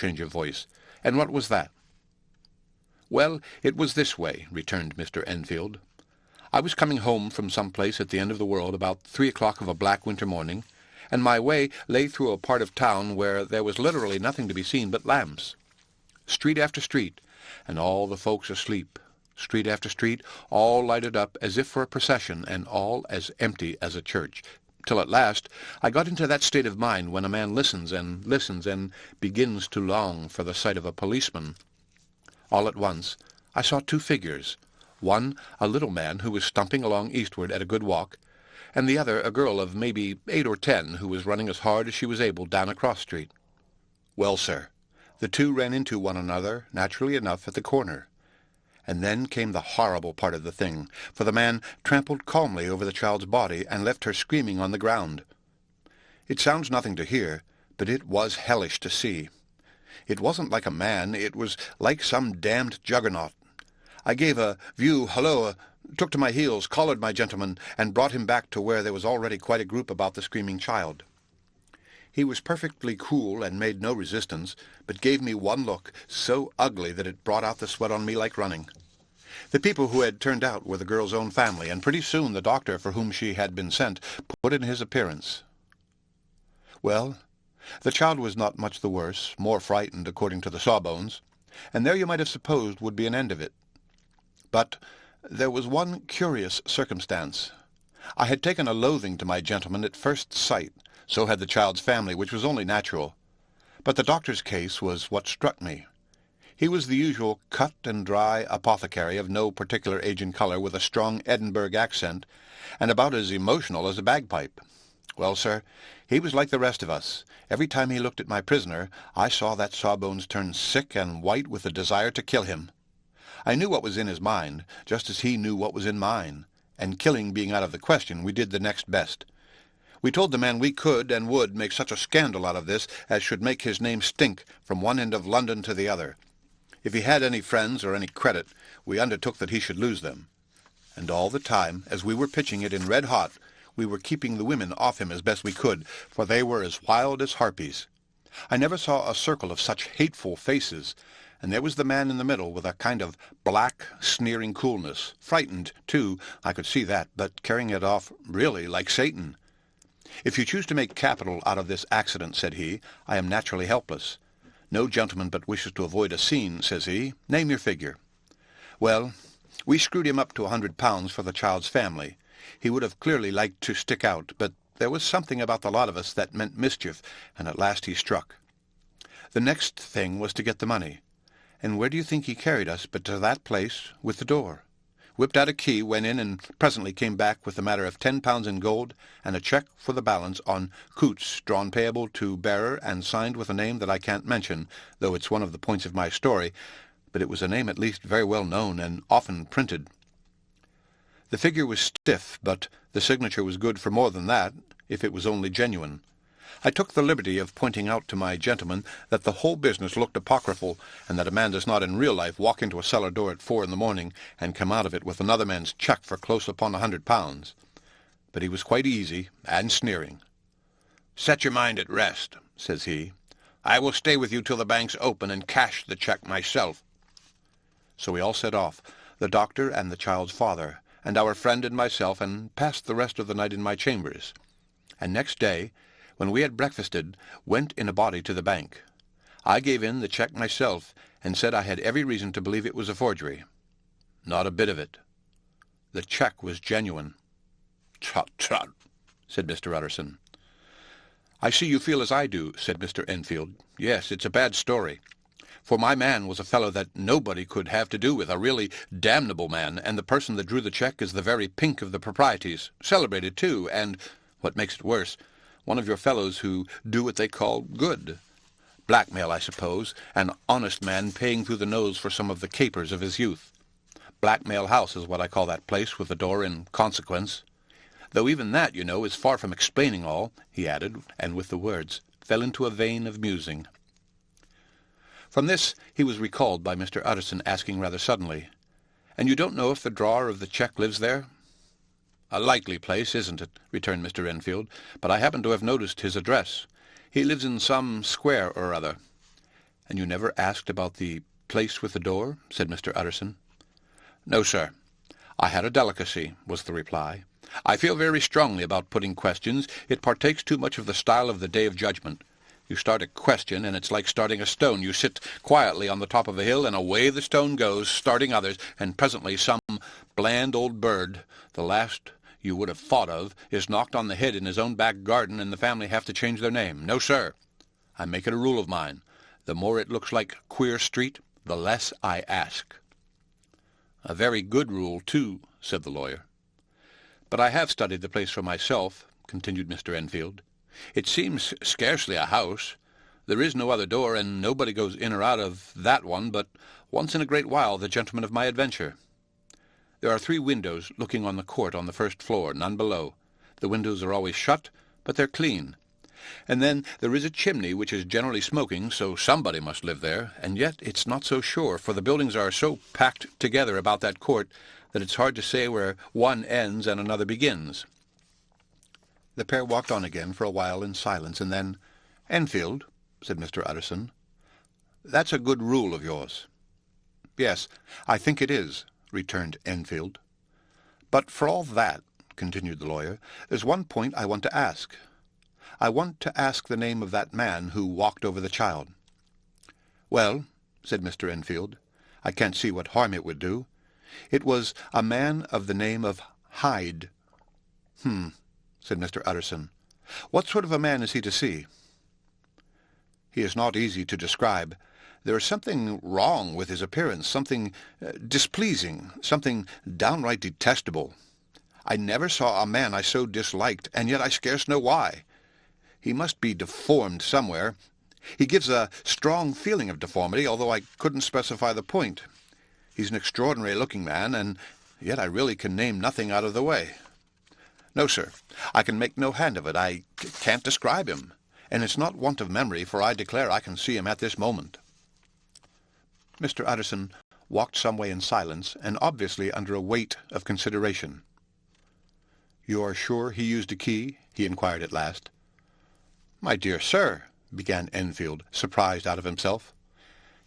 change of voice. "And what was that?" "Well, it was this way," returned Mr. Enfield. "I was coming home from some place at the end of the world about 3 o'clock of a black winter morning, and my way lay through a part of town where there was literally nothing to be seen but lamps. Street after street, and all the folks asleep. Street after street, all lighted up as if for a procession, and all as empty as a church, till at last I got into that state of mind when a man listens and begins to long for the sight of a policeman. All at once I saw two figures, one a little man who was stumping along eastward at a good walk, and the other a girl of maybe 8 or 10 who was running as hard as she was able down a cross street. Well, sir, the two ran into one another, naturally enough, at the corner. And then came the horrible part of the thing, for the man trampled calmly over the child's body and left her screaming on the ground. It sounds nothing to hear, but it was hellish to see. It wasn't like a man, it was like some damned juggernaut. I gave a view halloa, took to my heels, collared my gentleman, and brought him back to where there was already quite a group about the screaming child. He was perfectly cool and made no resistance, but gave me one look so ugly that it brought out the sweat on me like running. The people who had turned out were the girl's own family, and pretty soon the doctor for whom she had been sent put in his appearance. Well, the child was not much the worse, more frightened according to the sawbones, and there you might have supposed would be an end of it. But there was one curious circumstance. I had taken a loathing to my gentleman at first sight, so had the child's family, which was only natural. But the doctor's case was what struck me. He was the usual cut-and-dry apothecary of no particular age and colour, with a strong Edinburgh accent, and about as emotional as a bagpipe. Well, sir, he was like the rest of us. Every time he looked at my prisoner, I saw that Sawbones turn sick and white with the desire to kill him. I knew what was in his mind, just as he knew what was in mine, and killing being out of the question, we did the next best. We told the man we could and would make such a scandal out of this as should make his name stink from one end of London to the other. If he had any friends or any credit, we undertook that he should lose them. And all the time, as we were pitching it in red hot, we were keeping the women off him as best we could, for they were as wild as harpies. I never saw a circle of such hateful faces, and there was the man in the middle with a kind of black, sneering coolness, frightened, too, I could see that, but carrying it off really like Satan. "If you choose to make capital out of this accident," said he, "I am naturally helpless. No gentleman but wishes to avoid a scene," says he. "Name your figure." Well, we screwed him up to £100 for the child's family. He would have clearly liked to stick out, but there was something about the lot of us that meant mischief, and at last he struck. The next thing was to get the money. And where do you think he carried us but to that place with the door? Whipped out a key, went in, and presently came back with a matter of £10 in gold and a cheque for the balance on Coots, drawn payable to bearer and signed with a name that I can't mention, though it's one of the points of my story, but it was a name at least very well known and often printed. The figure was stiff, but the signature was good for more than that, if it was only genuine. I took the liberty of pointing out to my gentleman that the whole business looked apocryphal, and that a man does not in real life walk into a cellar door at 4 in the morning and come out of it with another man's cheque for close upon £100. But he was quite easy and sneering. "Set your mind at rest," says he. "I will stay with you till the banks open and cash the cheque myself." So we all set off, the doctor and the child's father, and our friend and myself, and passed the rest of the night in my chambers. And next day, when we had breakfasted, went in a body to the bank. I gave in the cheque myself, and said I had every reason to believe it was a forgery. Not a bit of it. The cheque was genuine. "Trot, trot," said Mr. Utterson. "I see you feel as I do," said Mr. Enfield. "Yes, it's a bad story. For my man was a fellow that nobody could have to do with, a really damnable man, and the person that drew the cheque is the very pink of the proprieties, celebrated too, and, what makes it worse, one of your fellows who do what they call good. Blackmail, I suppose, an honest man paying through the nose for some of the capers of his youth. Blackmail House is what I call that place, with the door in consequence. Though even that, you know, is far from explaining all," he added, and with the words fell into a vein of musing. From this he was recalled by Mr. Utterson asking rather suddenly, "And you don't know if the drawer of the cheque lives there?" "A likely place, isn't it?" returned Mr. Enfield, "but I happen to have noticed his address. He lives in some square or other." "And you never asked about the place with the door?" said Mr. Utterson. "No, sir. I had a delicacy," was the reply. "I feel very strongly about putting questions. It partakes too much of the style of the Day of Judgment. You start a question, and it's like starting a stone. You sit quietly on the top of a hill, and away the stone goes, starting others, and presently some bland old bird, the last you would have thought of, is knocked on the head in his own back garden, and the family have to change their name. No, sir. I make it a rule of mine. The more it looks like Queer Street, the less I ask." "A very good rule, too," said the lawyer. "But I have studied the place for myself," continued Mr. Enfield. "It seems scarcely a house. There is no other door, and nobody goes in or out of that one but once in a great while the gentleman of my adventure. There are 3 windows looking on the court on the first floor, none below. The windows are always shut, but they're clean. And then there is a chimney which is generally smoking, so somebody must live there, and yet it's not so sure, for the buildings are so packed together about that court that it's hard to say where one ends and another begins." The pair walked on again for a while in silence, and then, "Enfield," said Mr. Utterson, "that's a good rule of yours." "Yes, I think it is," returned Enfield. "But for all that," continued the lawyer, "there's one point I want to ask. I want to ask the name of that man who walked over the child." "Well," said Mr. Enfield, "I can't see what harm it would do. It was a man of the name of Hyde." Said Mr. Utterson. "What sort of a man is he to see?" "He is not easy to describe. There is something wrong with his appearance, something displeasing, something downright detestable. I never saw a man I so disliked, and yet I scarce know why. He must be deformed somewhere. He gives a strong feeling of deformity, although I couldn't specify the point. He's an extraordinary-looking man, and yet I really can name nothing out of the way. No, sir, I can make no hand of it. I can't describe him, and it's not want of memory, for I declare I can see him at this moment." Mr. Utterson walked some way in silence, and obviously under a weight of consideration. "You are sure he used a key?" he inquired at last. "My dear sir," began Enfield, surprised out of himself.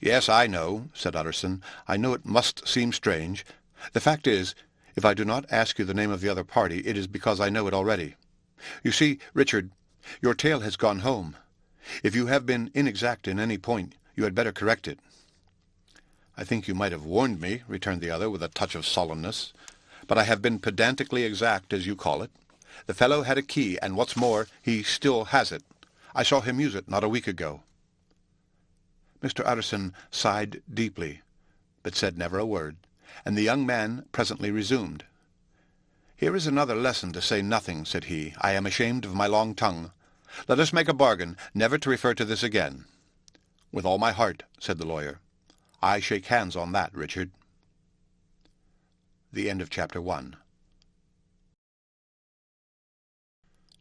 "Yes, I know," said Utterson. "I know it must seem strange. The fact is, if I do not ask you the name of the other party, it is because I know it already. You see, Richard, your tale has gone home. If you have been inexact in any point, you had better correct it." "I think you might have warned me," returned the other, with a touch of sullenness. "But I have been pedantically exact, as you call it. The fellow had a key, and what's more, he still has it. I saw him use it not a week ago." Mr. Utterson sighed deeply, but said never a word, and the young man presently resumed. "Here is another lesson to say nothing," said he. "I am ashamed of my long tongue. Let us make a bargain never to refer to this again." "With all my heart," said the lawyer. "I shake hands on that, Richard." The end of Chapter 1.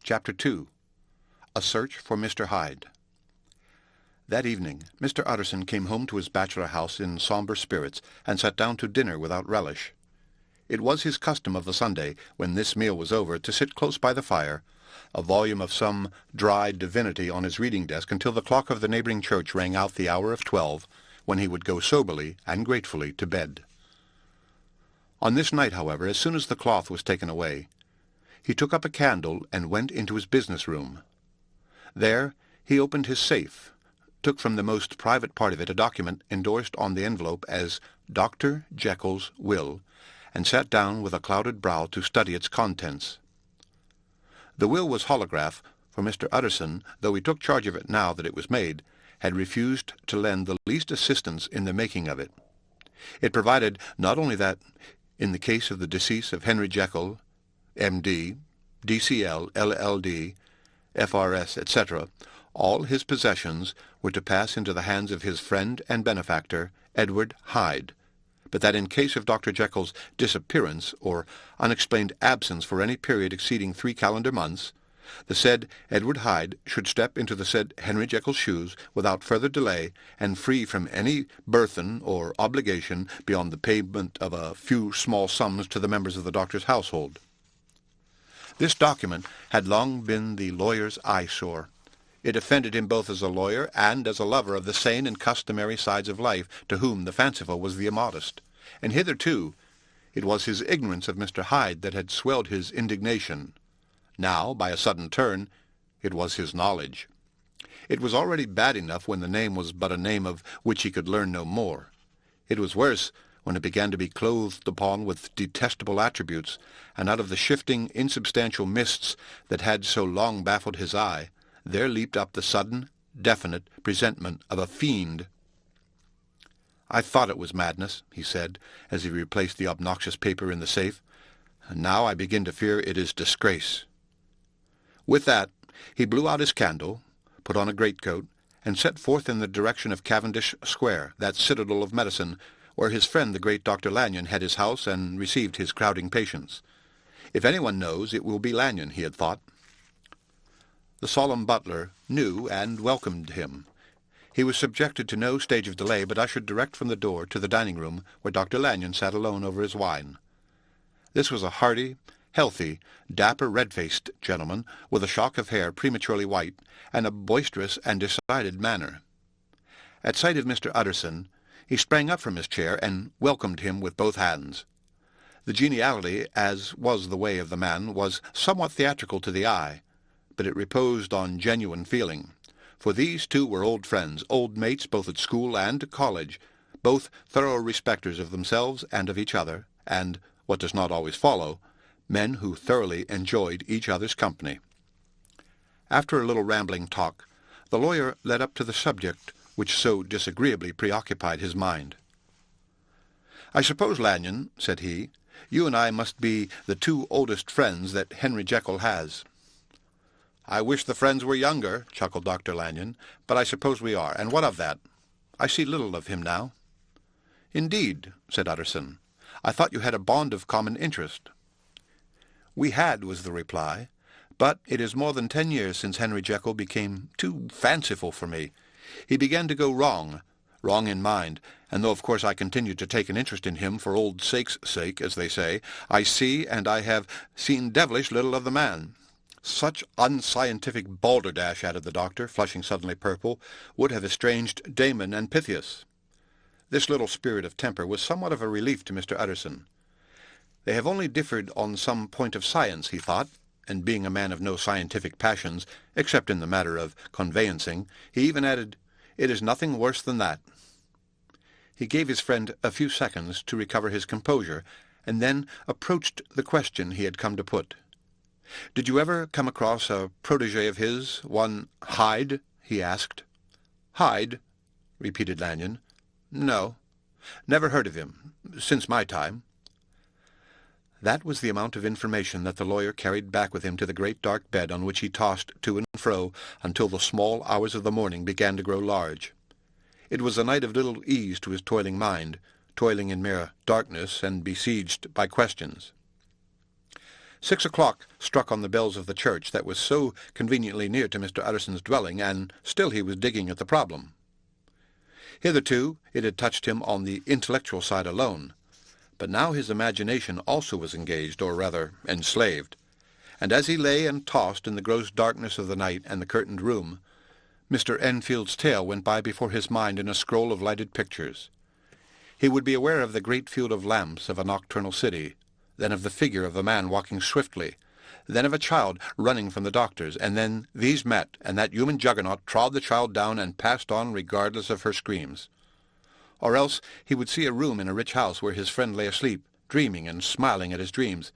Chapter 2. A Search for Mr. Hyde. That evening Mr. Utterson came home to his bachelor house in sombre spirits, and sat down to dinner without relish. It was his custom of the Sunday, when this meal was over, to sit close by the fire, a volume of some dry divinity on his reading desk, until the clock of the neighboring church rang out the hour of 12, when he would go soberly and gratefully to bed. On this night, however, as soon as the cloth was taken away, he took up a candle and went into his business room. There he opened his safe, took from the most private part of it a document endorsed on the envelope as Dr. Jekyll's will, and sat down with a clouded brow to study its contents. The will was holograph, for Mr. Utterson, though he took charge of it now that it was made, had refused to lend the least assistance in the making of it. It provided not only that, in the case of the decease of Henry Jekyll, M.D., D.C.L., L.L.D., F.R.S., etc., all his possessions were to pass into the hands of his friend and benefactor, Edward Hyde, but that in case of Dr. Jekyll's disappearance or unexplained absence for any period exceeding 3 calendar months, the said Edward Hyde should step into the said Henry Jekyll's shoes without further delay, and free from any burthen or obligation beyond the payment of a few small sums to the members of the doctor's household. This document had long been the lawyer's eyesore. It offended him both as a lawyer and as a lover of the sane and customary sides of life, to whom the fanciful was the immodest. And hitherto it was his ignorance of Mr. Hyde that had swelled his indignation. Now, by a sudden turn, it was his knowledge. It was already bad enough when the name was but a name of which he could learn no more. It was worse when it began to be clothed upon with detestable attributes, and out of the shifting, insubstantial mists that had so long baffled his eye, there leaped up the sudden, definite presentment of a fiend. "I thought it was madness," he said, as he replaced the obnoxious paper in the safe, "and now I begin to fear it is disgrace." With that, he blew out his candle, put on a greatcoat, and set forth in the direction of Cavendish Square, that citadel of medicine, where his friend the great Dr. Lanyon had his house and received his crowding patients. If anyone knows, it will be Lanyon, he had thought. The solemn butler knew and welcomed him. He was subjected to no stage of delay, but ushered direct from the door to the dining-room, where Dr. Lanyon sat alone over his wine. This was a hearty, healthy, dapper, red-faced gentleman, with a shock of hair prematurely white, and a boisterous and decided manner. At sight of Mr. Utterson, he sprang up from his chair and welcomed him with both hands. The geniality, as was the way of the man, was somewhat theatrical to the eye, but it reposed on genuine feeling, for these two were old friends, old mates both at school and college, both thorough respecters of themselves and of each other, and, what does not always follow, men who thoroughly enjoyed each other's company. After a little rambling talk, the lawyer led up to the subject which so disagreeably preoccupied his mind. "I suppose, Lanyon," said he, "you and I must be the two oldest friends that Henry Jekyll has." "I wish the friends were younger," chuckled Dr. Lanyon, "but I suppose we are, and what of that? I see little of him now." "Indeed," said Utterson. "I thought you had a bond of common interest." "We had," was the reply, "but it is more than 10 years since Henry Jekyll became too fanciful for me. He began to go wrong in mind, and though of course I continue to take an interest in him for old sake's sake, as they say, I see and I have seen devilish little of the man." "Such unscientific balderdash," added the doctor, flushing suddenly purple, "would have estranged Damon and Pythias." This little spirit of temper was somewhat of a relief to Mr. Utterson. They have only differed on some point of science, he thought, and being a man of no scientific passions, except in the matter of conveyancing, he even added, "It is nothing worse than that." He gave his friend a few seconds to recover his composure, and then approached the question he had come to put. "Did you ever come across a protégé of his, one Hyde?" he asked. "Hyde?" repeated Lanyon. "No, never heard of him, since my time." That was the amount of information that the lawyer carried back with him to the great dark bed on which he tossed to and fro until the small hours of the morning began to grow large. It was a night of little ease to his toiling mind, toiling in mere darkness and besieged by questions. 6 o'clock struck on the bells of the church that was so conveniently near to Mr. Utterson's dwelling, and still he was digging at the problem. Hitherto it had touched him on the intellectual side alone, but now his imagination also was engaged, or rather enslaved, and as he lay and tossed in the gross darkness of the night and the curtained room, Mr. Enfield's tale went by before his mind in a scroll of lighted pictures. He would be aware of the great field of lamps of a nocturnal city, then of the figure of a man walking swiftly, then of a child running from the doctor's, and then these met, and that human juggernaut trod the child down and passed on regardless of her screams. Or else he would see a room in a rich house where his friend lay asleep, dreaming and smiling at his dreams.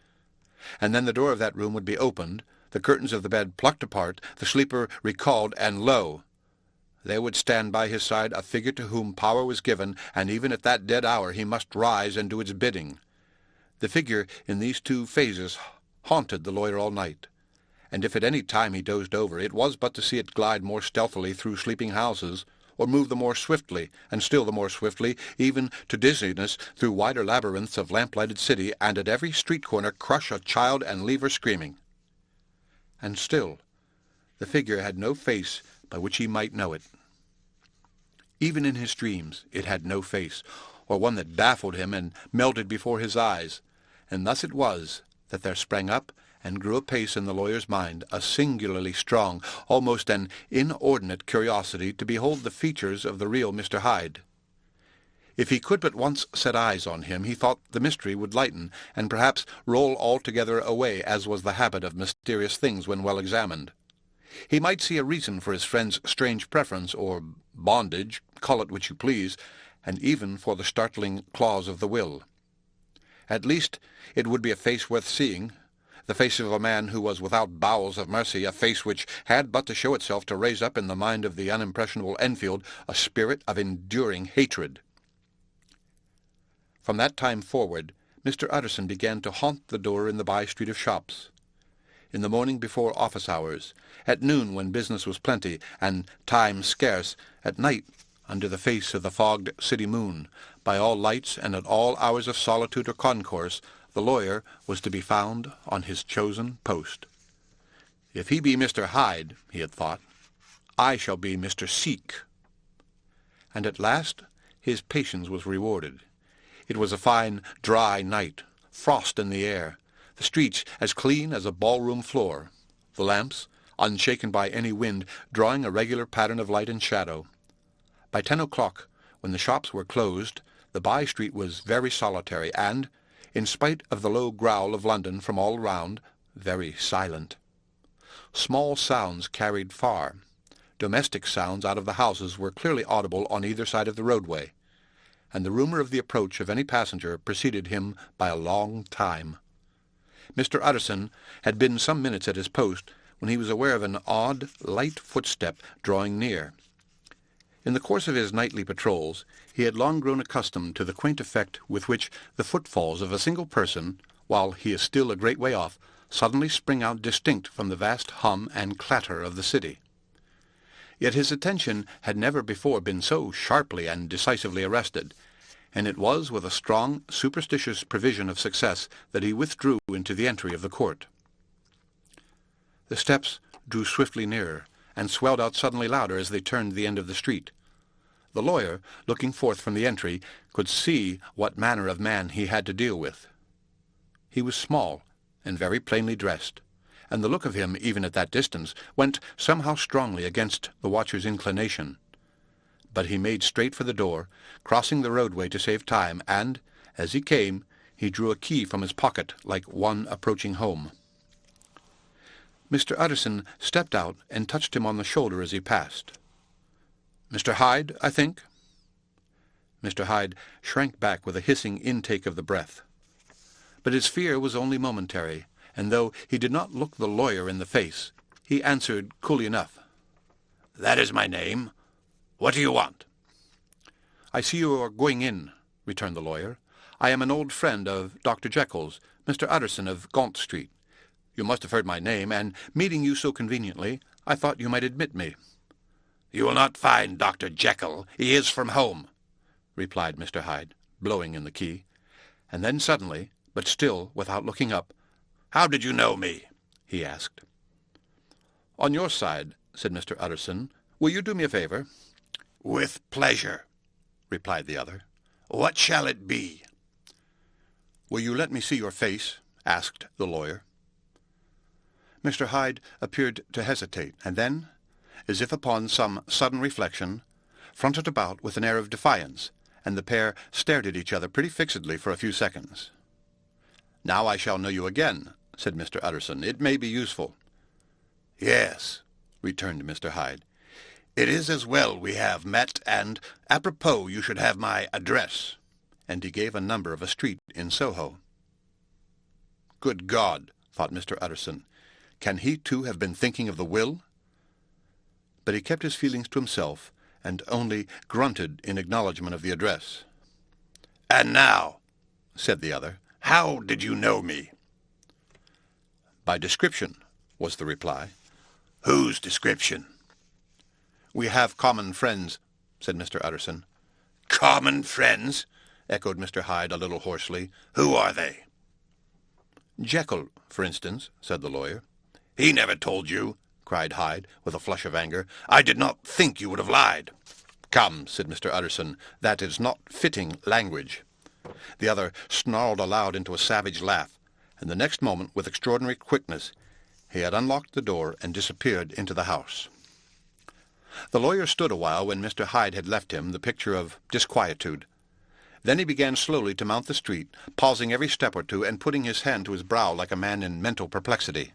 And then the door of that room would be opened, the curtains of the bed plucked apart, the sleeper recalled, and lo! there would stand by his side a figure to whom power was given, and even at that dead hour he must rise and do its bidding. The figure in these two phases haunted the lawyer all night, and if at any time he dozed over, it was but to see it glide more stealthily through sleeping houses, or move the more swiftly, and still the more swiftly, even to dizziness, through wider labyrinths of lamp-lighted city, and at every street corner crush a child and leave her screaming. And still the figure had no face by which he might know it. Even in his dreams it had no face, or one that baffled him and melted before his eyes, and thus it was that there sprang up, and grew apace in the lawyer's mind a singularly strong, almost an inordinate curiosity to behold the features of the real Mr. Hyde. If he could but once set eyes on him, he thought the mystery would lighten, and perhaps roll altogether away, as was the habit of mysterious things when well examined. He might see a reason for his friend's strange preference, or bondage, call it which you please, and even for the startling clause of the will. At least it would be a face worth seeing, the face of a man who was without bowels of mercy, a face which had but to show itself to raise up in the mind of the unimpressionable Enfield a spirit of enduring hatred. From that time forward, Mr. Utterson began to haunt the door in the by-street of shops. In the morning before office hours, at noon when business was plenty and time scarce, at night under the face of the fogged city moon, by all lights and at all hours of solitude or concourse, the lawyer was to be found on his chosen post. If he be Mr. Hyde, he had thought, I shall be Mr. Seek. And at last his patience was rewarded. It was a fine, dry night, frost in the air, the streets as clean as a ballroom floor, the lamps, unshaken by any wind, drawing a regular pattern of light and shadow. By 10 o'clock, when the shops were closed, the by-street was very solitary, and, in spite of the low growl of London from all round, very silent. Small sounds carried far. Domestic sounds out of the houses were clearly audible on either side of the roadway, and the rumour of the approach of any passenger preceded him by a long time. Mr. Utterson had been some minutes at his post when he was aware of an odd, light footstep drawing near. In the course of his nightly patrols, he had long grown accustomed to the quaint effect with which the footfalls of a single person, while he is still a great way off, suddenly spring out distinct from the vast hum and clatter of the city. Yet his attention had never before been so sharply and decisively arrested, and it was with a strong, superstitious prevision of success that he withdrew into the entry of the court. The steps drew swiftly nearer, and swelled out suddenly louder as they turned the end of the street. The lawyer, looking forth from the entry, could see what manner of man he had to deal with. He was small, and very plainly dressed, and the look of him, even at that distance, went somehow strongly against the watcher's inclination. But he made straight for the door, crossing the roadway to save time, and, as he came, he drew a key from his pocket like one approaching home. Mr. Utterson stepped out and touched him on the shoulder as he passed. "Mr. Hyde, I think?" Mr. Hyde shrank back with a hissing intake of the breath. But his fear was only momentary, and though he did not look the lawyer in the face, he answered coolly enough, "That is my name. What do you want?" "I see you are going in," returned the lawyer. "I am an old friend of Dr. Jekyll's, Mr. Utterson of Gaunt Street. You must have heard my name, and meeting you so conveniently, I thought you might admit me." "You will not find Dr. Jekyll. He is from home," replied Mr. Hyde, blowing in the key. And then suddenly, but still without looking up, "How did you know me?" he asked. "On your side," said Mr. Utterson. "Will you do me a favor?" "With pleasure," replied the other. "What shall it be?" "Will you let me see your face?" asked the lawyer. Mr. Hyde appeared to hesitate, and then, as if upon some sudden reflection, fronted about with an air of defiance, and the pair stared at each other pretty fixedly for a few seconds. "Now I shall know you again," said Mr. Utterson. "It may be useful." "Yes," returned Mr. Hyde. "It is as well we have met, and apropos you should have my address." And he gave a number of a street in Soho. "Good God," thought Mr. Utterson, "can he too have been thinking of the will?" But he kept his feelings to himself, and only grunted in acknowledgment of the address. "And now," said the other, "how did you know me?" "By description," was the reply. "Whose description?" "We have common friends," said Mr. Utterson. "Common friends?" echoed Mr. Hyde a little hoarsely. "Who are they?" "Jekyll, for instance," said the lawyer. "He never told you," cried Hyde, with a flush of anger. "I did not think you would have lied." "Come," said Mr. Utterson, "that is not fitting language." The other snarled aloud into a savage laugh, and the next moment, with extraordinary quickness, he had unlocked the door and disappeared into the house. The lawyer stood a while when Mr. Hyde had left him, the picture of disquietude. Then he began slowly to mount the street, pausing every step or two and putting his hand to his brow like a man in mental perplexity.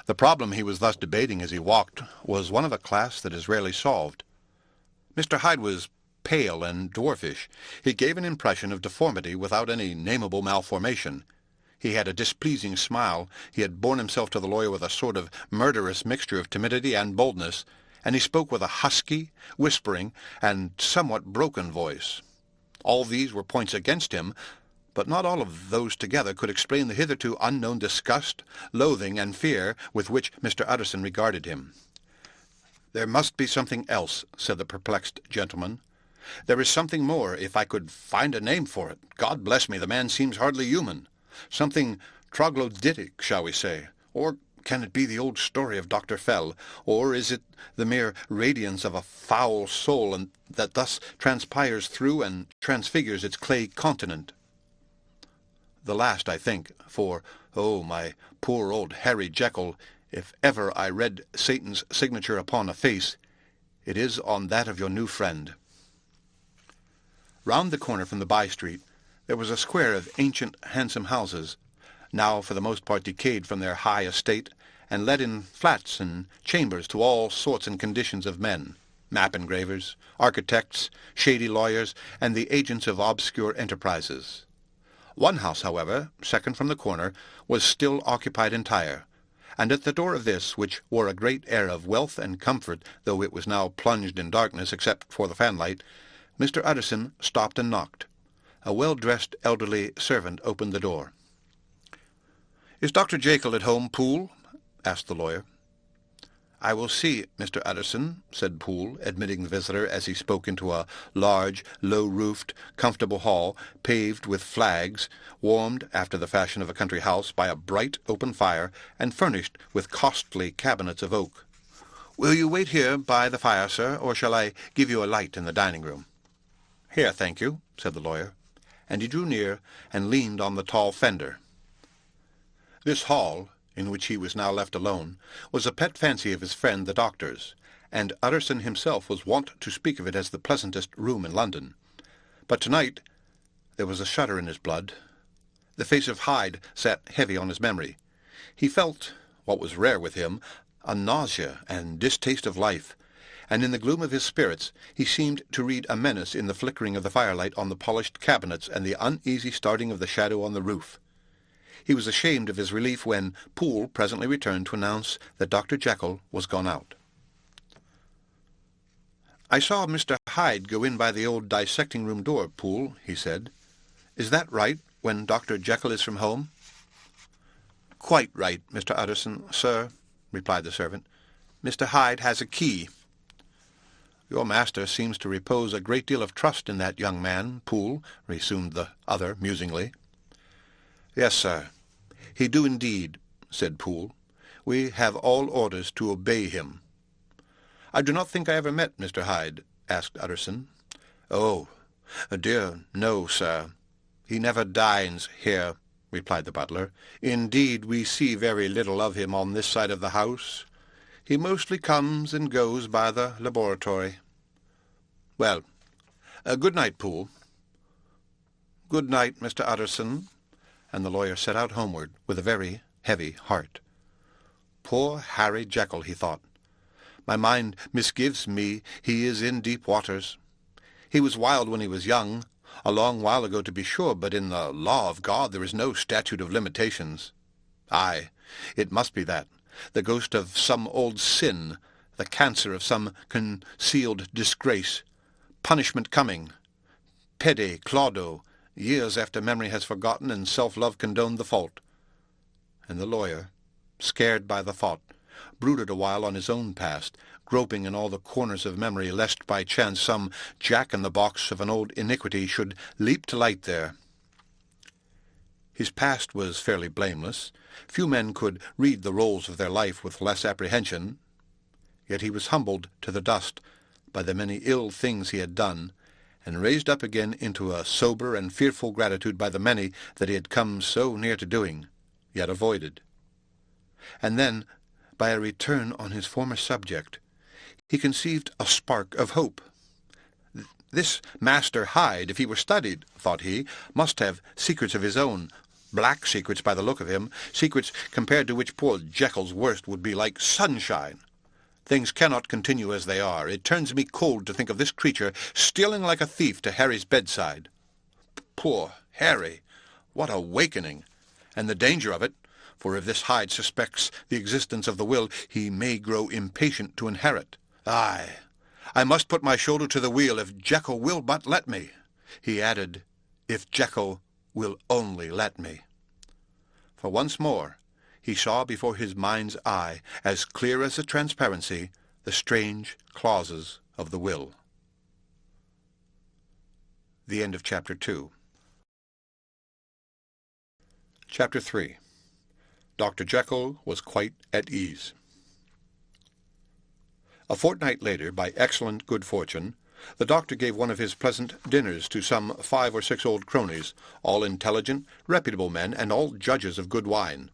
The problem he was thus debating as he walked was one of a class that is rarely solved. Mr. Hyde was pale and dwarfish. He gave an impression of deformity without any nameable malformation. He had a displeasing smile. He had borne himself to the lawyer with a sort of murderous mixture of timidity and boldness, and he spoke with a husky, whispering, and somewhat broken voice. All these were points against him, but not all of those together could explain the hitherto unknown disgust, loathing, and fear with which Mr. Utterson regarded him. "There must be something else," said the perplexed gentleman. "There is something more, if I could find a name for it. God bless me, the man seems hardly human. Something troglodytic, shall we say? Or can it be the old story of Dr. Fell? Or is it the mere radiance of a foul soul, and that thus transpires through and transfigures its clay continent? The last, I think, for, oh, my poor old Harry Jekyll, if ever I read Satan's signature upon a face, it is on that of your new friend." Round the corner from the by-street there was a square of ancient, handsome houses, now for the most part decayed from their high estate, and let in flats and chambers to all sorts and conditions of men, map engravers, architects, shady lawyers, and the agents of obscure enterprises. One house, however, second from the corner, was still occupied entire, and at the door of this, which wore a great air of wealth and comfort, though it was now plunged in darkness except for the fanlight, Mr. Utterson stopped and knocked. A well-dressed elderly servant opened the door. "Is Dr. Jekyll at home, Poole?" asked the lawyer. "I will see Mr. Utterson," said Poole, admitting the visitor as he spoke into a large, low-roofed, comfortable hall, paved with flags, warmed, after the fashion of a country house, by a bright open fire, and furnished with costly cabinets of oak. "Will you wait here by the fire, sir, or shall I give you a light in the dining-room?" "Here, thank you," said the lawyer, and he drew near and leaned on the tall fender. This hall, in which he was now left alone, was a pet fancy of his friend the doctor's, and Utterson himself was wont to speak of it as the pleasantest room in London. But tonight there was a shudder in his blood. The face of Hyde sat heavy on his memory. He felt, what was rare with him, a nausea and distaste of life, and in the gloom of his spirits he seemed to read a menace in the flickering of the firelight on the polished cabinets and the uneasy starting of the shadow on the roof. He was ashamed of his relief when Poole presently returned to announce that Dr. Jekyll was gone out. "I saw Mr. Hyde go in by the old dissecting-room door, Poole," he said. "Is that right, when Dr. Jekyll is from home?" "Quite right, Mr. Utterson, sir," replied the servant. "Mr. Hyde has a key." "Your master seems to repose a great deal of trust in that young man, Poole," resumed the other musingly. "Yes, sir, he do indeed," said Poole. "We have all orders to obey him." "I do not think I ever met Mr. Hyde?" asked Utterson. "Oh, dear, no, sir. He never dines here," replied the butler. "Indeed, we see very little of him on this side of the house. He mostly comes and goes by the laboratory." "Well, good night, Poole." "Good night, Mr. Utterson," and the lawyer set out homeward with a very heavy heart. "Poor Harry Jekyll," he thought. "My mind misgives me he is in deep waters. He was wild when he was young, a long while ago to be sure, but in the law of God there is no statute of limitations. Aye, it must be that, the ghost of some old sin, the cancer of some concealed disgrace, punishment coming, pede claudo, years after memory has forgotten and self-love condoned the fault." And the lawyer, scared by the thought, brooded a while on his own past, groping in all the corners of memory, lest by chance some jack-in-the-box of an old iniquity should leap to light there. His past was fairly blameless. Few men could read the rolls of their life with less apprehension. Yet he was humbled to the dust by the many ill things he had done, and raised up again into a sober and fearful gratitude by the many that he had come so near to doing. yet avoided. And then, by a return on his former subject, he conceived a spark of hope. This Master Hyde, if he were studied, thought he, must have secrets of his own, black secrets by the look of him, secrets compared to which poor Jekyll's worst would be like sunshine. Things cannot continue as they are. It turns me cold to think of this creature stealing like a thief to Harry's bedside. Poor Harry! What awakening! And the danger of it, for if this Hyde suspects the existence of the will, he may grow impatient to inherit. Aye, I must put my shoulder to the wheel if Jekyll will but let me. He added, if Jekyll will only let me. For once more he saw before his mind's eye, as clear as a transparency, the strange clauses of the will. The end of Chapter 2. Chapter 3. Dr. Jekyll was quite at ease. A fortnight later, by excellent good fortune, the doctor gave one of his pleasant dinners to some 5 or 6 old cronies, all intelligent, reputable men, and all judges of good wine.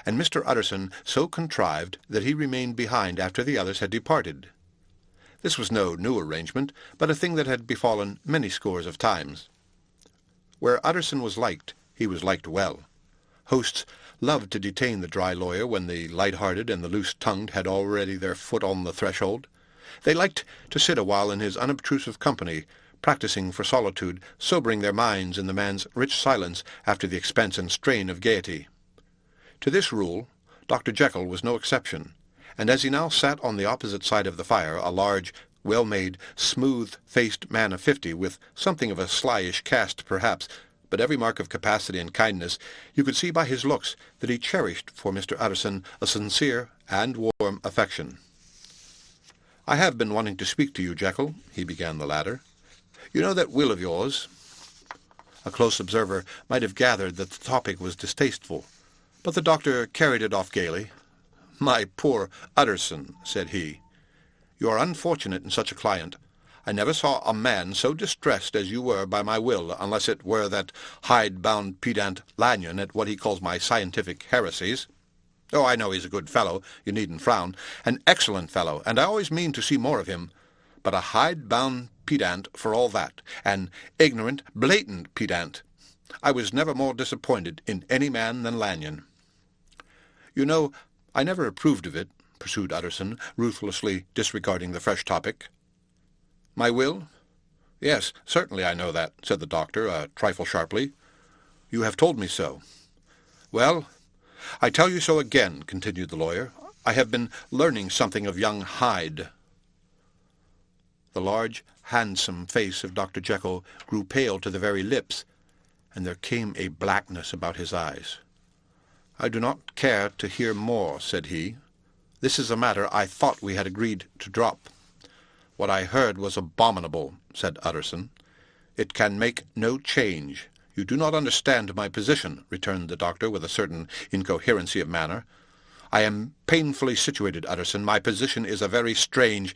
And Mr. Utterson so contrived that he remained behind after the others had departed. This was no new arrangement, but a thing that had befallen many scores of times. Where Utterson was liked, he was liked well. Hosts loved to detain the dry lawyer when the light-hearted and the loose-tongued had already their foot on the threshold. They liked to sit a while in his unobtrusive company, practising for solitude, sobering their minds in the man's rich silence after the expense and strain of gaiety. To this rule Dr. Jekyll was no exception, and as he now sat on the opposite side of the fire, a large, well-made, smooth-faced man of 50, with something of a slyish cast perhaps, but every mark of capacity and kindness, you could see by his looks that he cherished for Mr. Utterson a sincere and warm affection. "I have been wanting to speak to you, Jekyll," he began the latter. "You know that will of yours." A close observer might have gathered that the topic was distasteful, but the doctor carried it off gaily. "My poor Utterson," said he, "you are unfortunate in such a client. I never saw a man so distressed as you were by my will, unless it were that hide-bound pedant Lanyon at what he calls my scientific heresies. Oh, I know he's a good fellow, you needn't frown, an excellent fellow, and I always mean to see more of him, but a hide-bound pedant for all that, an ignorant, blatant pedant. I was never more disappointed in any man than Lanyon." "You know, I never approved of it," pursued Utterson, ruthlessly disregarding the fresh topic. "My will? Yes, certainly I know that," said the doctor, a trifle sharply. "You have told me so." "Well, I tell you so again," continued the lawyer. "I have been learning something of young Hyde." The large, handsome face of Dr. Jekyll grew pale to the very lips, and there came a blackness about his eyes. "I do not care to hear more," said he. "This is a matter I thought we had agreed to drop." "What I heard was abominable," said Utterson. "It can make no change. You do not understand my position," returned the doctor with a certain incoherency of manner. "I am painfully situated, Utterson. My position is a very strange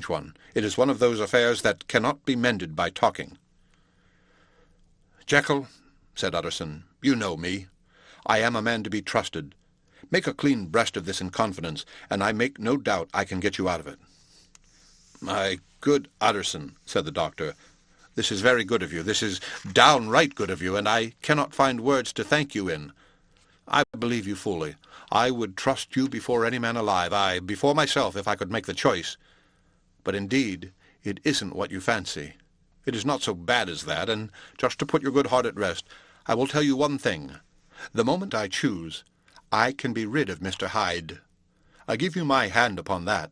one. It is one of those affairs that cannot be mended by talking." "Jekyll," said Utterson, "you know me. I am a man to be trusted. Make a clean breast of this in confidence, and I make no doubt I can get you out of it." "My good Utterson," said the doctor, "this is very good of you. This is downright good of you, and I cannot find words to thank you in. I believe you fully. I would trust you before any man alive, aye, before myself, if I could make the choice. But indeed, it isn't what you fancy. It is not so bad as that, and just to put your good heart at rest, I will tell you one thing. The moment I choose, I can be rid of Mr. Hyde. I give you my hand upon that,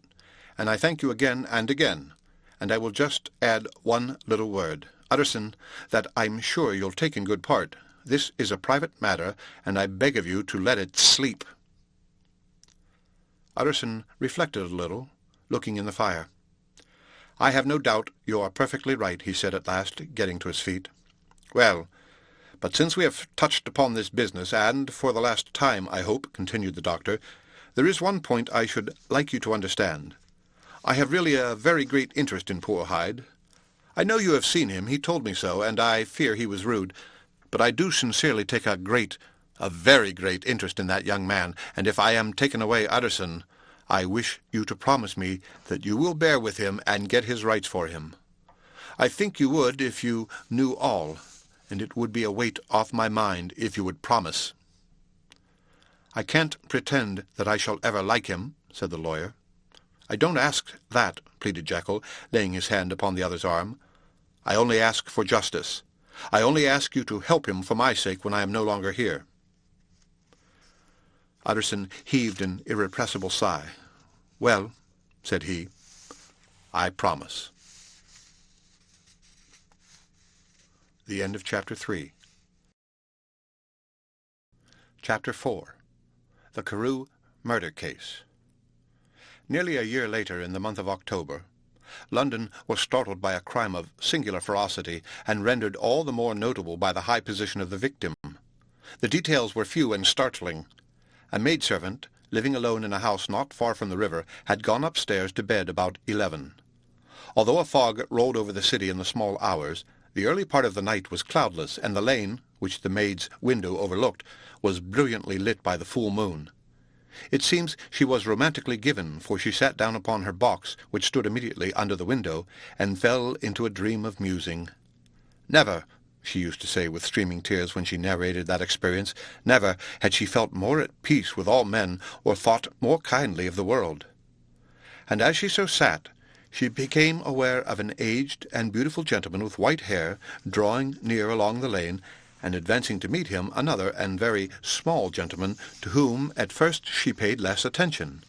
and I thank you again and again, and I will just add one little word, Utterson, that I'm sure you'll take in good part. This is a private matter, and I beg of you to let it sleep." Utterson reflected a little, looking in the fire. "I have no doubt you are perfectly right," he said at last, getting to his feet. "Well, but since we have touched upon this business, and for the last time, I hope," continued the doctor, "there is one point I should like you to understand. I have really a very great interest in poor Hyde. I know you have seen him, he told me so, and I fear he was rude, but I do sincerely take a great, a very great interest in that young man, and if I am taken away Utterson, I wish you to promise me that you will bear with him and get his rights for him. I think you would if you knew all, and it would be a weight off my mind if you would promise." "I can't pretend that I shall ever like him," said the lawyer. "I don't ask that," pleaded Jekyll, laying his hand upon the other's arm. "I only ask for justice. I only ask you to help him for my sake when I am no longer here." Utterson heaved an irrepressible sigh. "Well," said he, "I promise." The end of Chapter 3. Chapter 4. The Carew Murder Case. Nearly a year later, in the month of October, London was startled by a crime of singular ferocity, and rendered all the more notable by the high position of the victim. The details were few and startling. A maidservant, living alone in a house not far from the river, had gone upstairs to bed about 11. Although a fog rolled over the city in the small hours, the early part of the night was cloudless, and the lane, which the maid's window overlooked, was brilliantly lit by the full moon. It seems she was romantically given, for she sat down upon her box, which stood immediately under the window, and fell into a dream of musing. "Never," she used to say with streaming tears when she narrated that experience, "never had she felt more at peace with all men, or thought more kindly of the world." And as she so sat, she became aware of an aged and beautiful gentleman with white hair drawing near along the lane, and advancing to meet him another and very small gentleman, to whom at first she paid less attention.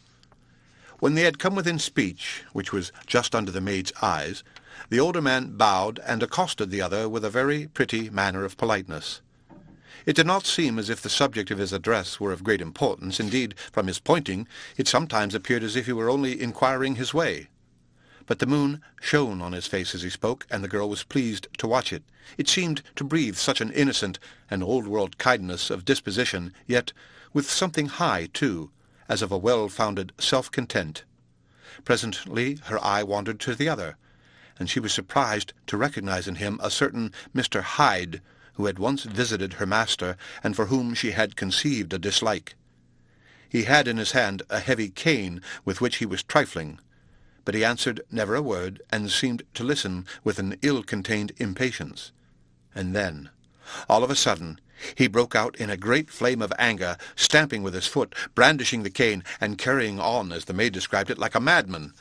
When they had come within speech, which was just under the maid's eyes, the older man bowed and accosted the other with a very pretty manner of politeness. It did not seem as if the subject of his address were of great importance. Indeed, from his pointing, it sometimes appeared as if he were only inquiring his way. But the moon shone on his face as he spoke, and the girl was pleased to watch it. It seemed to breathe such an innocent and old-world kindness of disposition, yet with something high, too, as of a well-founded self-content. Presently her eye wandered to the other, and she was surprised to recognize in him a certain Mr. Hyde, who had once visited her master, and for whom she had conceived a dislike. He had in his hand a heavy cane with which he was trifling, but he answered never a word, and seemed to listen with an ill-contained impatience. And then, all of a sudden, he broke out in a great flame of anger, stamping with his foot, brandishing the cane, and carrying on, as the maid described it, like a madman.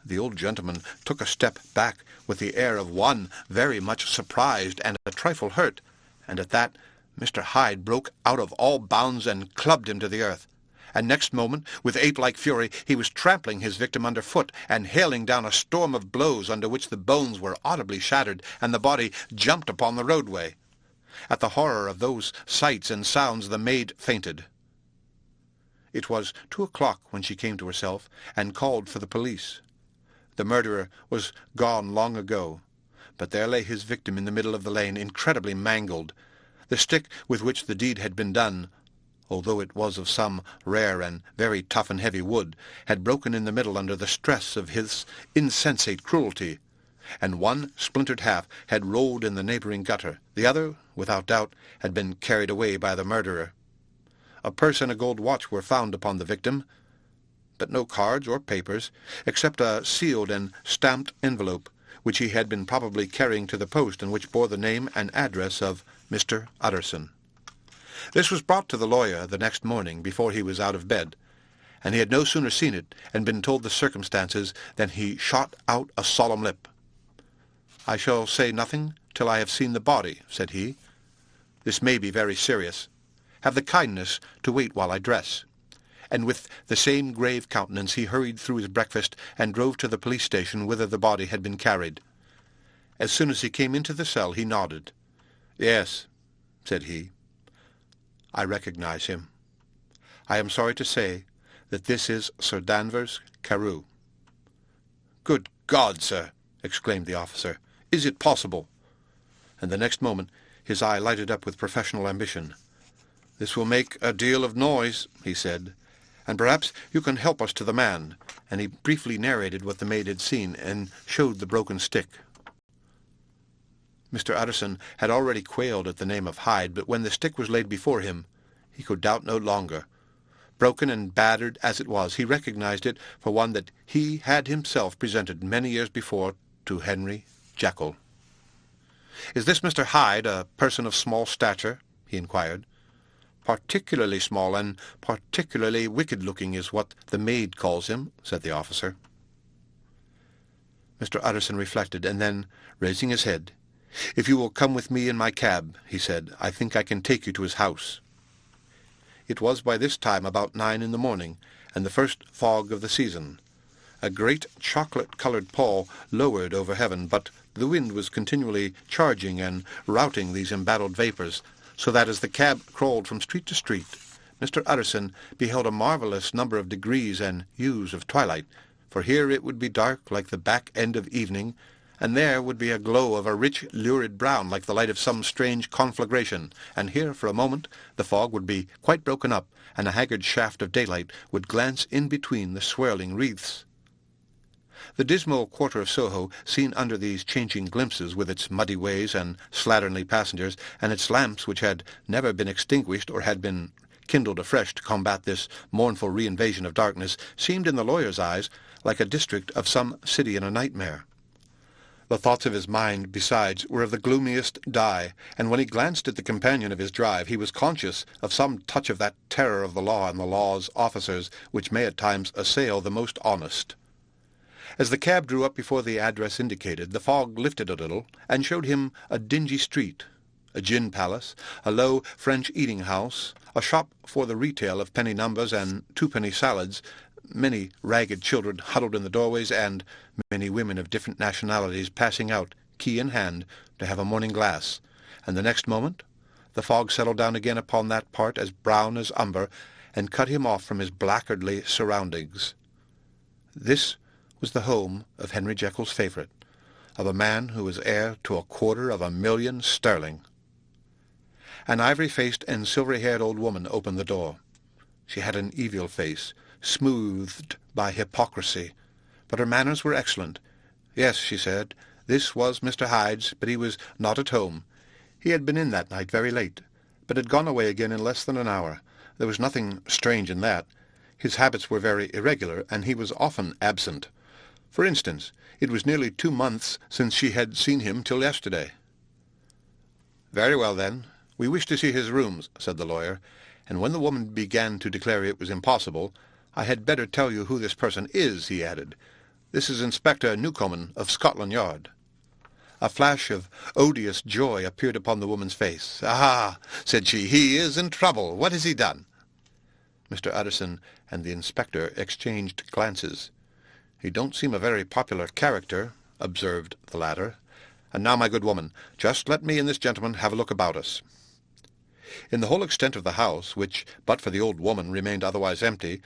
The old gentleman took a step back with the air of one very much surprised and a trifle hurt, and at that Mr. Hyde broke out of all bounds and clubbed him to the earth. And next moment, with ape-like fury, he was trampling his victim under foot, and hailing down a storm of blows under which the bones were audibly shattered, and the body jumped upon the roadway. At the horror of those sights and sounds the maid fainted. It was 2 o'clock when she came to herself, and called for the police. The murderer was gone long ago, but there lay his victim in the middle of the lane, incredibly mangled. The stick with which the deed had been done, although it was of some rare and very tough and heavy wood, had broken in the middle under the stress of his insensate cruelty, and one splintered half had rolled in the neighboring gutter. The other, without doubt, had been carried away by the murderer. A purse and a gold watch were found upon the victim, but no cards or papers, except a sealed and stamped envelope, which he had been probably carrying to the post, and which bore the name and address of Mr. Utterson. This was brought to the lawyer the next morning before he was out of bed, and he had no sooner seen it and been told the circumstances than he shot out a solemn lip. "I shall say nothing till I have seen the body," said he. "This may be very serious. Have the kindness to wait while I dress." And with the same grave countenance he hurried through his breakfast and drove to the police station whither the body had been carried. As soon as he came into the cell he nodded. "Yes," said he, "I recognize him. I am sorry to say that this is Sir Danvers Carew." "Good God, sir!" exclaimed the officer. "Is it possible?" And the next moment his eye lighted up with professional ambition. "This will make a deal of noise," he said, "and perhaps you can help us to the man." And he briefly narrated what the maid had seen, and showed the broken stick. Mr. Utterson had already quailed at the name of Hyde, but when the stick was laid before him, He could doubt no longer. Broken and battered as it was, he recognized it for one that he had himself presented many years before to Henry Jekyll. "Is this Mr. Hyde a person of small stature?" he inquired. "Particularly small, and particularly wicked-looking is what the maid calls him," said the officer. Mr. Utterson reflected, and then, raising his head, "If you will come with me in my cab," he said, "I think I can take you to his house." It was by this time about 9 in the morning, and the first fog of the season. A great chocolate-coloured pall lowered over heaven, but the wind was continually charging and routing these embattled vapours, so that as the cab crawled from street to street, Mr. Utterson beheld a marvellous number of degrees and hues of twilight, for here it would be dark like the back end of evening, and there would be a glow of a rich, lurid brown like the light of some strange conflagration, and here, for a moment, the fog would be quite broken up, and a haggard shaft of daylight would glance in between the swirling wreaths. The dismal quarter of Soho, seen under these changing glimpses, with its muddy ways and slatternly passengers, and its lamps which had never been extinguished or had been kindled afresh to combat this mournful reinvasion of darkness, seemed in the lawyer's eyes like a district of some city in a nightmare. The thoughts of his mind, besides, were of the gloomiest dye, and when he glanced at the companion of his drive, he was conscious of some touch of that terror of the law and the law's officers which may at times assail the most honest. As the cab drew up before the address indicated, the fog lifted a little, and showed him a dingy street, a gin palace, a low French eating-house, a shop for the retail of penny numbers and twopenny salads, many ragged children huddled in the doorways, and many women of different nationalities passing out, key in hand, to have a morning glass, and the next moment the fog settled down again upon that part as brown as umber, and cut him off from his blackguardly surroundings. This was the home of Henry Jekyll's favourite, of a man who was heir to 250,000 sterling. An ivory-faced and silvery-haired old woman opened the door. She had an evil face, smoothed by hypocrisy, but her manners were excellent. Yes, she said, this was Mr. Hyde's, but he was not at home. He had been in that night very late, but had gone away again in less than an hour. There was nothing strange in that. His habits were very irregular, and he was often absent. For instance, it was nearly 2 months since she had seen him till yesterday. "Very well, then. We wish to see his rooms," said the lawyer, and when the woman began to declare it was impossible, "I had better tell you who this person is," he added. "This is Inspector Newcomen of Scotland Yard." A flash of odious joy appeared upon the woman's face. "Ah," said she, "he is in trouble. What has he done?" Mr. Utterson and the inspector exchanged glances. "He don't seem a very popular character," observed the latter. "And now, my good woman, just let me and this gentleman have a look about us." In the whole extent of the house, which, but for the old woman, remained otherwise empty,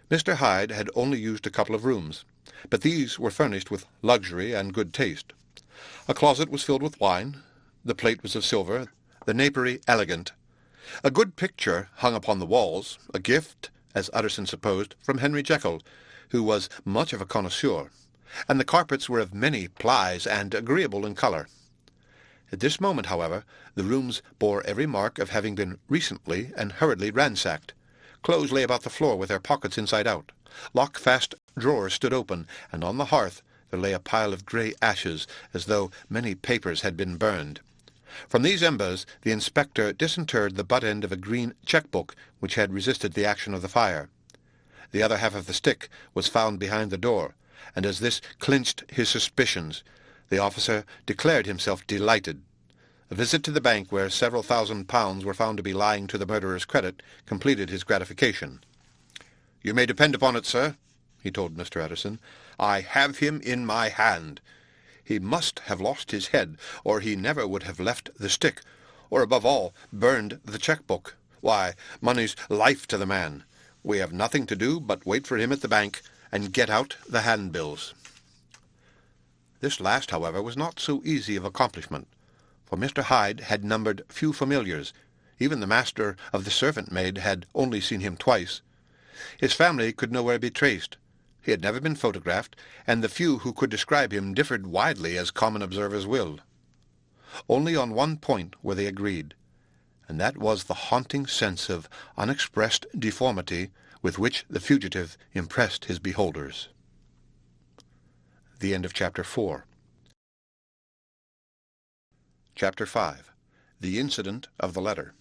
Mr. Hyde had only used a couple of rooms, but these were furnished with luxury and good taste. A closet was filled with wine, the plate was of silver, the napery elegant. A good picture hung upon the walls, a gift, as Utterson supposed, from Henry Jekyll, who was much of a connoisseur, and the carpets were of many plies and agreeable in colour. At this moment, however, the rooms bore every mark of having been recently and hurriedly ransacked. Clothes lay about the floor with their pockets inside out. Lock-fast drawers stood open, and on the hearth there lay a pile of grey ashes, as though many papers had been burned. From these embers the inspector disinterred the butt-end of a green cheque-book which had resisted the action of the fire. The other half of the stick was found behind the door, and as this clinched his suspicions, the officer declared himself delighted. A visit to the bank, where several £1,000 were found to be lying to the murderer's credit, completed his gratification. "You may depend upon it, sir," he told Mr. Utterson, "I have him in my hand. He must have lost his head, or he never would have left the stick, or, above all, burned the cheque-book. Why, money's life to the man. We have nothing to do but wait for him at the bank and get out the handbills." This last, however, was not so easy of accomplishment, for Mr. Hyde had numbered few familiars. Even the master of the servant-maid had only seen him twice. His family could nowhere be traced. He had never been photographed, and the few who could describe him differed widely, as common observers will. Only on one point were they agreed. and that was the haunting sense of unexpressed deformity with which the fugitive impressed his beholders. The end of Chapter 4. Chapter 5. The Incident of the Letter.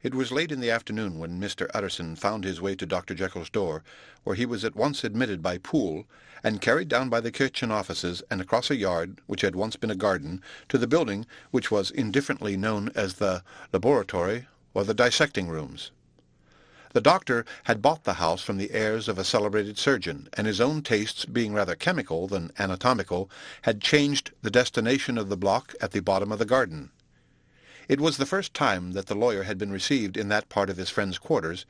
It was late in the afternoon when Mr. Utterson found his way to Dr. Jekyll's door, where he was at once admitted by Poole, and carried down by the kitchen offices and across a yard, which had once been a garden, to the building which was indifferently known as the laboratory or the dissecting rooms. The doctor had bought the house from the heirs of a celebrated surgeon, and his own tastes being rather chemical than anatomical, had changed the destination of the block at the bottom of the garden. It was the first time that the lawyer had been received in that part of his friend's quarters,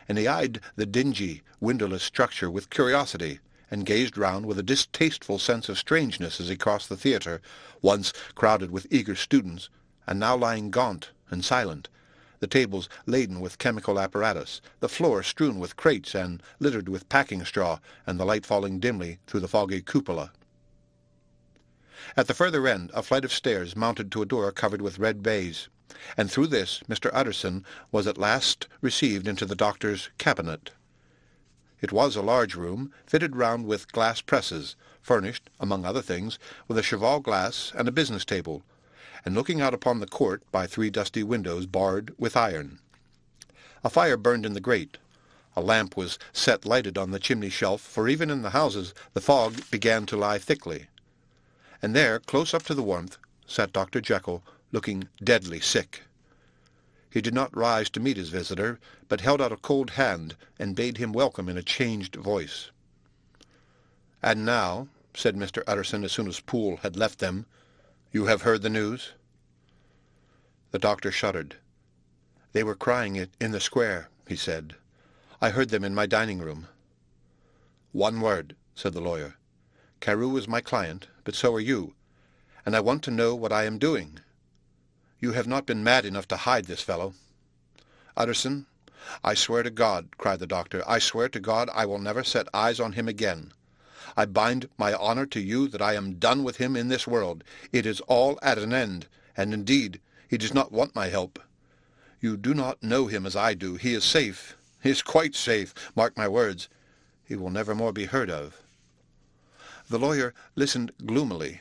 and he eyed the dingy, windowless structure with curiosity, and gazed round with a distasteful sense of strangeness as he crossed the theatre, once crowded with eager students, and now lying gaunt and silent, the tables laden with chemical apparatus, the floor strewn with crates and littered with packing straw, and the light falling dimly through the foggy cupola. At the further end a flight of stairs mounted to a door covered with red baize, and through this Mr. Utterson was at last received into the doctor's cabinet. It was a large room, fitted round with glass presses, furnished, among other things, with a cheval glass and a business table, and looking out upon the court by 3 dusty windows barred with iron. A fire burned in the grate. A lamp was set lighted on the chimney-shelf, for even in the houses the fog began to lie thickly. And there, close up to the warmth, sat Dr. Jekyll, looking deadly sick. He did not rise to meet his visitor, but held out a cold hand and bade him welcome in a changed voice. "And now," said Mr. Utterson as soon as Poole had left them, "you have heard the news?" The doctor shuddered. "They were crying it in the square," he said. "I heard them in my dining-room." "One word," said the lawyer. "Carew is my client, but so are you, and I want to know what I am doing. You have not been mad enough to hide this fellow." "Utterson, I swear to God," cried the doctor, "I swear to God I will never set eyes on him again. I bind my honor to you that I am done with him in this world. It is all at an end, and indeed he does not want my help. You do not know him as I do. He is safe. He is quite safe. Mark my words. He will never more be heard of." The lawyer listened gloomily.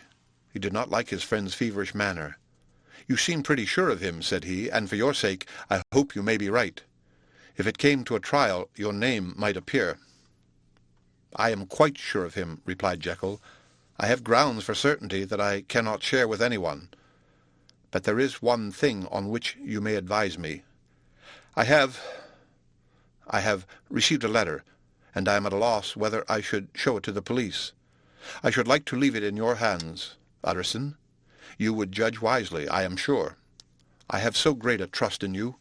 He did not like his friend's feverish manner. "You seem pretty sure of him," said he, "and for your sake I hope you may be right. If it came to a trial, your name might appear." "I am quite sure of him," replied Jekyll. "I have grounds for certainty that I cannot share with anyone. But there is one thing on which you may advise me. I have received a letter, and I am at a loss whether I should show it to the police. I should like to leave it in your hands, Utterson. You would judge wisely, I am sure. I have so great a trust in you."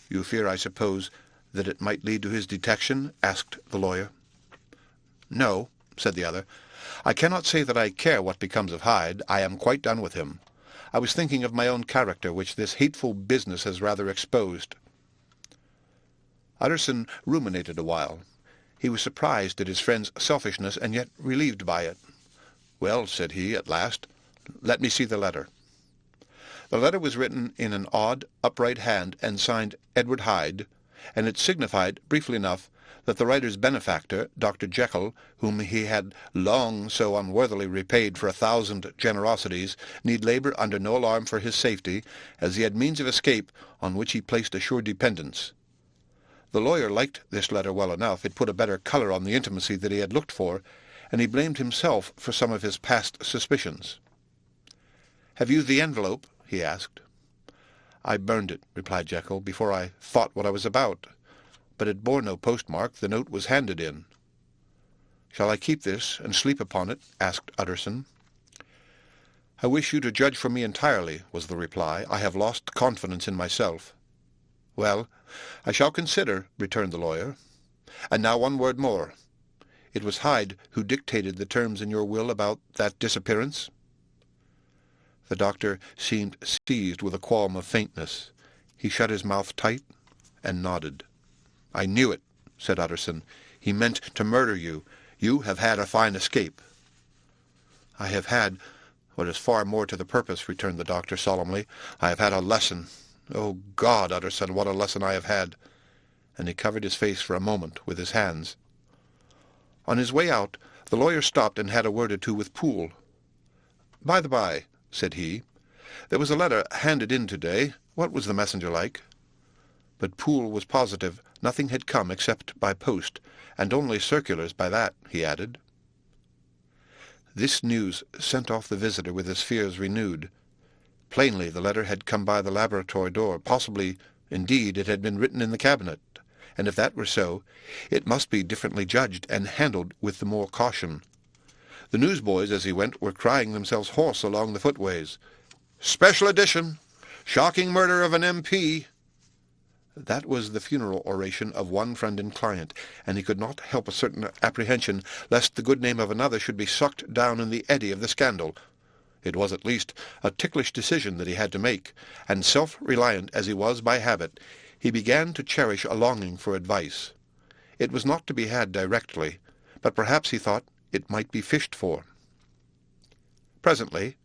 "You fear, I suppose, that it might lead to his detection?" asked the lawyer. "No," said the other. "I cannot say that I care what becomes of Hyde. I am quite done with him. I was thinking of my own character, which this hateful business has rather exposed." Utterson ruminated a while. He was surprised at his friend's selfishness, and yet relieved by it. "Well," said he, at last, "let me see the letter." The letter was written in an odd, upright hand, and signed Edward Hyde, and it signified, briefly enough, that the writer's benefactor, Dr. Jekyll, whom he had long so unworthily repaid for 1,000 generosities, need labour under no alarm for his safety, as he had means of escape on which he placed a sure dependence. The lawyer liked this letter well enough. It put a better colour on the intimacy that he had looked for, and he blamed himself for some of his past suspicions. "Have you the envelope?" he asked. "I burned it," replied Jekyll, "before I thought what I was about. But it bore no postmark. The note was handed in." "Shall I keep this and sleep upon it?" asked Utterson. "I wish you to judge for me entirely," was the reply. "I have lost confidence in myself." "Well, I shall consider," returned the lawyer. "And now one word more. It was Hyde who dictated the terms in your will about that disappearance?" The doctor seemed seized with a qualm of faintness. He shut his mouth tight and nodded. "I knew it," said Utterson. "He meant to murder you. You have had a fine escape." "I have had "What is far more to the purpose," returned the doctor solemnly. "I have had a lesson. Oh, God, Utterson, what a lesson I have had!" And he covered his face for a moment with his hands. On his way out, the lawyer stopped and had a word or two with Poole. "By the by," said he, "there was a letter handed in to-day. What was the messenger like?" But Poole was positive nothing had come except by post, and only circulars by that, he added. This news sent off the visitor with his fears renewed. Plainly the letter had come by the laboratory door. Possibly, indeed, it had been written in the cabinet, and if that were so, it must be differently judged and handled with the more caution. The newsboys, as he went, were crying themselves hoarse along the footways. "Special edition! Shocking murder of an MP!" That was the funeral oration of one friend and client, and he could not help a certain apprehension lest the good name of another should be sucked down in the eddy of the scandal. It was at least a ticklish decision that he had to make, and self-reliant as he was by habit, he began to cherish a longing for advice. It was not to be had directly, but perhaps he thought it might be fished for. Presently,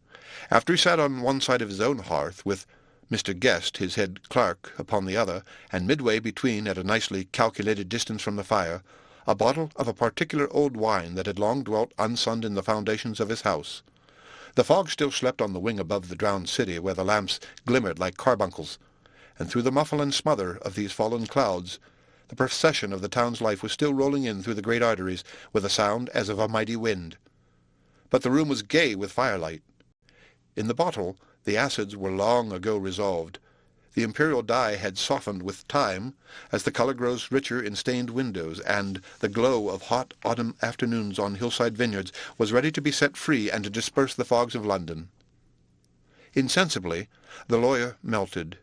after he sat on one side of his own hearth, with Mr. Guest, his head clerk, upon the other, and midway between, at a nicely calculated distance from the fire, a bottle of a particular old wine that had long dwelt unsunned in the foundations of his house. The fog still slept on the wing above the drowned city, where the lamps glimmered like carbuncles, and through the muffle and smother of these fallen clouds, the procession of the town's life was still rolling in through the great arteries with a sound as of a mighty wind. But the room was gay with firelight. In the bottle the acids were long ago resolved. The imperial dye had softened with time, as the colour grows richer in stained windows, and the glow of hot autumn afternoons on hillside vineyards was ready to be set free and to disperse the fogs of London. Insensibly the lawyer melted.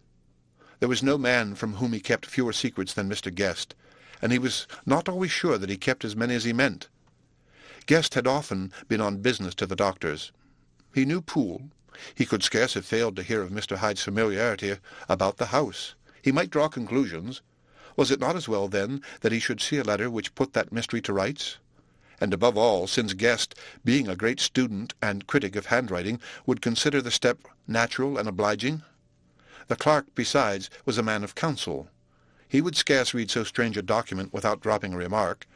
There was no man from whom he kept fewer secrets than Mr. Guest, and he was not always sure that he kept as many as he meant. Guest had often been on business to the doctor's. He knew Poole. He could scarce have failed to hear of Mr. Hyde's familiarity about the house. He might draw conclusions. Was it not as well, then, that he should see a letter which put that mystery to rights? And above all, since Guest, being a great student and critic of handwriting, would consider the step natural and obliging? The clerk, besides, was a man of counsel. He would scarce read so strange a document without dropping a remark,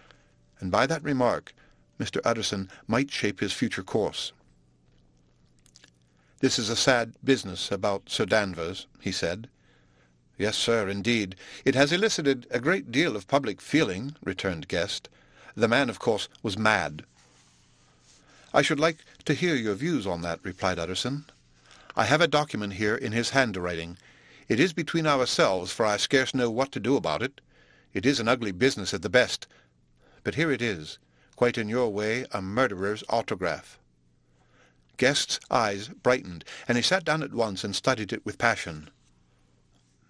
and by that remark Mr. Utterson might shape his future course. "This is a sad business about Sir Danvers," he said. "Yes, sir, indeed. It has elicited a great deal of public feeling," returned Guest. "The man, of course, was mad." "I should like to hear your views on that," replied Utterson. "I have a document here in his handwriting. It is between ourselves, for I scarce know what to do about it. It is an ugly business at the best. But here it is, quite in your way, a murderer's autograph." Guest's eyes brightened, and he sat down at once and studied it with passion.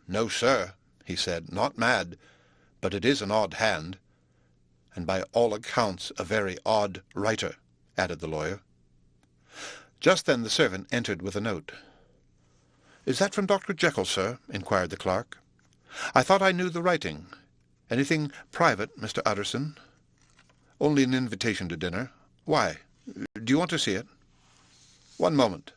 "No, sir," he said, "not mad, but it is an odd hand, and by all accounts a very odd writer," added the lawyer. Just then the servant entered with a note. "Is that from Dr. Jekyll, sir?" inquired the clerk. "I thought I knew the writing. Anything private, Mr. Utterson?" "Only an invitation to dinner. Why? Do you want to see it?" "One moment."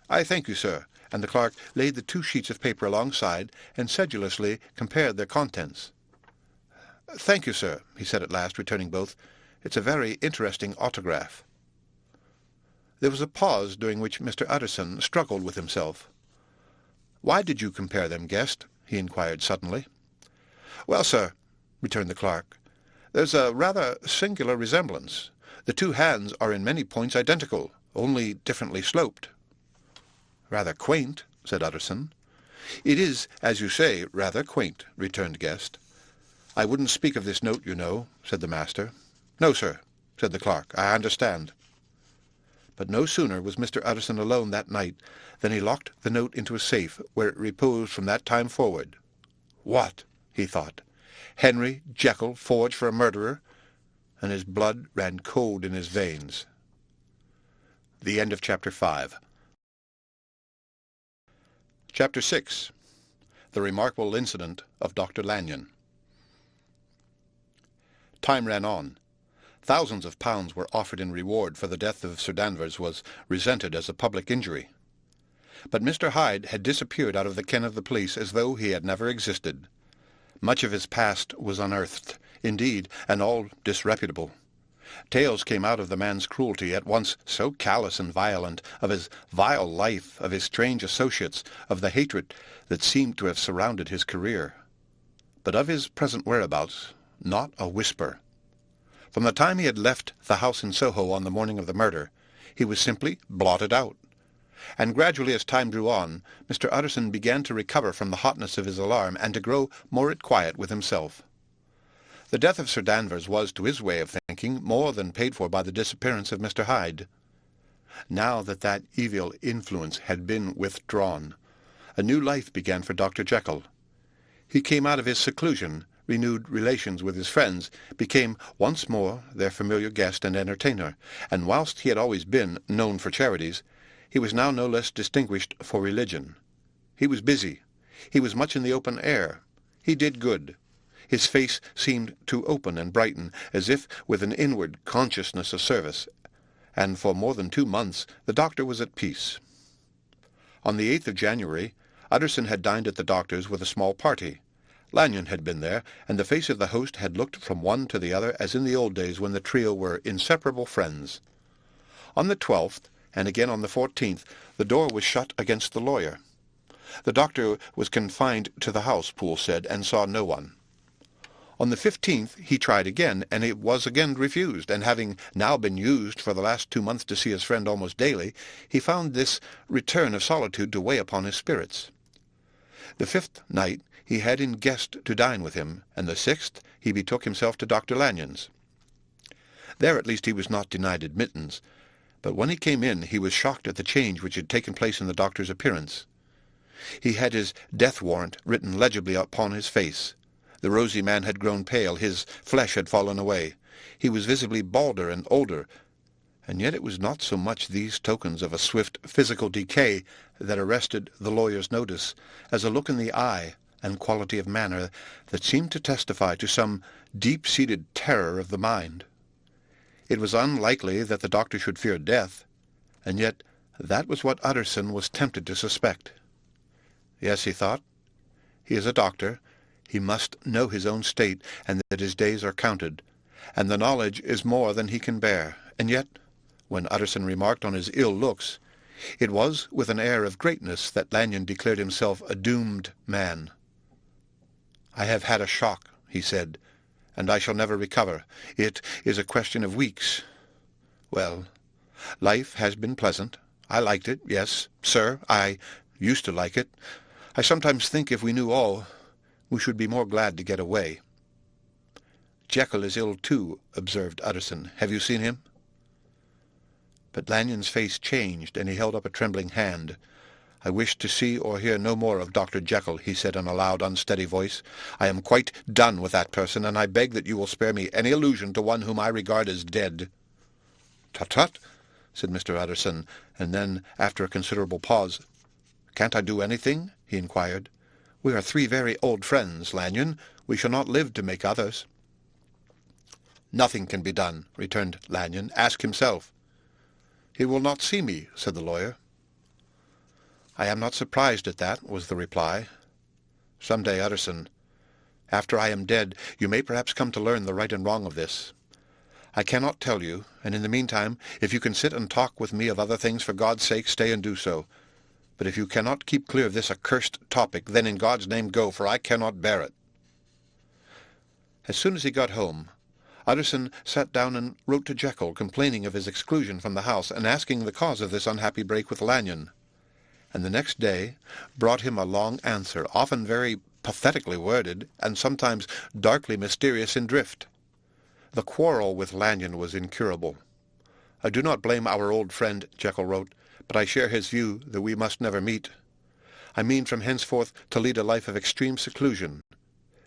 "I thank you, sir," and the clerk laid the 2 sheets of paper alongside and sedulously compared their contents. "Thank you, sir," he said at last, returning both. "It's a very interesting autograph." There was a pause, during which Mr. Utterson struggled with himself. "Why did you compare them, Guest?" he inquired suddenly. "Well, sir," returned the clerk, "there's a rather singular resemblance. The 2 hands are in many points identical, only differently sloped." "Rather quaint," said Utterson. "It is, as you say, rather quaint," returned Guest. "I wouldn't speak of this note, you know," said the master. "No, sir," said the clerk, "I understand." But no sooner was Mr. Utterson alone that night than he locked the note into a safe, where it reposed from that time forward. "What?" he thought. "Henry Jekyll forged for a murderer?" And his blood ran cold in his veins. The end of Chapter 5. Chapter 6. The Remarkable Incident of Dr. Lanyon. Time ran on. Thousands of pounds were offered in reward, for the death of Sir Danvers was resented as a public injury. But Mr. Hyde had disappeared out of the ken of the police as though he had never existed. Much of his past was unearthed, indeed, and all disreputable. Tales came out of the man's cruelty, at once so callous and violent, of his vile life, of his strange associates, of the hatred that seemed to have surrounded his career. But of his present whereabouts, not a whisper. From the time he had left the house in Soho on the morning of the murder, he was simply blotted out. And gradually, as time drew on, Mr. Utterson began to recover from the hotness of his alarm, and to grow more at quiet with himself. The death of Sir Danvers was, to his way of thinking, more than paid for by the disappearance of Mr. Hyde. Now that that evil influence had been withdrawn, a new life began for Dr. Jekyll. He came out of his seclusion, renewed relations with his friends, became once more their familiar guest and entertainer, and whilst he had always been known for charities, he was now no less distinguished for religion. He was busy. He was much in the open air. He did good. His face seemed to open and brighten, as if with an inward consciousness of service, and for more than 2 months the doctor was at peace. On the 8th of January, Utterson had dined at the doctor's with a small party. Lanyon had been there, and the face of the host had looked from one to the other as in the old days when the trio were inseparable friends. On the 12th, and again on the 14th, the door was shut against the lawyer. The doctor was confined to the house, Poole said, and saw no one. On the 15th he tried again, and it was again refused, and having now been used for the last 2 months to see his friend almost daily, he found this return of solitude to weigh upon his spirits. The 5th night he had in guest to dine with him, and the 6th he betook himself to Dr. Lanyon's. There at least he was not denied admittance, but when he came in he was shocked at the change which had taken place in the doctor's appearance. He had his death warrant written legibly upon his face. The rosy man had grown pale, his flesh had fallen away. He was visibly balder and older, and yet it was not so much these tokens of a swift physical decay that arrested the lawyer's notice, as a look in the eye and quality of manner that seemed to testify to some deep-seated terror of the mind. It was unlikely that the doctor should fear death, and yet that was what Utterson was tempted to suspect. Yes, he thought, he is a doctor. He must know his own state, and that his days are counted, and the knowledge is more than he can bear. And yet, when Utterson remarked on his ill looks, it was with an air of greatness that Lanyon declared himself a doomed man. "I have had a shock," he said, "and I shall never recover. It is a question of weeks. Well, life has been pleasant. I liked it, yes, sir, I used to like it. I sometimes think if we knew all, we should be more glad to get away." "Jekyll is ill too," observed Utterson. "Have you seen him?" But Lanyon's face changed, and he held up a trembling hand. "I wish to see or hear no more of Dr. Jekyll," he said in a loud, unsteady voice. "I am quite done with that person, and I beg that you will spare me any allusion to one whom I regard as dead." "Tut, tut," said Mr. Utterson, and then, after a considerable pause, "Can't I do anything?" he inquired. "We are 3 very old friends, Lanyon. We shall not live to make others." "Nothing can be done," returned Lanyon. "Ask himself." "He will not see me," said the lawyer. "I am not surprised at that," was the reply. "Some day, Utterson, after I am dead, you may perhaps come to learn the right and wrong of this. I cannot tell you, and in the meantime, if you can sit and talk with me of other things, for God's sake, stay and do so. But if you cannot keep clear of this accursed topic, then in God's name go, for I cannot bear it." As soon as he got home, Utterson sat down and wrote to Jekyll, complaining of his exclusion from the house, and asking the cause of this unhappy break with Lanyon, and the next day brought him a long answer, often very pathetically worded, and sometimes darkly mysterious in drift. The quarrel with Lanyon was incurable. "I do not blame our old friend," Jekyll wrote, "but I share his view that we must never meet. I mean from henceforth to lead a life of extreme seclusion.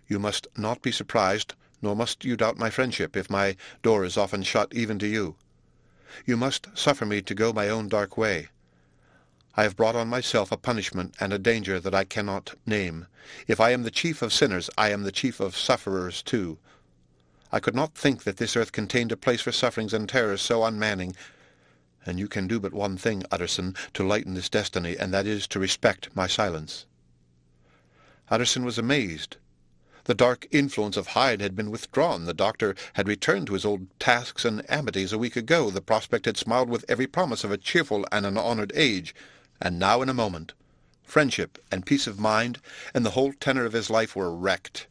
You must not be surprised, nor must you doubt my friendship, if my door is often shut even to you. You must suffer me to go my own dark way. I have brought on myself a punishment and a danger that I cannot name. If I am the chief of sinners, I am the chief of sufferers too. I could not think that this earth contained a place for sufferings and terrors so unmanning. And you can do but one thing, Utterson, to lighten this destiny, and that is to respect my silence." Utterson was amazed. The dark influence of Hyde had been withdrawn. The doctor had returned to his old tasks and amities a week ago. The prospect had smiled with every promise of a cheerful and an honoured age. And now, in a moment, friendship and peace of mind and the whole tenor of his life were wrecked.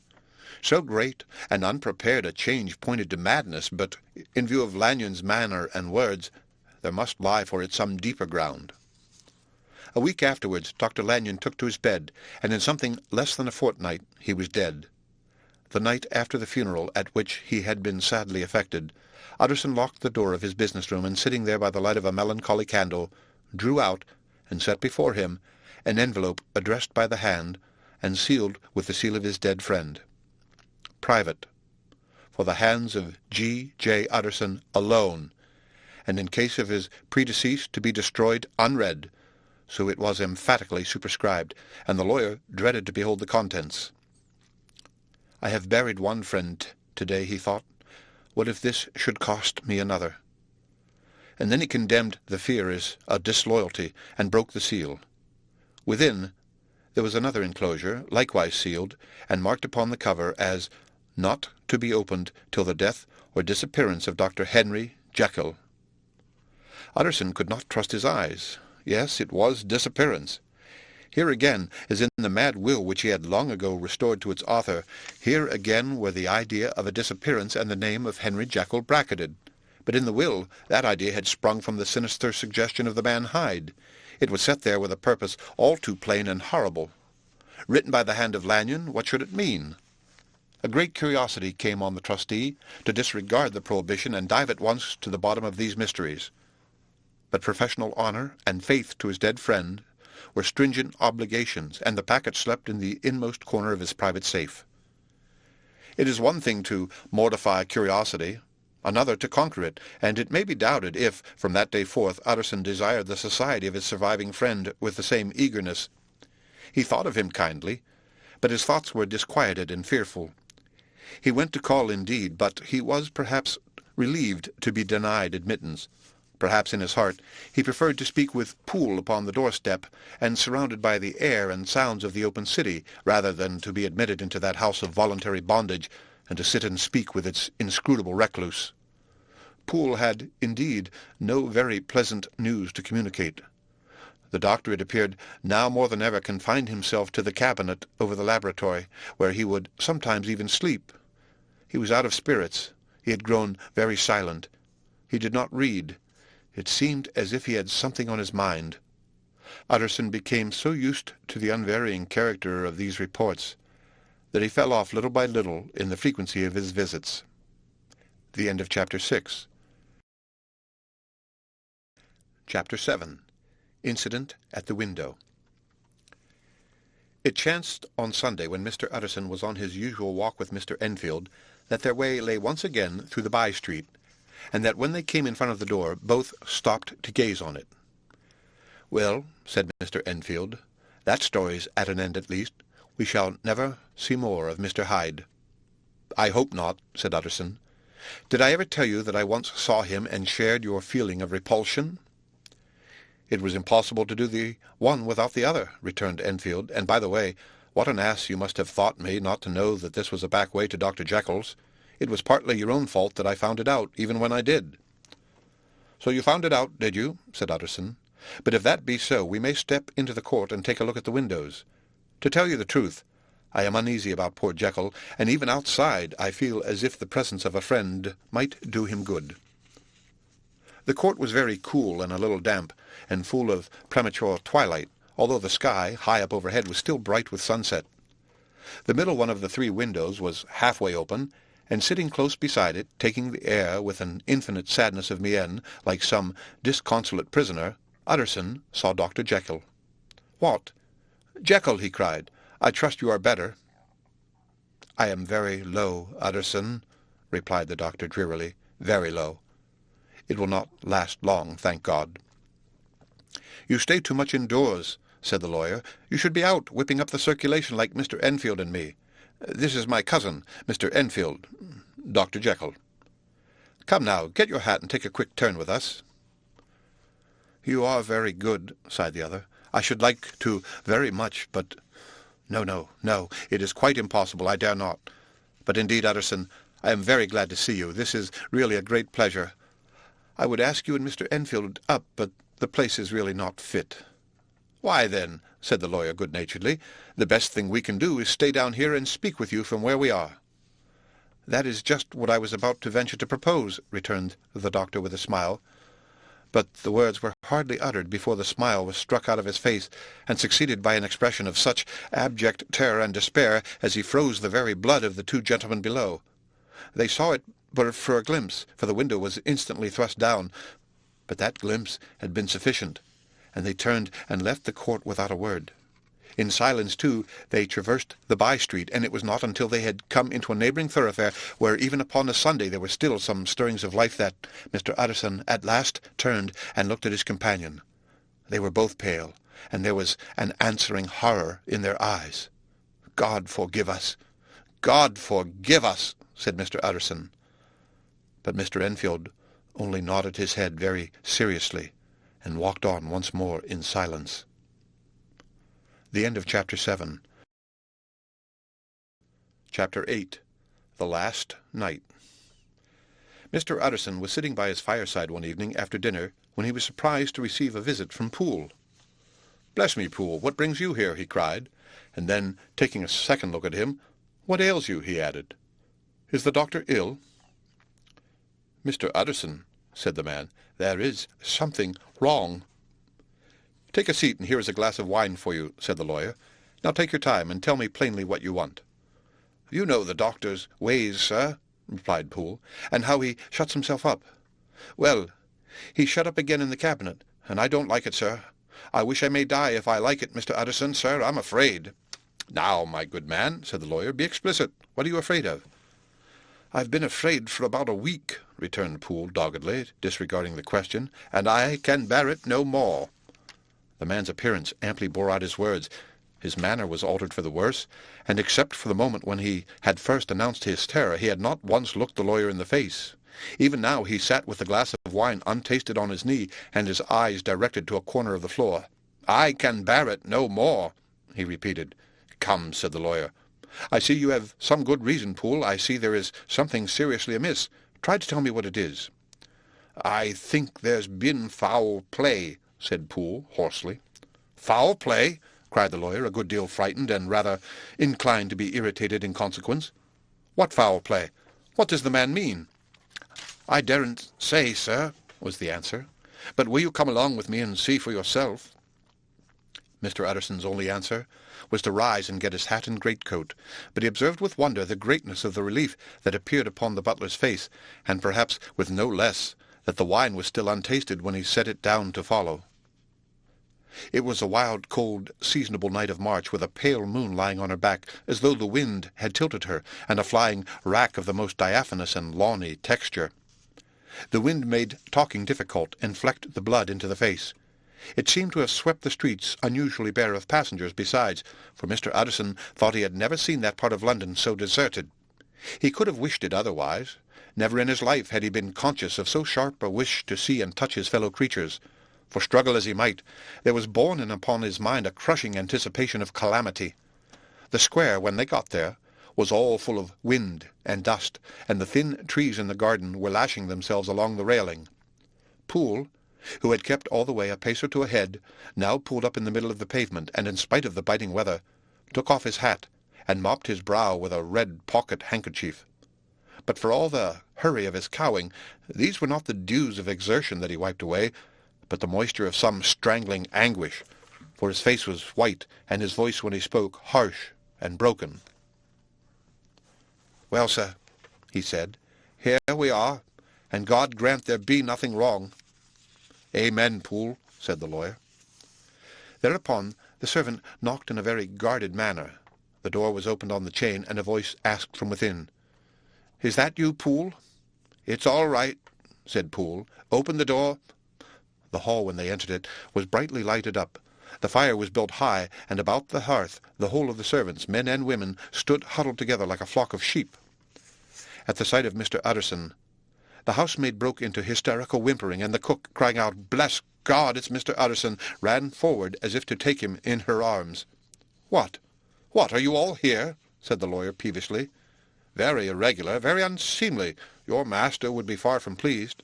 So great and unprepared a change pointed to madness, but in view of Lanyon's manner and words, there must lie for it some deeper ground. A week afterwards, Dr. Lanyon took to his bed, and in something less than a fortnight he was dead. The night after the funeral, at which he had been sadly affected, Utterson locked the door of his business-room, and sitting there by the light of a melancholy candle, drew out, and set before him, an envelope addressed by the hand, and sealed with the seal of his dead friend. Private, for the hands of G. J. Utterson alone, and in case of his predecease to be destroyed unread, so it was emphatically superscribed, and the lawyer dreaded to behold the contents. "I have buried one friend today," he thought. "What if this should cost me another?" And then he condemned the fear as a disloyalty, and broke the seal. Within there was another enclosure, likewise sealed, and marked upon the cover as "Not to be opened till the death or disappearance of Dr. Henry Jekyll." Utterson could not trust his eyes. Yes, it was disappearance. Here again, as in the mad will which he had long ago restored to its author, here again were the idea of a disappearance and the name of Henry Jekyll bracketed. But in the will, that idea had sprung from the sinister suggestion of the man Hyde. It was set there with a purpose all too plain and horrible. Written by the hand of Lanyon, what should it mean? A great curiosity came on the trustee to disregard the prohibition and dive at once to the bottom of these mysteries. But professional honour and faith to his dead friend were stringent obligations, and the packet slept in the inmost corner of his private safe. It is one thing to mortify curiosity, another to conquer it, and it may be doubted if, from that day forth, Utterson desired the society of his surviving friend with the same eagerness. He thought of him kindly, but his thoughts were disquieted and fearful. He went to call indeed, but he was perhaps relieved to be denied admittance. Perhaps in his heart he preferred to speak with Poole upon the doorstep, and surrounded by the air and sounds of the open city, rather than to be admitted into that house of voluntary bondage, and to sit and speak with its inscrutable recluse. Poole had, indeed, no very pleasant news to communicate. The doctor, it appeared, now more than ever confined himself to the cabinet over the laboratory, where he would sometimes even sleep. He was out of spirits. He had grown very silent. He did not read. It seemed as if he had something on his mind. Utterson became so used to the unvarying character of these reports that he fell off little by little in the frequency of his visits. The end of Chapter 6. Chapter 7. Incident at the Window. It chanced on Sunday, when Mr. Utterson was on his usual walk with Mr. Enfield, that their way lay once again through the by-street, and that when they came in front of the door, both stopped to gaze on it. "Well," said Mr. Enfield, "that story's at an end at least. We shall never see more of Mr. Hyde." "I hope not," said Utterson. "Did I ever tell you that I once saw him and shared your feeling of repulsion?" "It was impossible to do the one without the other," returned Enfield. "And by the way, what an ass you must have thought me not to know that this was a back way to Dr. Jekyll's. It was partly your own fault that I found it out, even when I did." "So you found it out, did you?" said Utterson. "But if that be so, we may step into the court and take a look at the windows. To tell you the truth, I am uneasy about poor Jekyll, and even outside I feel as if the presence of a friend might do him good." The court was very cool and a little damp, and full of premature twilight, although the sky, high up overhead, was still bright with sunset. The middle one of the three windows was halfway open, and sitting close beside it, taking the air with an infinite sadness of mien, like some disconsolate prisoner, Utterson saw Dr. Jekyll. "What? Jekyll!" he cried. "I trust you are better." "I am very low, Utterson," replied the doctor drearily, "very low. It will not last long, thank God." "You stay too much indoors," said the lawyer. "You should be out, whipping up the circulation like Mr. Enfield and me. This is my cousin, Mr. Enfield. Dr. Jekyll. Come now, get your hat and take a quick turn with us. You are very good, sighed the other. I should like to very much, but no, it is quite impossible. I dare not. But indeed, Utterson, I am very glad to see you. This is really a great pleasure. I would ask you and Mr. Enfield up, but the place is really not fit. Why, then, said the lawyer good-naturedly, the best thing we can do is stay down here and speak with you from where we are. That is just what I was about to venture to propose, returned the doctor with a smile. But the words were hardly uttered before the smile was struck out of his face, and succeeded by an expression of such abject terror and despair as he froze the very blood of the two gentlemen below. They saw it but for a glimpse, for the window was instantly thrust down, but that glimpse had been sufficient, and they turned and left the court without a word. In silence, too, they traversed the by-street, and it was not until they had come into a neighbouring thoroughfare, where even upon a Sunday there were still some stirrings of life, that Mr. Utterson at last turned and looked at his companion. They were both pale, and there was an answering horror in their eyes. "God forgive us! God forgive us!" said Mr. Utterson. But Mr. Enfield only nodded his head very seriously, and walked on once more in silence. The end of Chapter 7. Chapter 8. The Last Night. Mr. Utterson was sitting by his fireside one evening after dinner when he was surprised to receive a visit from Poole. "Bless me, Poole, what brings you here?" he cried, and then, taking a second look at him, "What ails you?" he added. "Is the doctor ill?" "Mr. Utterson," said the man, "there is something wrong." "Take a seat, and here is a glass of wine for you," said the lawyer. "Now take your time, and tell me plainly what you want." "You know the doctor's ways, sir," replied Poole, "and how he shuts himself up. Well, he's shut up again in the cabinet, and I don't like it, sir. I wish I may die if I like it, Mr. Utterson, sir. I'm afraid." "Now, my good man," said the lawyer, "be explicit. What are you afraid of?" "I've been afraid for about a week," returned Poole doggedly, disregarding the question, "and I can bear it no more." The man's appearance amply bore out his words. His manner was altered for the worse, and except for the moment when he had first announced his terror, he had not once looked the lawyer in the face. Even now he sat with the glass of wine untasted on his knee, and his eyes directed to a corner of the floor. "I can bear it no more," he repeated. "Come," said the lawyer. "I see you have some good reason, Poole. I see there is something seriously amiss. Try to tell me what it is." "I think there's been foul play," said Poole hoarsely. "Foul play?" cried the lawyer, a good deal frightened, and rather inclined to be irritated in consequence. "What foul play? What does the man mean?" "I daren't say, sir," was the answer. "But will you come along with me and see for yourself?" Mr. Utterson's only answer was to rise and get his hat and greatcoat, but he observed with wonder the greatness of the relief that appeared upon the butler's face, and perhaps with no less that the wine was still untasted when he set it down to follow. It was a wild, cold, seasonable night of March, with a pale moon lying on her back, as though the wind had tilted her, and a flying wrack of the most diaphanous and lawny texture. The wind made talking difficult, and flecked the blood into the face. It seemed to have swept the streets unusually bare of passengers besides, for Mr. Utterson thought he had never seen that part of London so deserted. He could have wished it otherwise. Never in his life had he been conscious of so sharp a wish to see and touch his fellow creatures. For struggle as he might, there was borne in upon his mind a crushing anticipation of calamity. The square, when they got there, was all full of wind and dust, and the thin trees in the garden were lashing themselves along the railing. Poole, who had kept all the way a pace or two ahead, now pulled up in the middle of the pavement, and in spite of the biting weather, took off his hat, and mopped his brow with a red pocket-handkerchief. But for all the hurry of his cowing, these were not the dews of exertion that he wiped away, but the moisture of some strangling anguish, for his face was white, and his voice when he spoke harsh and broken. "Well, sir," he said, "here we are, and God grant there be nothing wrong." "Amen, Poole," said the lawyer. Thereupon the servant knocked in a very guarded manner. The door was opened on the chain, and a voice asked from within, "Is that you, Poole?" "It's all right," said Poole. "Open the door." The hall, when they entered it, was brightly lighted up. The fire was built high, and about the hearth the whole of the servants, men and women, stood huddled together like a flock of sheep. at the sight of Mr. Utterson. The housemaid broke into hysterical whimpering, and the cook, crying out, "Bless God, it's Mr. Utterson," ran forward as if to take him in her arms. "What? What, are you all here?" said the lawyer peevishly. "Very irregular, very unseemly. Your master would be far from pleased."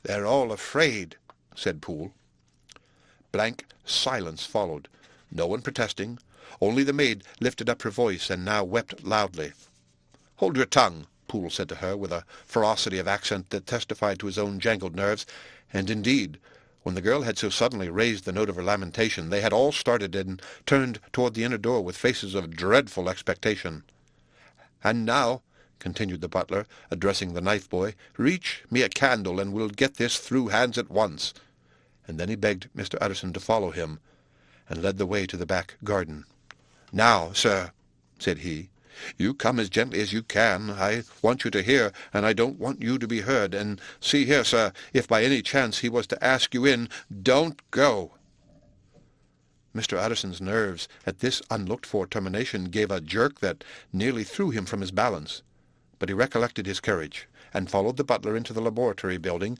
"They're all afraid," said Poole. Blank silence followed, no one protesting. Only the maid lifted up her voice, and now wept loudly. "Hold your tongue," Poole said to her, with a ferocity of accent that testified to his own jangled nerves, and indeed, when the girl had so suddenly raised the note of her lamentation, they had all started and turned toward the inner door with faces of dreadful expectation. "And now," continued the butler, addressing the knife-boy, "reach me a candle, and we'll get this through hands at once." And then he begged Mr. Utterson to follow him, and led the way to the back garden. "Now, sir," said he, "you come as gently as you can. I want you to hear, and I don't want you to be heard. And see here, sir, if by any chance he was to ask you in, don't go." Mr. Utterson's nerves at this unlooked-for termination gave a jerk that nearly threw him from his balance, but he recollected his courage, and followed the butler into the laboratory building,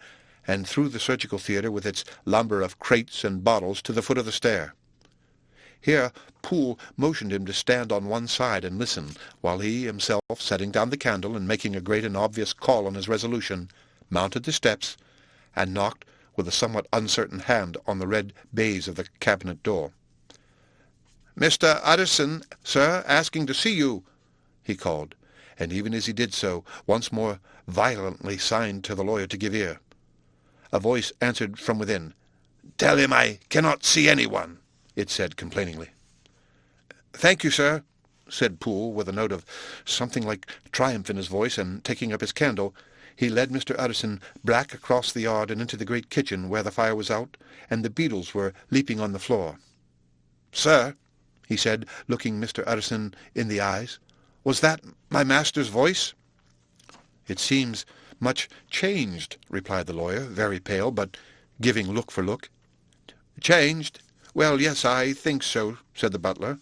and through the surgical theatre with its lumber of crates and bottles to the foot of the stair. Here Poole motioned him to stand on one side and listen, while he himself, setting down the candle and making a great and obvious call on his resolution, mounted the steps and knocked with a somewhat uncertain hand on the red baize of the cabinet door. "Mr. Utterson, sir, asking to see you," he called, and even as he did so, once more violently signed to the lawyer to give ear. A voice answered from within. "Tell him I cannot see anyone," it said complainingly. "Thank you, sir," said Poole, with a note of something like triumph in his voice, and taking up his candle, he led Mr. Utterson back across the yard and into the great kitchen, where the fire was out, and the beetles were leaping on the floor. "Sir," he said, looking Mr. Utterson in the eyes, "was that my master's voice?" "It seems much changed," replied the lawyer, very pale, but giving look for look. "Changed? Well, yes, I think so," said the butler.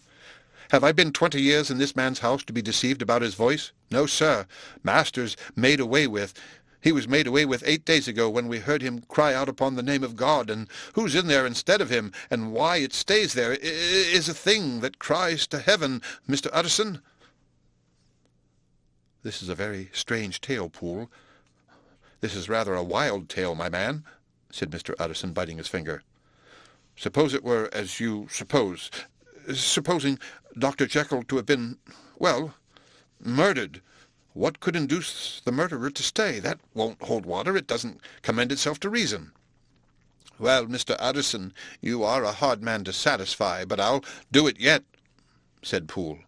"Have I been 20 years in this man's house to be deceived about his voice? No, sir. Master's made away with. He was made away with 8 days ago, when we heard him cry out upon the name of God, and who's in there instead of him, and why it stays there, is a thing that cries to heaven, Mr. Utterson." "This is a very strange tale, Poole. This is rather a wild tale, my man," said Mr. Utterson, biting his finger. "Suppose it were as you suppose. Supposing Dr. Jekyll to have been, well, murdered. What could induce the murderer to stay? That won't hold water. It doesn't commend itself to reason." "Well, Mr. Utterson, you are a hard man to satisfy, but I'll do it yet," said Poole.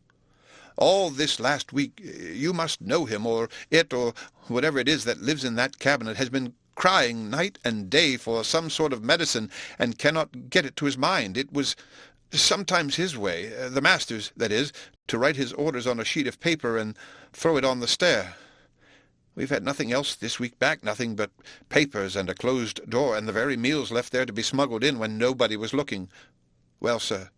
"All this last week you must know him, or it, or whatever it is that lives in that cabinet, has been crying night and day for some sort of medicine, and cannot get it to his mind. It was sometimes his way, the master's, that is, to write his orders on a sheet of paper and throw it on the stair. We've had nothing else this week back, nothing but papers and a closed door, and the very meals left there to be smuggled in when nobody was looking. Well, sir,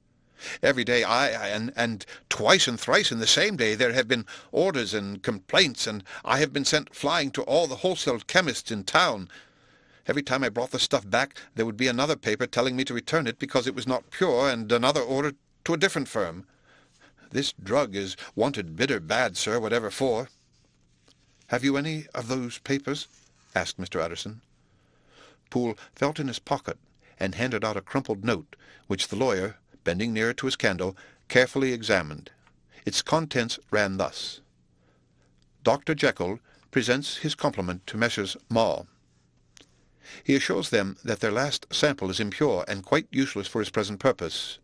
every day and twice and thrice in the same day there have been orders and complaints, and I have been sent flying to all the wholesale chemists in town. Every time I brought the stuff back there would be another paper telling me to return it because it was not pure, and another order to a different firm. This drug is wanted bitter bad, sir, whatever for." "Have you any of those papers?" asked Mr. Utterson. Poole felt in his pocket and handed out a crumpled note, which the lawyer, bending nearer to his candle, carefully examined. Its contents ran thus: "Dr. Jekyll presents his compliment to Messrs. Maw. He assures them that their last sample is impure and quite useless for his present purpose.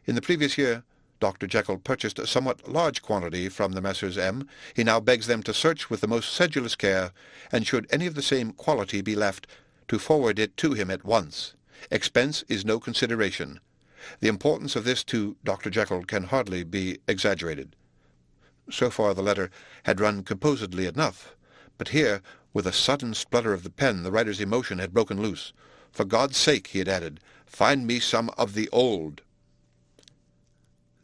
In the previous year Dr. Jekyll purchased a somewhat large quantity from the Messrs. M. He now begs them to search with the most sedulous care, and should any of the same quality be left, to forward it to him at once. Expense is no consideration. The importance of this to Dr. Jekyll can hardly be exaggerated." So far the letter had run composedly enough, but here, with a sudden splutter of the pen, the writer's emotion had broken loose. "For God's sake," he had added, "find me some of the old."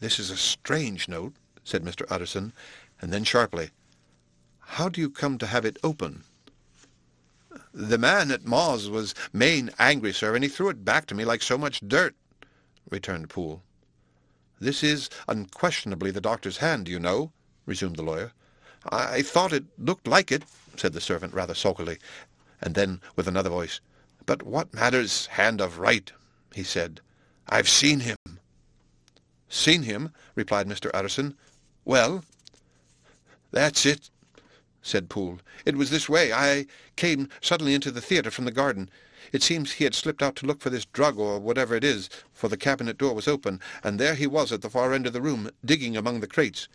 "This is a strange note," said Mr. Utterson, and then sharply, How do you come to have it open?" "The man at Mawes was main angry, sir, and he threw it back to me like so much dirt," returned Poole. "This is unquestionably the doctor's hand, you know," resumed the lawyer. "I thought it looked like it," said the servant rather sulkily, and then with another voice, "But what matters hand of right?" he said. "I've seen him." "Seen him?" replied Mr. Utterson. "Well?" "That's it," said Poole. "It was this way. I came suddenly into the theatre from the garden. It seems he had slipped out to look for this drug or whatever it is, for the cabinet door was open, and there he was at the far end of the room, digging among the crates.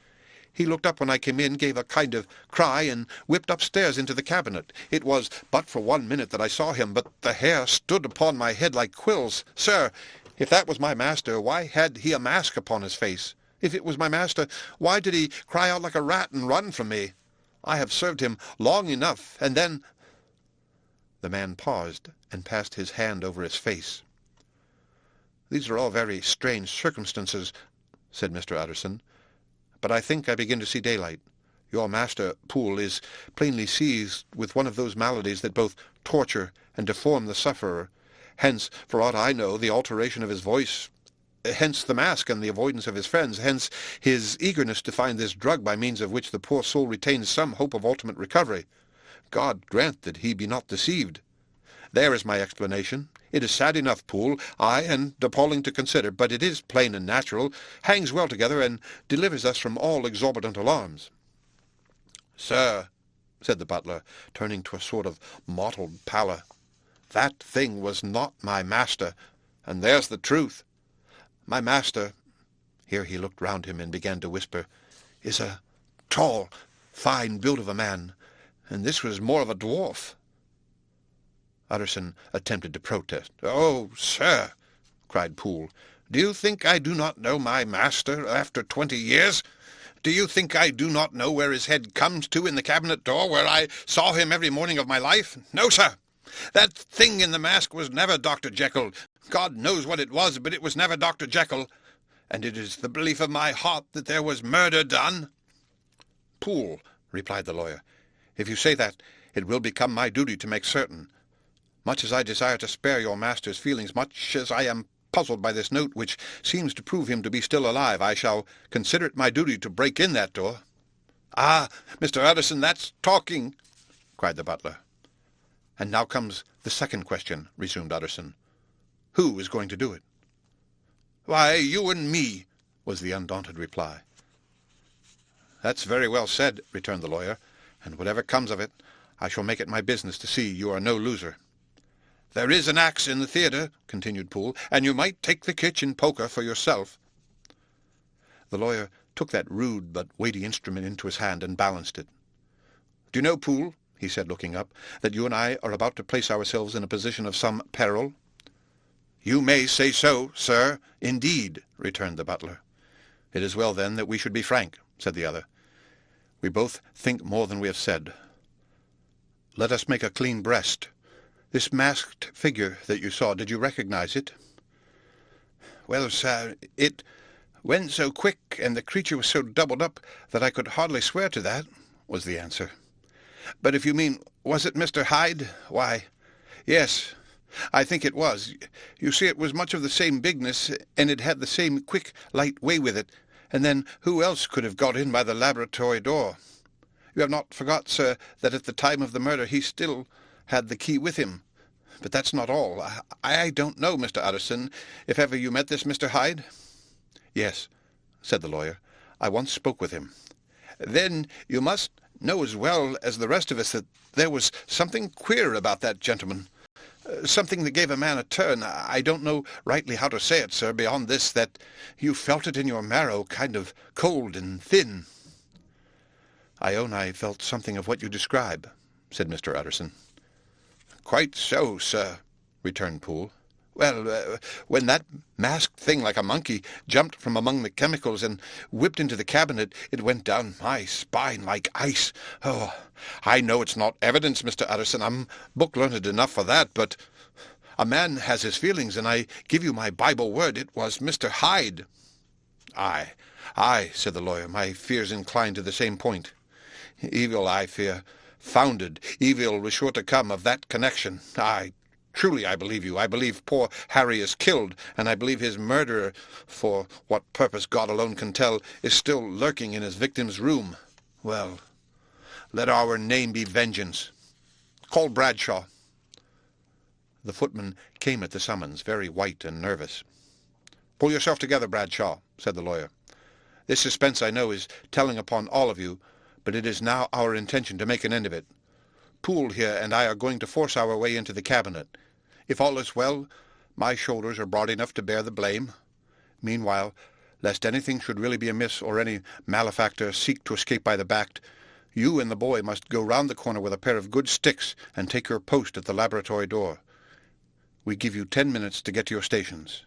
He looked up when I came in, gave a kind of cry, and whipped upstairs into the cabinet. It was but for 1 minute that I saw him, but the hair stood upon my head like quills. Sir, if that was my master, why had he a mask upon his face? If it was my master, why did he cry out like a rat and run from me? I have served him long enough, and then—" The man paused and passed his hand over his face. "These are all very strange circumstances," said Mr. Utterson, "but I think I begin to see daylight. Your master, Poole, is plainly seized with one of those maladies that both torture and deform the sufferer. Hence, for aught I know, the alteration of his voice, hence the mask and the avoidance of his friends, hence his eagerness to find this drug by means of which the poor soul retains some hope of ultimate recovery. God grant that he be not deceived. There is my explanation. It is sad enough, Poole, aye, and appalling to consider, but it is plain and natural, hangs well together, and delivers us from all exorbitant alarms." "Sir," said the butler, turning to a sort of mottled pallor, "that thing was not my master, and there's the truth. My master," here he looked round him and began to whisper, "is a tall, fine build of a man, and this was more of a dwarf." Utterson attempted to protest. "Oh, sir," cried Poole, "do you think I do not know my master after 20 years? Do you think I do not know where his head comes to in the cabinet door, where I saw him every morning of my life? No, sir. That thing in the mask was never Dr. Jekyll. God knows what it was, but it was never Dr. Jekyll. And it is the belief of my heart that there was murder done." "Poole," replied the lawyer, "if you say that, it will become my duty to make certain. Much as I desire to spare your master's feelings, much as I am puzzled by this note, which seems to prove him to be still alive, I shall consider it my duty to break in that door." "Ah, Mr. Utterson, that's talking," cried the butler. "And now comes the second question," resumed Utterson. "Who is going to do it?" "Why, you and me," was the undaunted reply. "That's very well said," returned the lawyer, "and whatever comes of it, I shall make it my business to see you are no loser." "There is an axe in the theatre," continued Poole, "and you might take the kitchen poker for yourself." The lawyer took that rude but weighty instrument into his hand and balanced it. "Do you know, Poole," he said, looking up, "that you and I are about to place ourselves in a position of some peril?" "You may say so, sir, indeed," returned the butler. "It is well, then, that we should be frank," said the other. "We both think more than we have said. Let us make a clean breast. This masked figure that you saw, did you recognize it?" "Well, sir, it went so quick, and the creature was so doubled up, that I could hardly swear to that," was the answer. "But if you mean, was it Mr. Hyde? Why, yes, I think it was. You see, it was much of the same bigness, and it had the same quick, light way with it, and then who else could have got in by the laboratory door? You have not forgot, sir, that at the time of the murder he still had the key with him. But that's not all. I don't know, Mr. Utterson, if ever you met this Mr. Hyde?" "Yes," said the lawyer. "I once spoke with him." "Then you must know as well as the rest of us that there was something queer about that gentleman. Something that gave a man a turn. I don't know rightly how to say it, sir, beyond this, that you felt it in your marrow, kind of cold and thin." "I own I felt something of what you describe," said Mr. Utterson. "Quite so, sir," returned Poole. "Well, when that masked thing like a monkey jumped from among the chemicals and whipped into the cabinet, it went down my spine like ice. Oh, I know it's not evidence, Mr. Utterson, I'm book-learned enough for that, but a man has his feelings, and I give you my Bible word it was Mr. Hyde." "Aye, aye," said the lawyer, "my fears incline to the same point. Evil, I fear, founded. Evil was sure to come of that connection. Truly I believe you. I believe poor Harry is killed, and I believe his murderer, for what purpose God alone can tell, is still lurking in his victim's room. Well, let our name be vengeance. Call Bradshaw." The footman came at the summons, very white and nervous. "Pull yourself together, Bradshaw," said the lawyer. "This suspense, I know, is telling upon all of you, but it is now our intention to make an end of it. Poole here and I are going to force our way into the cabinet. If all is well, my shoulders are broad enough to bear the blame. Meanwhile, lest anything should really be amiss or any malefactor seek to escape by the back, you and the boy must go round the corner with a pair of good sticks and take your post at the laboratory door. We give you 10 minutes to get to your stations."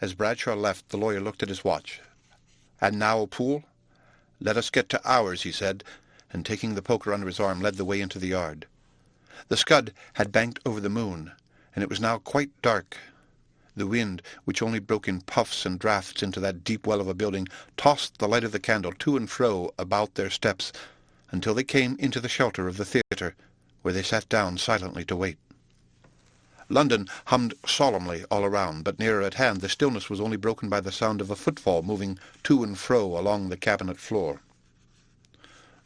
As Bradshaw left, the lawyer looked at his watch. "And now, Poole, let us get to ours," he said, and taking the poker under his arm led the way into the yard. The scud had banked over the moon, and it was now quite dark. The wind, which only broke in puffs and draughts into that deep well of a building, tossed the light of the candle to and fro about their steps until they came into the shelter of the theatre, where they sat down silently to wait. London hummed solemnly all around, but nearer at hand the stillness was only broken by the sound of a footfall moving to and fro along the cabinet floor.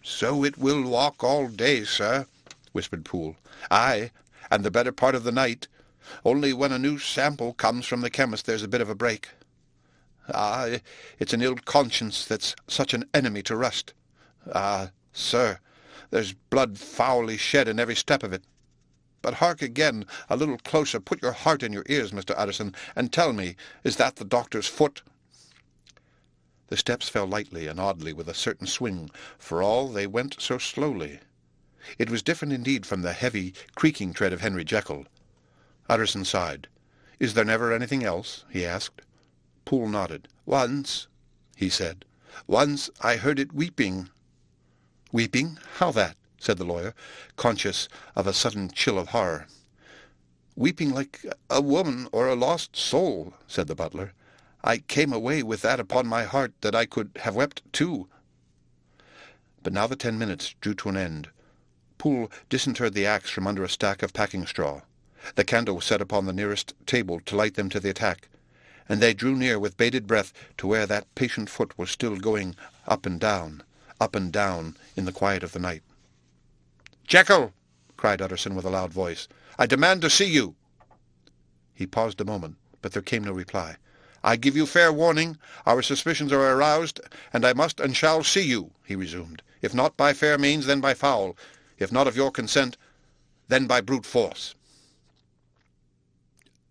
"So it will walk all day, sir," whispered Poole. "Aye, and the better part of the night. Only when a new sample comes from the chemist there's a bit of a break. It's an ill conscience that's such an enemy to rust. Sir, there's blood foully shed in every step of it. But hark again, a little closer. Put your heart in your ears, Mr. Utterson, and tell me, is that the doctor's foot?" The steps fell lightly and oddly, with a certain swing, for all they went so slowly. It was different indeed from the heavy, creaking tread of Henry Jekyll. Utterson sighed. "Is there never anything else?" he asked. Poole nodded. "Once," he said. "Once I heard it weeping." "Weeping? How that?" said the lawyer, conscious of a sudden chill of horror. "Weeping like a woman or a lost soul," said the butler. "I came away with that upon my heart that I could have wept too." But now the 10 minutes drew to an end. Poole disinterred the axe from under a stack of packing straw. The candle was set upon the nearest table to light them to the attack, and they drew near with bated breath to where that patient foot was still going up and down in the quiet of the night. "Jekyll!" cried Utterson with a loud voice. "I demand to see you." He paused a moment, but there came no reply. "I give you fair warning. Our suspicions are aroused, and I must and shall see you," he resumed. "If not by fair means, then by foul. If not of your consent, then by brute force."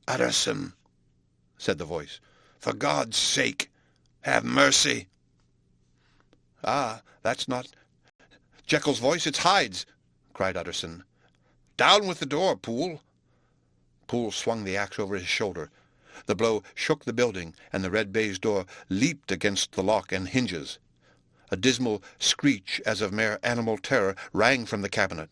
"Utterson," said the voice, "for God's sake, have mercy." That's not Jekyll's voice, it's Hyde's," cried Utterson. "Down with the door, Poole." Poole swung the axe over his shoulder. The blow shook the building, and the red baize door leaped against the lock and hinges. A dismal screech, as of mere animal terror, rang from the cabinet.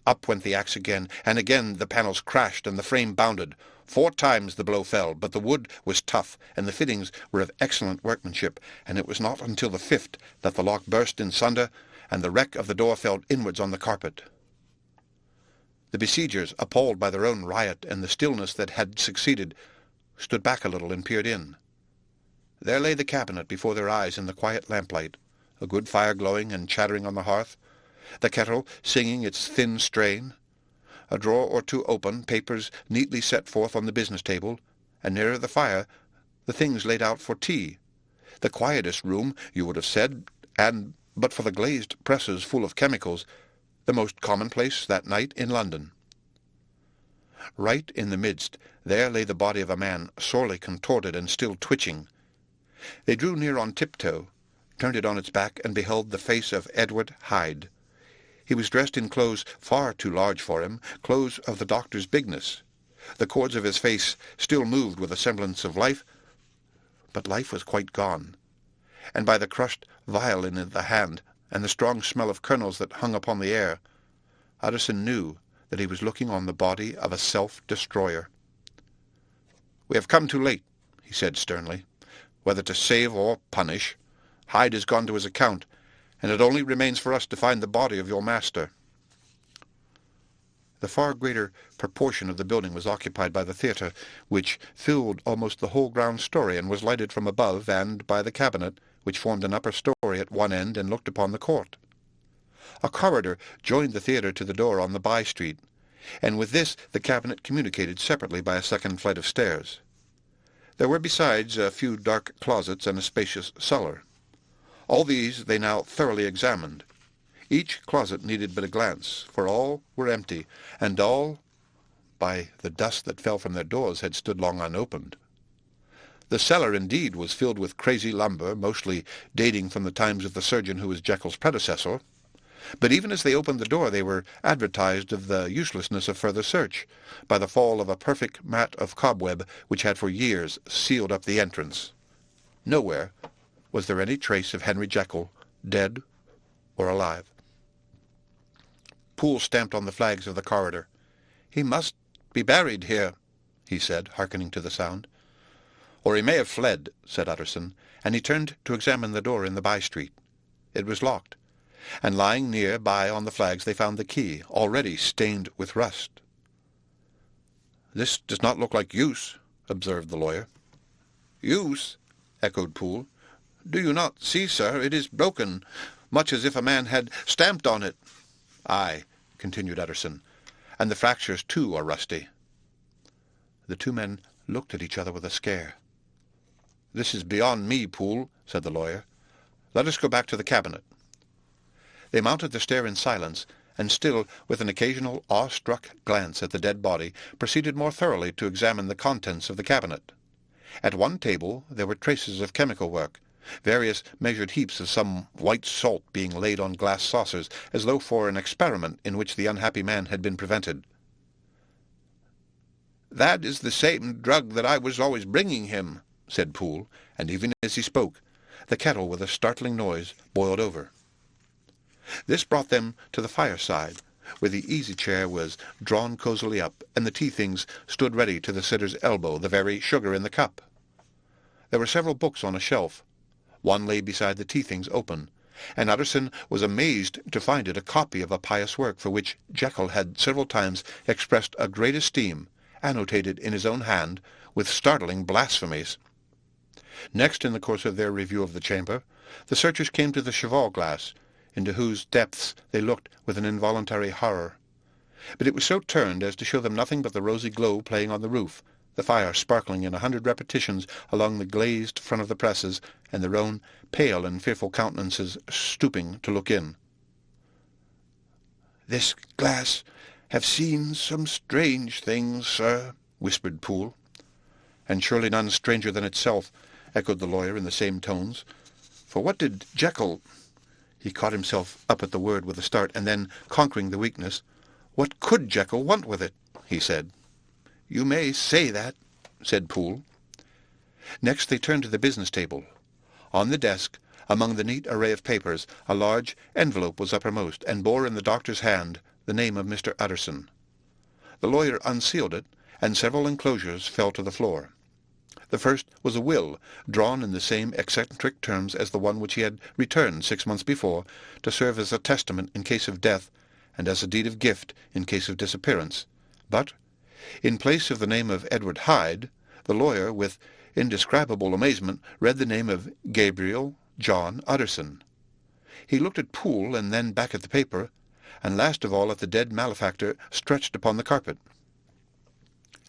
Up went the axe again, and again the panels crashed and the frame bounded. 4 times the blow fell, but the wood was tough, and the fittings were of excellent workmanship, and it was not until the 5th that the lock burst in sunder, and the wreck of the door fell inwards on the carpet. The besiegers, appalled by their own riot and the stillness that had succeeded, stood back a little and peered in. There lay the cabinet before their eyes in the quiet lamplight, a good fire glowing and chattering on the hearth, the kettle singing its thin strain, a drawer or two open, papers neatly set forth on the business table, and nearer the fire the things laid out for tea. The quietest room, you would have said, and, but for the glazed presses full of chemicals, the most commonplace that night in London. Right in the midst there lay the body of a man, sorely contorted and still twitching. They drew near on tiptoe, turned it on its back, and beheld the face of Edward Hyde. He was dressed in clothes far too large for him, clothes of the doctor's bigness. The cords of his face still moved with a semblance of life, but life was quite gone, and by the crushed vial in the hand, and the strong smell of kernels that hung upon the air, Utterson knew that he was looking on the body of a self-destroyer. "We have come too late," he said sternly, "whether to save or punish. Hyde has gone to his account, and it only remains for us to find the body of your master." The far greater proportion of the building was occupied by the theatre, which filled almost the whole ground story and was lighted from above, and by the cabinet, which formed an upper story at one end and looked upon the court. A corridor joined the theatre to the door on the by-street, and with this the cabinet communicated separately by a second flight of stairs. There were besides a few dark closets and a spacious cellar. All these they now thoroughly examined. Each closet needed but a glance, for all were empty, and all, by the dust that fell from their doors, had stood long unopened. The cellar, indeed, was filled with crazy lumber, mostly dating from the times of the surgeon who was Jekyll's predecessor. But even as they opened the door they were advertised of the uselessness of further search, by the fall of a perfect mat of cobweb which had for years sealed up the entrance. Nowhere was there any trace of Henry Jekyll, dead or alive. Poole stamped on the flags of the corridor. "He must be buried here," he said, hearkening to the sound. "Or he may have fled," said Utterson, and he turned to examine the door in the by-street. It was locked, and lying near by on the flags they found the key, already stained with rust. "This does not look like use," observed the lawyer. "Use?" echoed Poole. "Do you not see, sir, it is broken, much as if a man had stamped on it." "Aye," continued Utterson, "and the fractures, too, are rusty." The two men looked at each other with a scare. "This is beyond me, Poole," said the lawyer. "Let us go back to the cabinet." They mounted the stair in silence, and still with an occasional awe-struck glance at the dead body, proceeded more thoroughly to examine the contents of the cabinet. At one table there were traces of chemical work, various measured heaps of some white salt being laid on glass saucers, as though for an experiment in which the unhappy man had been prevented. "That is the same drug that I was always bringing him," said Poole, and even as he spoke, the kettle with a startling noise boiled over. This brought them to the fireside, where the easy-chair was drawn cosily up, and the tea-things stood ready to the sitter's elbow, the very sugar in the cup. There were several books on a shelf. One lay beside the tea-things open, and Utterson was amazed to find it a copy of a pious work for which Jekyll had several times expressed a great esteem, annotated in his own hand, with startling blasphemies. Next, in the course of their review of the chamber, the searchers came to the cheval-glass, into whose depths they looked with an involuntary horror. But it was so turned as to show them nothing but the rosy glow playing on the roof, the fire sparkling in 100 repetitions along the glazed front of the presses, and their own pale and fearful countenances stooping to look in. "This glass have seen some strange things, sir," whispered Poole. "And surely none stranger than itself," echoed the lawyer in the same tones. "For what did Jekyll—" He caught himself up at the word with a start, and then, conquering the weakness, "What could Jekyll want with it?" he said. "You may say that," said Poole. Next they turned to the business table. On the desk, among the neat array of papers, a large envelope was uppermost, and bore in the doctor's hand the name of Mr. Utterson. The lawyer unsealed it, and several enclosures fell to the floor. The first was a will, drawn in the same eccentric terms as the one which he had returned 6 months before, to serve as a testament in case of death, and as a deed of gift in case of disappearance. But, in place of the name of Edward Hyde, the lawyer, with indescribable amazement, read the name of Gabriel John Utterson. He looked at Poole, and then back at the paper, and last of all at the dead malefactor stretched upon the carpet.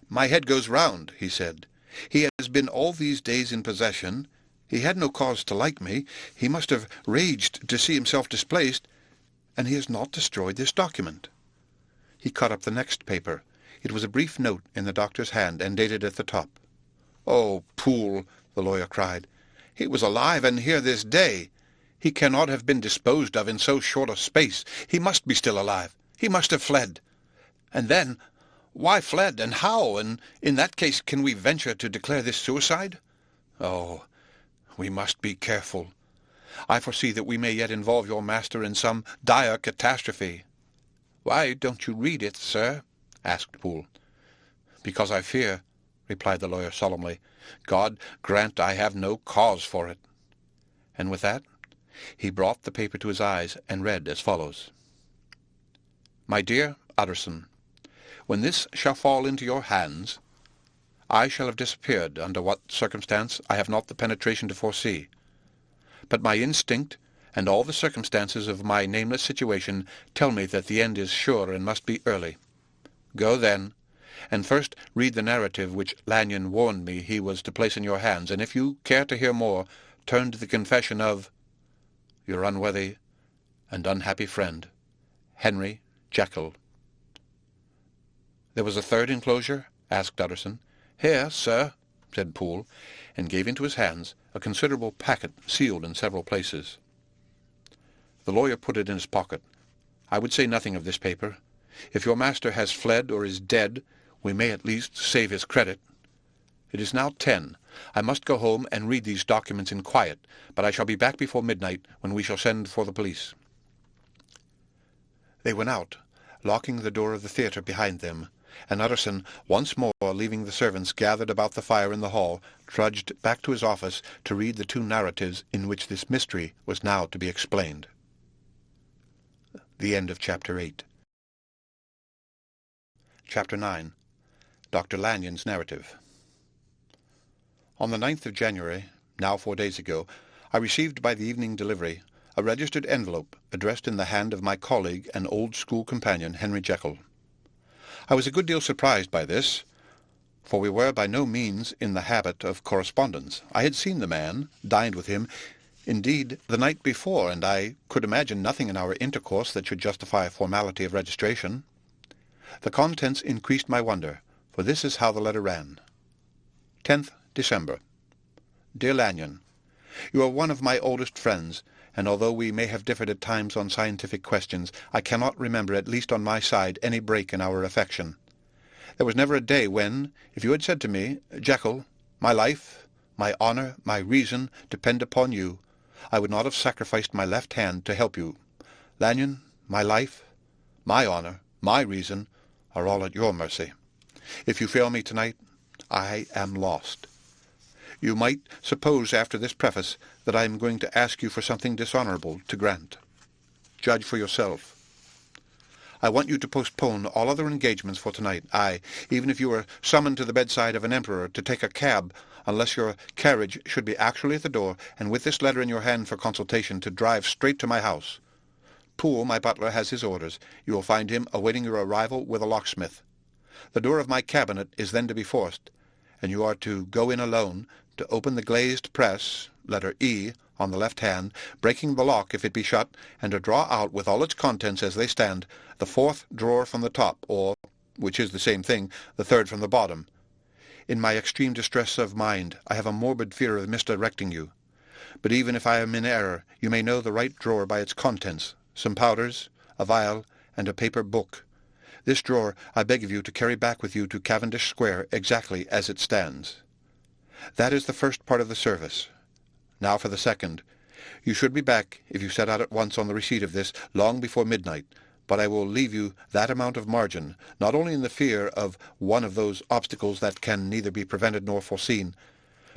"My head goes round," he said. "He has been all these days in possession. He had no cause to like me. He must have raged to see himself displaced, and he has not destroyed this document." He caught up the next paper. It was a brief note in the doctor's hand, and dated at the top. "Oh, Poole," the lawyer cried, "he was alive and here this day. He cannot have been disposed of in so short a space. He must be still alive. He must have fled. And then, why fled, and how? And in that case, can we venture to declare this suicide? Oh, we must be careful. I foresee that we may yet involve your master in some dire catastrophe." "Why don't you read it, sir?" asked Poole. "Because I fear," replied the lawyer solemnly. "God grant I have no cause for it." And with that, He brought the paper to his eyes and read as follows. My dear Utterson, when this shall fall into your hands, I shall have disappeared, under what circumstance I have not the penetration to foresee. But my instinct, and all the circumstances of my nameless situation, tell me that the end is sure and must be early. Go, then, and first read the narrative which Lanyon warned me he was to place in your hands, and if you care to hear more, turn to the confession of your unworthy and unhappy friend, Henry Jekyll. There was a third enclosure? Asked Utterson. Here, sir, said Poole, and gave into his hands a considerable packet sealed in several places. The lawyer put it in his pocket. I would say nothing of this paper. If your master has fled or is dead, we may at least save his credit. It is now 10. I must go home and read these documents in quiet, but I shall be back before midnight, when we shall send for the police. They went out, locking the door of the theatre behind them, and Utterson, once more leaving the servants gathered about the fire in the hall, trudged back to his office to read the 2 narratives in which this mystery was now to be explained. The end of Chapter 8. Chapter 9. Dr. Lanyon's Narrative. On the 9th of January, now 4 days ago, I received by the evening delivery a registered envelope addressed in the hand of my colleague and old school companion, Henry Jekyll. I was a good deal surprised by this, for we were by no means in the habit of correspondence. I had seen the man, dined with him, indeed, the night before, and I could imagine nothing in our intercourse that should justify a formality of registration. The contents increased my wonder, for this is how the letter ran. 10th December. Dear Lanyon, you are one of my oldest friends, and although we may have differed at times on scientific questions, I cannot remember, at least on my side, any break in our affection. There was never a day when, if you had said to me, Jekyll, my life, my honour, my reason depend upon you, I would not have sacrificed my left hand to help you. Lanyon, my life, my honour, my reason are all at your mercy. If you fail me tonight, I am lost. You might suppose after this preface that I am going to ask you for something dishonourable to grant. Judge for yourself. I want you to postpone all other engagements for tonight, aye, even if you were summoned to the bedside of an emperor to take a cab, unless your carriage should be actually at the door, and with this letter in your hand for consultation, to drive straight to my house. Poole, my butler, has his orders. You will find him awaiting your arrival with a locksmith. The door of my cabinet is then to be forced, and you are to go in alone, to open the glazed press, letter E, on the left hand, breaking the lock if it be shut, and to draw out with all its contents as they stand, the 4th drawer from the top, or, which is the same thing, the 3rd from the bottom. In my extreme distress of mind, I have a morbid fear of misdirecting you. But even if I am in error, you may know the right drawer by its contents, some powders, a vial, and a paper book. This drawer I beg of you to carry back with you to Cavendish Square exactly as it stands. That is the first part of the service. Now for the second. You should be back, if you set out at once on the receipt of this, long before midnight, but I will leave you that amount of margin, not only in the fear of one of those obstacles that can neither be prevented nor foreseen,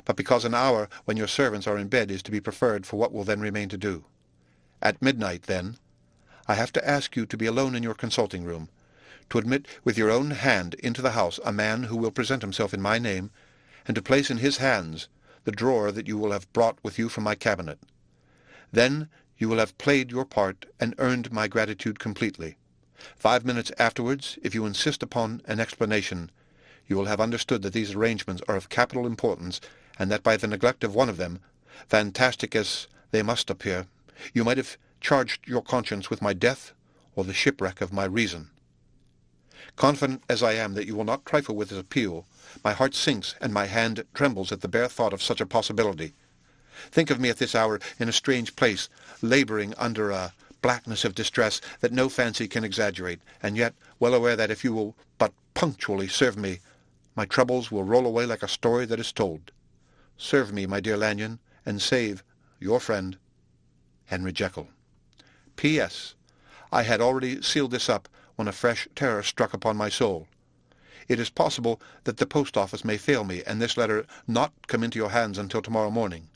but because an hour when your servants are in bed is to be preferred for what will then remain to do. At midnight, then, I have to ask you to be alone in your consulting room, to admit with your own hand into the house a man who will present himself in my name, and to place in his hands the drawer that you will have brought with you from my cabinet. Then you will have played your part and earned my gratitude completely. 5 minutes afterwards, if you insist upon an explanation, you will have understood that these arrangements are of capital importance, and that by the neglect of one of them, fantastic as they must appear, you might have charged your conscience with my death or the shipwreck of my reason. Confident as I am that you will not trifle with this appeal, my heart sinks and my hand trembles at the bare thought of such a possibility. Think of me at this hour in a strange place, labouring under a blackness of distress that no fancy can exaggerate, and yet well aware that if you will but punctually serve me, my troubles will roll away like a story that is told. Serve me, my dear Lanyon, and save your friend, Henry Jekyll. P.S. I had already sealed this up when a fresh terror struck upon my soul. It is possible that the post-office may fail me, and this letter not come into your hands until tomorrow morning.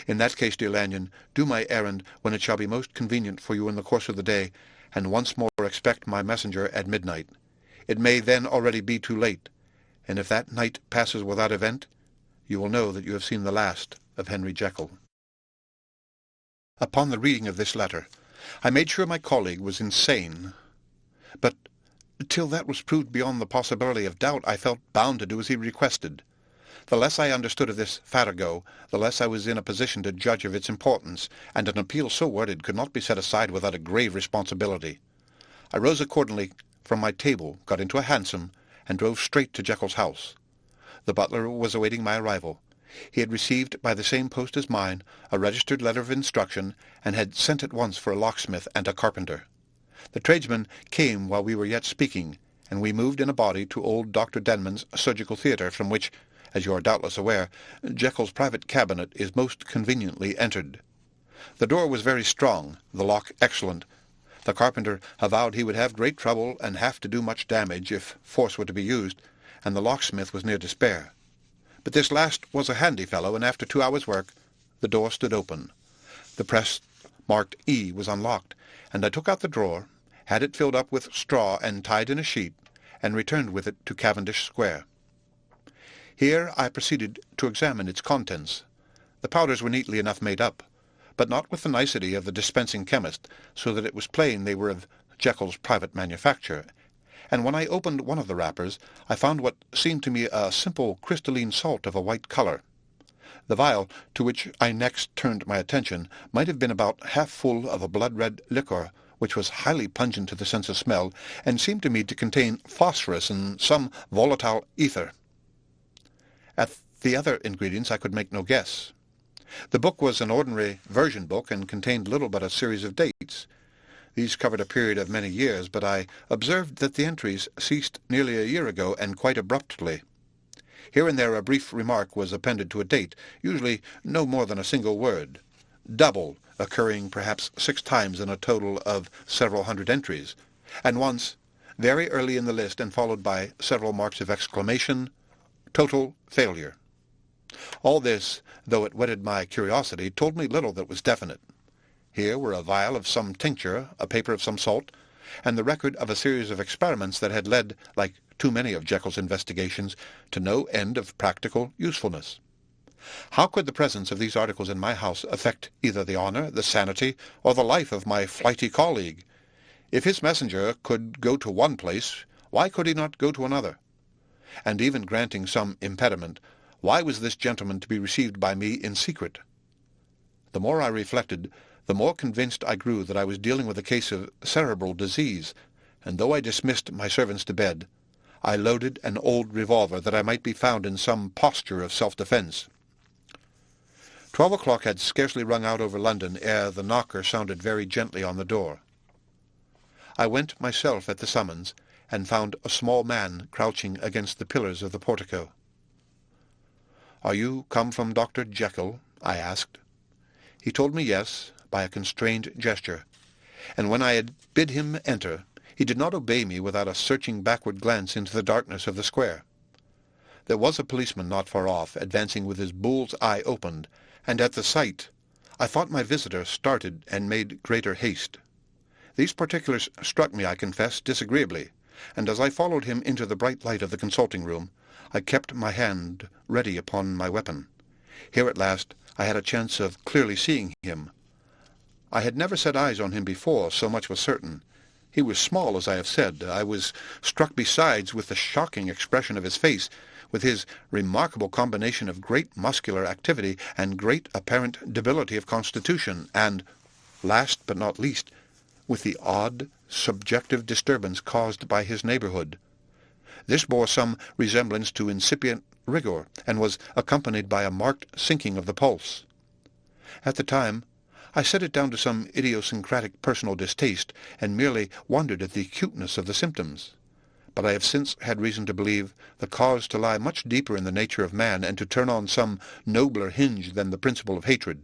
In that case, dear Lanyon, do my errand when it shall be most convenient for you in the course of the day, and once more expect my messenger at midnight. It may then already be too late, and if that night passes without event, you will know that you have seen the last of Henry Jekyll. Upon the reading of this letter, I made sure my colleague was insane, but till that was proved beyond the possibility of doubt, I felt bound to do as he requested. The less I understood of this farrago, the less I was in a position to judge of its importance, and an appeal so worded could not be set aside without a grave responsibility. I rose accordingly from my table, got into a hansom, and drove straight to Jekyll's house. The butler was awaiting my arrival. He had received by the same post as mine a registered letter of instruction, and had sent at once for a locksmith and a carpenter. The tradesmen came while we were yet speaking, and we moved in a body to old Dr. Denman's surgical theatre, from which, as you are doubtless aware, Jekyll's private cabinet is most conveniently entered. The door was very strong, the lock excellent. The carpenter avowed he would have great trouble and have to do much damage if force were to be used, and the locksmith was near despair. But this last was a handy fellow, and after 2 hours' work the door stood open. The press marked E was unlocked, and I took out the drawer, had it filled up with straw and tied in a sheet, and returned with it to Cavendish Square. Here I proceeded to examine its contents. The powders were neatly enough made up, but not with the nicety of the dispensing chemist, so that it was plain they were of Jekyll's private manufacture, and when I opened one of the wrappers, I found what seemed to me a simple crystalline salt of a white colour. The vial, to which I next turned my attention, might have been about half full of a blood-red liquor, which was highly pungent to the sense of smell, and seemed to me to contain phosphorus and some volatile ether. At the other ingredients I could make no guess. The book was an ordinary version book, and contained little but a series of dates. These covered a period of many years, but I observed that the entries ceased nearly a year ago, and quite abruptly. Here and there a brief remark was appended to a date, usually no more than a single word, double, occurring perhaps 6 times in a total of several hundred entries, and once, very early in the list and followed by several marks of exclamation, total failure. All this, though it whetted my curiosity, told me little that was definite. Here were a vial of some tincture, a paper of some salt, and the record of a series of experiments that had led, like too many of Jekyll's investigations, to no end of practical usefulness. How could the presence of these articles in my house affect either the honour, the sanity, or the life of my flighty colleague? If his messenger could go to one place, why could he not go to another? And even granting some impediment, why was this gentleman to be received by me in secret? The more I reflected, the more convinced I grew that I was dealing with a case of cerebral disease, and though I dismissed my servants to bed, I loaded an old revolver that I might be found in some posture of self-defence. 12 o'clock had scarcely rung out over London ere the knocker sounded very gently on the door. I went myself at the summons, and found a small man crouching against the pillars of the portico. "Are you come from Dr. Jekyll?" I asked. He told me yes, by a constrained gesture, and when I had bid him enter, he did not obey me without a searching backward glance into the darkness of the square. There was a policeman not far off, advancing with his bull's eye opened, and at the sight I thought my visitor started and made greater haste. These particulars struck me, I confess, disagreeably, and as I followed him into the bright light of the consulting-room, I kept my hand ready upon my weapon. Here at last I had a chance of clearly seeing him. I had never set eyes on him before, so much was certain. He was small, as I have said. I was struck besides with the shocking expression of his face, with his remarkable combination of great muscular activity and great apparent debility of constitution, and, last but not least, with the odd, subjective disturbance caused by his neighbourhood. This bore some resemblance to incipient rigour, and was accompanied by a marked sinking of the pulse. At the time, I set it down to some idiosyncratic personal distaste, and merely wondered at the acuteness of the symptoms. But I have since had reason to believe the cause to lie much deeper in the nature of man, and to turn on some nobler hinge than the principle of hatred.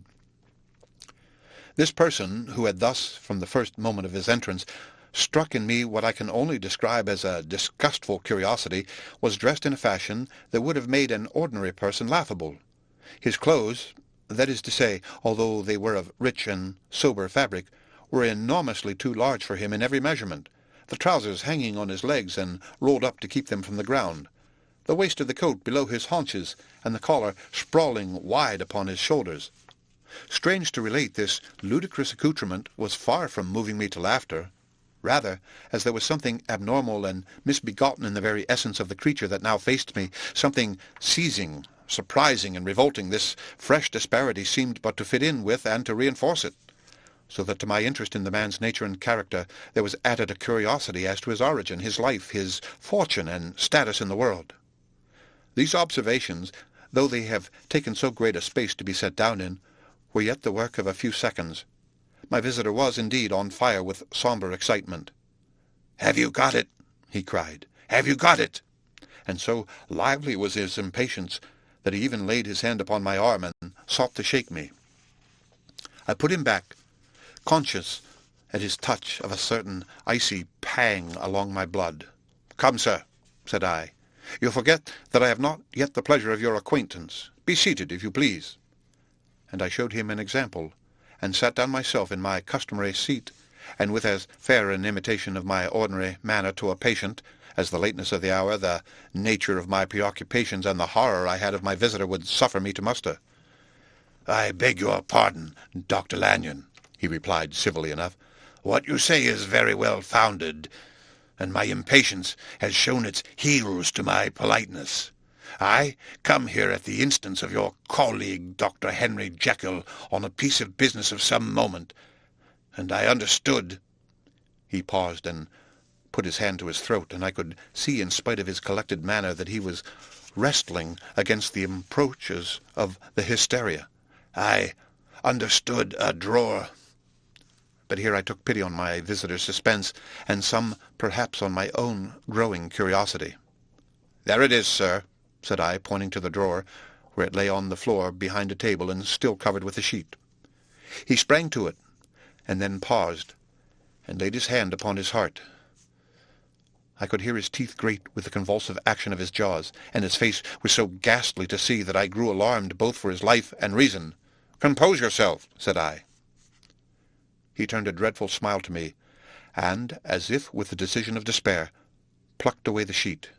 This person, who had thus, from the first moment of his entrance, struck in me what I can only describe as a disgustful curiosity, was dressed in a fashion that would have made an ordinary person laughable. His clothes, that is to say, although they were of rich and sober fabric, were enormously too large for him in every measurement, the trousers hanging on his legs and rolled up to keep them from the ground, the waist of the coat below his haunches, and the collar sprawling wide upon his shoulders. Strange to relate, this ludicrous accoutrement was far from moving me to laughter. Rather, as there was something abnormal and misbegotten in the very essence of the creature that now faced me, something seizing, surprising, and revolting, this fresh disparity seemed but to fit in with and to reinforce it, so that to my interest in the man's nature and character there was added a curiosity as to his origin, his life, his fortune, and status in the world. These observations, though they have taken so great a space to be set down in, were yet the work of a few seconds. My visitor was, indeed, on fire with sombre excitement. "Have you got it?" he cried. "Have you got it?" And so lively was his impatience that he even laid his hand upon my arm and sought to shake me. I put him back, conscious at his touch of a certain icy pang along my blood. "Come, sir," said I. "You forget that I have not yet the pleasure of your acquaintance. Be seated, if you please." And I showed him an example, and sat down myself in my customary seat, and with as fair an imitation of my ordinary manner to a patient as the lateness of the hour, the nature of my preoccupations, and the horror I had of my visitor would suffer me to muster. "I beg your pardon, Dr. Lanyon," he replied civilly enough. "What you say is very well founded, and my impatience has shown its heels to my politeness. I come here at the instance of your colleague, Dr. Henry Jekyll, on a piece of business of some moment, and I understood—" He paused and put his hand to his throat, and I could see, in spite of his collected manner, that he was wrestling against the approaches of the hysteria. "I understood a drawer—" But here I took pity on my visitor's suspense, and some, perhaps, on my own growing curiosity. "There it is, sir," said I, pointing to the drawer, where it lay on the floor behind a table and still covered with a sheet. He sprang to it, and then paused, and laid his hand upon his heart. I could hear his teeth grate with the convulsive action of his jaws, and his face was so ghastly to see that I grew alarmed both for his life and reason. "Compose yourself," said I. He turned a dreadful smile to me, and, as if with the decision of despair, plucked away the sheet.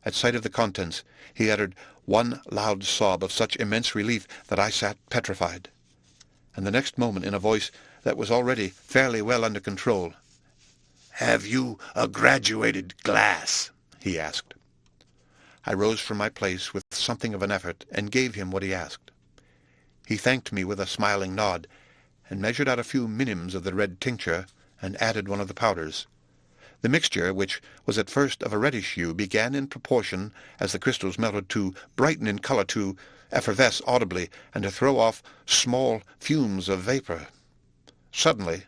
At sight of the contents, he uttered one loud sob of such immense relief that I sat petrified, and the next moment, in a voice that was already fairly well under control, "Have you a graduated glass?" he asked. I rose from my place with something of an effort, and gave him what he asked. He thanked me with a smiling nod, and measured out a few minims of the red tincture, and added one of the powders. The mixture, which was at first of a reddish hue, began in proportion as the crystals melted to brighten in colour, to effervesce audibly, and to throw off small fumes of vapour. Suddenly,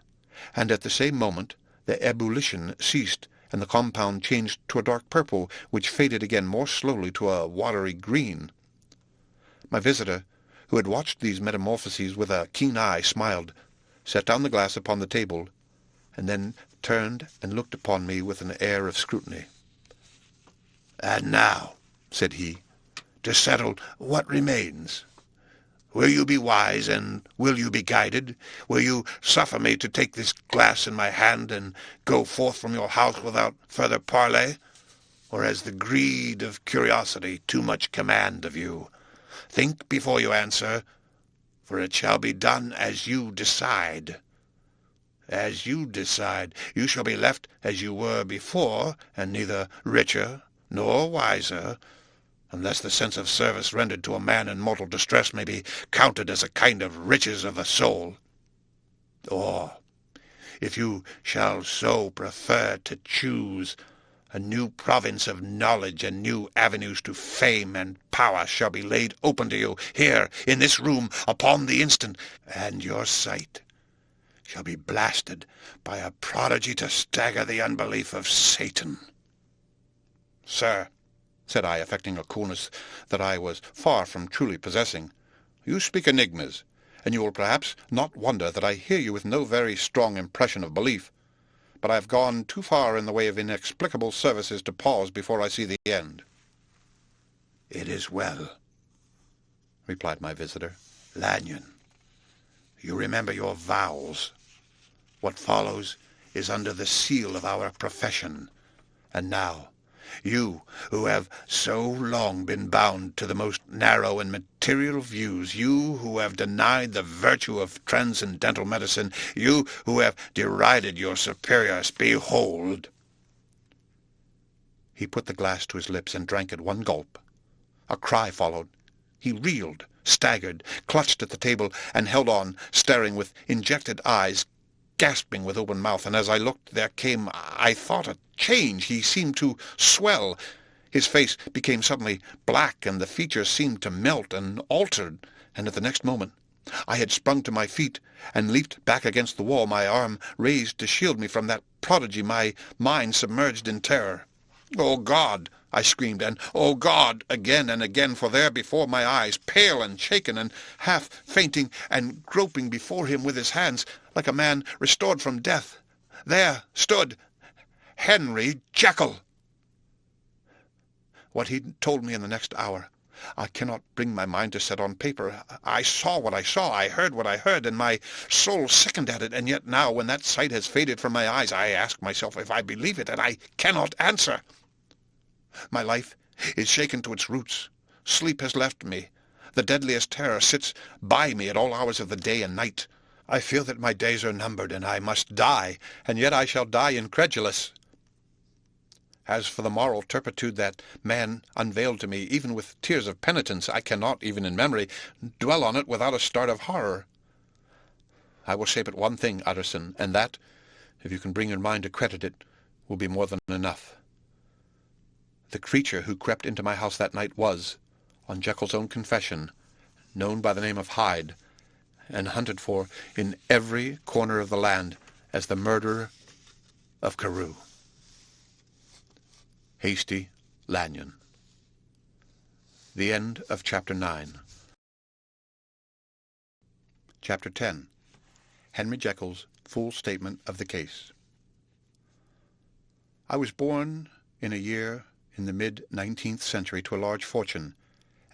and at the same moment, the ebullition ceased, and the compound changed to a dark purple, which faded again more slowly to a watery green. My visitor, who had watched these metamorphoses with a keen eye, smiled, set down the glass upon the table, and then turned and looked upon me with an air of scrutiny. "And now," said he, "to settle what remains. Will you be wise, and will you be guided? Will you suffer me to take this glass in my hand and go forth from your house without further parley? Or has the greed of curiosity too much command of you? Think before you answer, for it shall be done as you decide. As you decide, you shall be left as you were before, and neither richer nor wiser, unless the sense of service rendered to a man in mortal distress may be counted as a kind of riches of the soul. Or, if you shall so prefer to choose, a new province of knowledge and new avenues to fame and power shall be laid open to you, here, in this room, upon the instant, and your sight shall be blasted by a prodigy to stagger the unbelief of Satan." "Sir," said I, affecting a coolness that I was far from truly possessing, "you speak enigmas, and you will perhaps not wonder that I hear you with no very strong impression of belief, but I have gone too far in the way of inexplicable services to pause before I see the end." "It is well," replied my visitor. Lanyon, you remember your vows. What follows is under the seal of our profession. And now, you who have so long been bound to the most narrow and material views, you who have denied the virtue of transcendental medicine, you who have derided your superiors, behold!" He put the glass to his lips and drank at one gulp. A cry followed. He reeled, staggered, clutched at the table, and held on, staring with injected eyes, gasping with open mouth, and as I looked there came, I thought, a change. He seemed to swell. His face became suddenly black, and the features seemed to melt and altered, and at the next moment I had sprung to my feet and leaped back against the wall, my arm raised to shield me from that prodigy, my mind submerged in terror. "Oh, God!" I screamed, and "Oh, God!" again and again, for there before my eyes, pale and shaken and half fainting and groping before him with his hands, like a man restored from death, there stood Henry Jekyll. What he told me in the next hour, I cannot bring my mind to set on paper. I saw what I saw, I heard what I heard, and my soul sickened at it, and yet now, when that sight has faded from my eyes, I ask myself if I believe it, and I cannot answer. My life is shaken to its roots. Sleep has left me. The deadliest terror sits by me at all hours of the day and night. I feel that my days are numbered, and I must die, and yet I shall die incredulous. As for the moral turpitude that man unveiled to me, even with tears of penitence, I cannot, even in memory, dwell on it without a start of horror. I will say but one thing, Utterson, and that, if you can bring your mind to credit it, will be more than enough. The creature who crept into my house that night was, on Jekyll's own confession, known by the name of Hyde, and hunted for in every corner of the land as the murderer of Carew. Hasty Lanyon. The end of Chapter 9. Chapter 10. Henry Jekyll's full statement of the case. I was born in a year in the mid-19th century to a large fortune,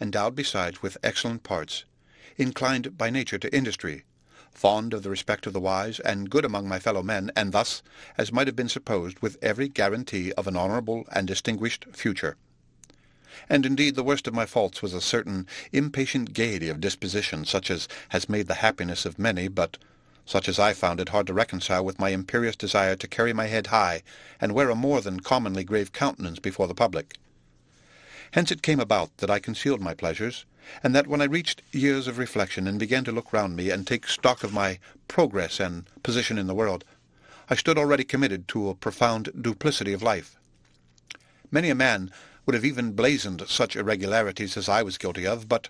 endowed besides with excellent parts, inclined by nature to industry, fond of the respect of the wise, and good among my fellow men, and thus, as might have been supposed, with every guarantee of an honourable and distinguished future. And indeed the worst of my faults was a certain impatient gaiety of disposition, such as has made the happiness of many, but such as I found it hard to reconcile with my imperious desire to carry my head high, and wear a more than commonly grave countenance before the public. Hence it came about that I concealed my pleasures, and that when I reached years of reflection and began to look round me and take stock of my progress and position in the world, I stood already committed to a profound duplicity of life. Many a man would have even blazoned such irregularities as I was guilty of, but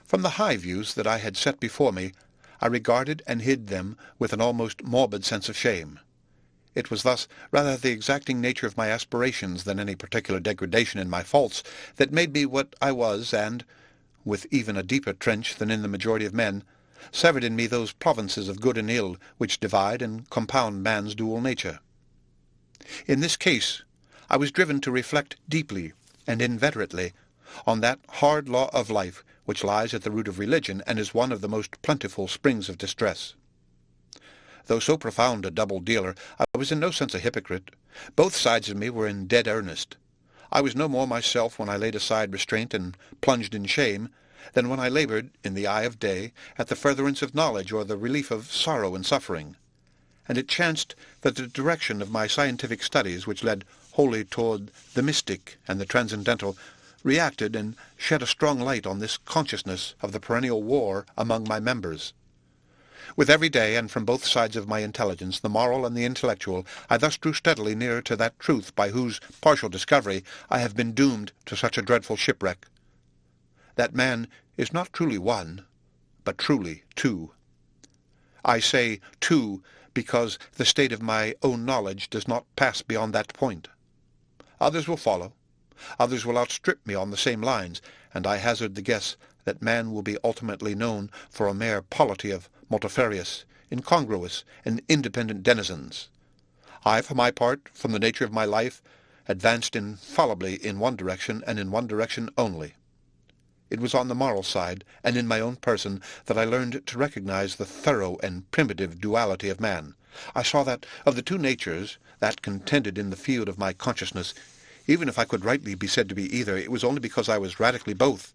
from the high views that I had set before me, I regarded and hid them with an almost morbid sense of shame. It was thus rather the exacting nature of my aspirations than any particular degradation in my faults that made me what I was, and, with even a deeper trench than in the majority of men, severed in me those provinces of good and ill which divide and compound man's dual nature. In this case I was driven to reflect deeply and inveterately on that hard law of life which lies at the root of religion and is one of the most plentiful springs of distress. Though so profound a double-dealer, I was in no sense a hypocrite. Both sides of me were in dead earnest. I was no more myself when I laid aside restraint and plunged in shame than when I laboured, in the eye of day, at the furtherance of knowledge or the relief of sorrow and suffering. And it chanced that the direction of my scientific studies, which led wholly toward the mystic and the transcendental, reacted and shed a strong light on this consciousness of the perennial war among my members. With every day, and from both sides of my intelligence, the moral and the intellectual, I thus drew steadily nearer to that truth by whose partial discovery I have been doomed to such a dreadful shipwreck. That man is not truly one, but truly two. I say two because the state of my own knowledge does not pass beyond that point. Others will follow. Others will outstrip me on the same lines, and I hazard the guess that man will be ultimately known for a mere polity of multifarious, incongruous, and independent denizens. I, for my part, from the nature of my life, advanced infallibly in one direction, and in one direction only. It was on the moral side, and in my own person, that I learned to recognize the thorough and primitive duality of man. I saw that, of the two natures that contended in the field of my consciousness, even if I could rightly be said to be either, it was only because I was radically both.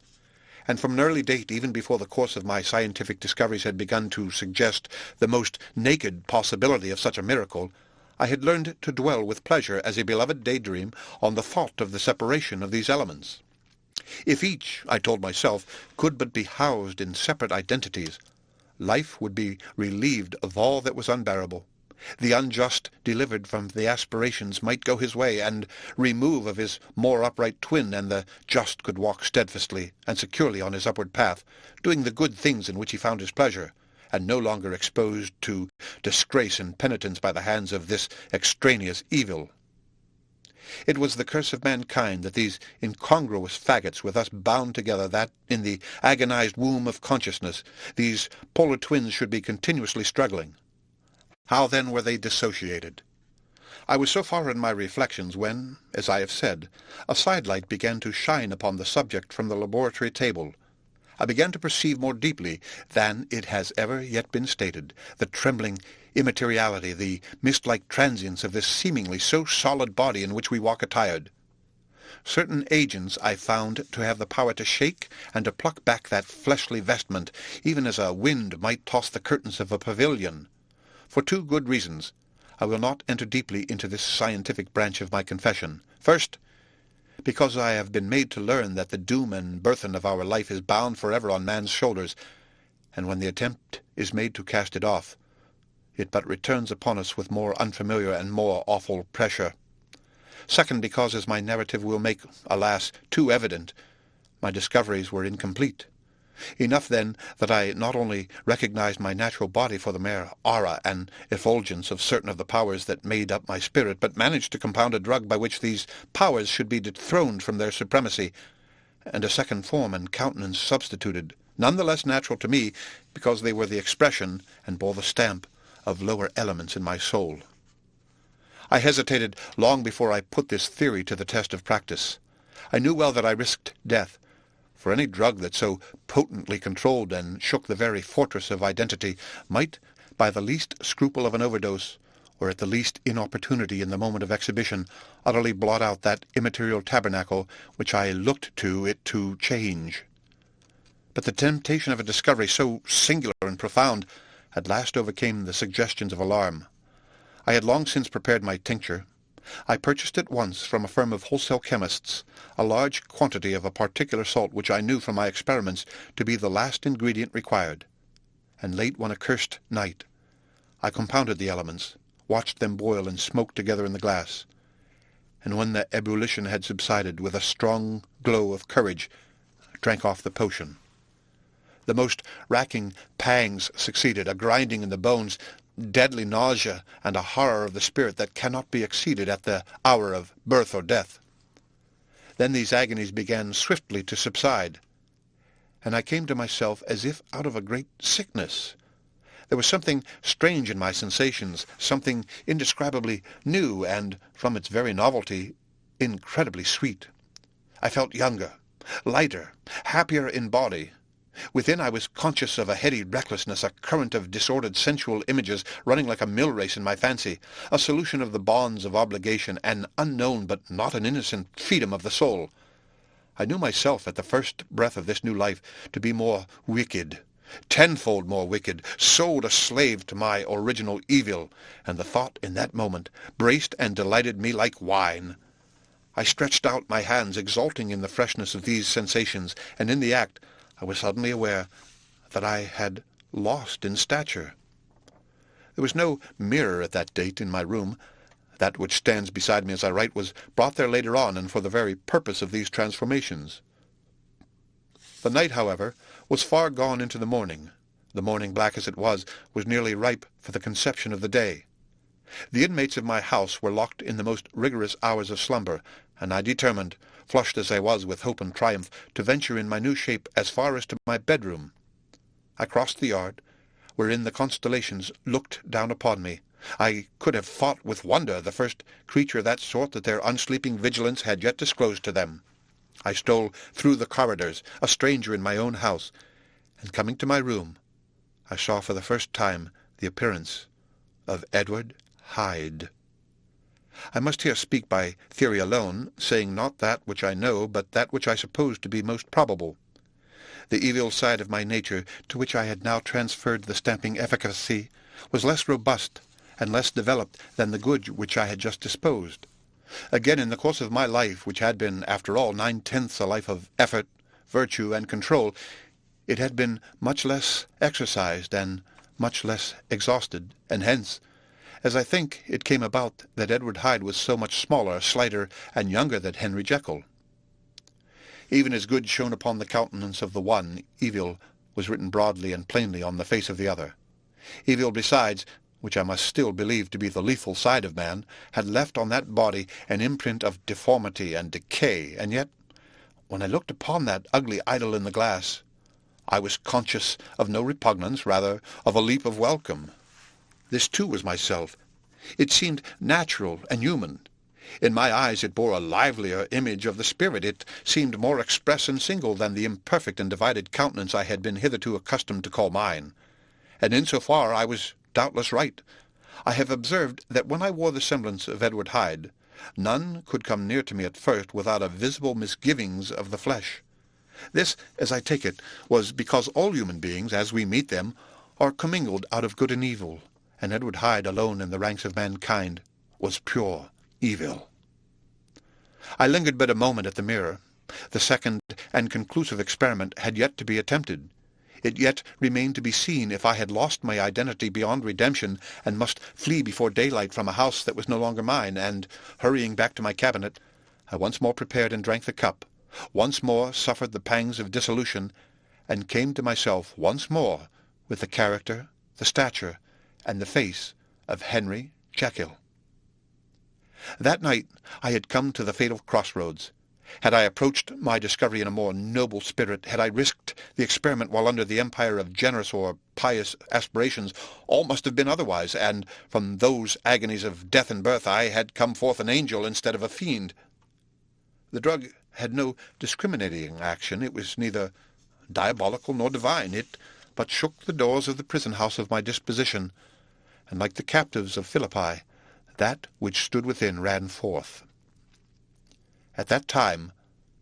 And from an early date, even before the course of my scientific discoveries had begun to suggest the most naked possibility of such a miracle, I had learned to dwell with pleasure as a beloved daydream on the thought of the separation of these elements. If each, I told myself, could but be housed in separate identities, life would be relieved of all that was unbearable. The unjust, delivered from the aspirations, might go his way and remove of his more upright twin, and the just could walk steadfastly and securely on his upward path, doing the good things in which he found his pleasure, and no longer exposed to disgrace and penitence by the hands of this extraneous evil. It was the curse of mankind that these incongruous faggots were thus bound together, that, in the agonized womb of consciousness, these polar twins should be continuously struggling. How then were they dissociated? I was so far in my reflections when, as I have said, a sidelight began to shine upon the subject from the laboratory table. I began to perceive more deeply than it has ever yet been stated the trembling immateriality, the mist-like transience of this seemingly so solid body in which we walk attired. Certain agents I found to have the power to shake and to pluck back that fleshly vestment, even as a wind might toss the curtains of a pavilion. For two good reasons, I will not enter deeply into this scientific branch of my confession. First, because I have been made to learn that the doom and burthen of our life is bound forever on man's shoulders, and when the attempt is made to cast it off, it but returns upon us with more unfamiliar and more awful pressure. Second, because, as my narrative will make, alas, too evident, my discoveries were incomplete. Enough, then, that I not only recognized my natural body for the mere aura and effulgence of certain of the powers that made up my spirit, but managed to compound a drug by which these powers should be dethroned from their supremacy, and a second form and countenance substituted, none the less natural to me, because they were the expression, and bore the stamp, of lower elements in my soul. I hesitated long before I put this theory to the test of practice. I knew well that I risked death, for any drug that so potently controlled and shook the very fortress of identity might, by the least scruple of an overdose, or at the least inopportunity in the moment of exhibition, utterly blot out that immaterial tabernacle which I looked to it to change. But the temptation of a discovery so singular and profound at last overcame the suggestions of alarm. I had long since prepared my tincture. I purchased at once from a firm of wholesale chemists a large quantity of a particular salt which I knew from my experiments to be the last ingredient required, and late one accursed night I compounded the elements, watched them boil and smoke together in the glass, and when the ebullition had subsided, with a strong glow of courage, drank off the potion. The most racking pangs succeeded, a grinding in the bones, deadly nausea, and a horror of the spirit that cannot be exceeded at the hour of birth or death. Then these agonies began swiftly to subside, and I came to myself as if out of a great sickness. There was something strange in my sensations, something indescribably new, and, from its very novelty, incredibly sweet. I felt younger, lighter, happier in body. Within I was conscious of a heady recklessness, a current of disordered sensual images running like a mill-race in my fancy, a solution of the bonds of obligation, an unknown but not an innocent freedom of the soul. I knew myself at the first breath of this new life to be more wicked, tenfold more wicked, sold a slave to my original evil, and the thought in that moment braced and delighted me like wine. I stretched out my hands, exulting in the freshness of these sensations, and in the act I was suddenly aware that I had lost in stature. There was no mirror at that date in my room. That which stands beside me as I write was brought there later on, and for the very purpose of these transformations. The night, however, was far gone into the morning. The morning, black as it was nearly ripe for the conception of the day. The inmates of my house were locked in the most rigorous hours of slumber, and I determined, flushed as I was with hope and triumph, to venture in my new shape as far as to my bedroom. I crossed the yard, wherein the constellations looked down upon me. I could have thought with wonder the first creature of that sort that their unsleeping vigilance had yet disclosed to them. I stole through the corridors, a stranger in my own house, and coming to my room, I saw for the first time the appearance of Edward Hyde. I must here speak by theory alone, saying not that which I know, but that which I suppose to be most probable. The evil side of my nature, to which I had now transferred the stamping efficacy, was less robust and less developed than the good which I had just disposed. Again, in the course of my life, which had been, after all, 9/10 a life of effort, virtue, and control, it had been much less exercised and much less exhausted, and hence, as I think, it came about that Edward Hyde was so much smaller, slighter, and younger than Henry Jekyll. Even as good shone upon the countenance of the one, evil was written broadly and plainly on the face of the other. Evil, besides, which I must still believe to be the lethal side of man, had left on that body an imprint of deformity and decay, and yet, when I looked upon that ugly idol in the glass, I was conscious of no repugnance, rather of a leap of welcome. This too was myself. It seemed natural and human. In my eyes it bore a livelier image of the spirit. It seemed more express and single than the imperfect and divided countenance I had been hitherto accustomed to call mine. And in so far I was doubtless right. I have observed that when I wore the semblance of Edward Hyde, none could come near to me at first without a visible misgivings of the flesh. This, as I take it, was because all human beings, as we meet them, are commingled out of good and evil, and Edward Hyde alone in the ranks of mankind was pure evil. I lingered but a moment at the mirror. The second and conclusive experiment had yet to be attempted. It yet remained to be seen if I had lost my identity beyond redemption, and must flee before daylight from a house that was no longer mine, and, hurrying back to my cabinet, I once more prepared and drank the cup, once more suffered the pangs of dissolution, and came to myself once more with the character, the stature, and the face of Henry Jekyll. That night I had come to the fatal crossroads. Had I approached my discovery in a more noble spirit, had I risked the experiment while under the empire of generous or pious aspirations, all must have been otherwise, and from those agonies of death and birth I had come forth an angel instead of a fiend. The drug had no discriminating action. It was neither diabolical nor divine. It but shook the doors of the prison-house of my disposition, and like the captives of Philippi, that which stood within ran forth. At that time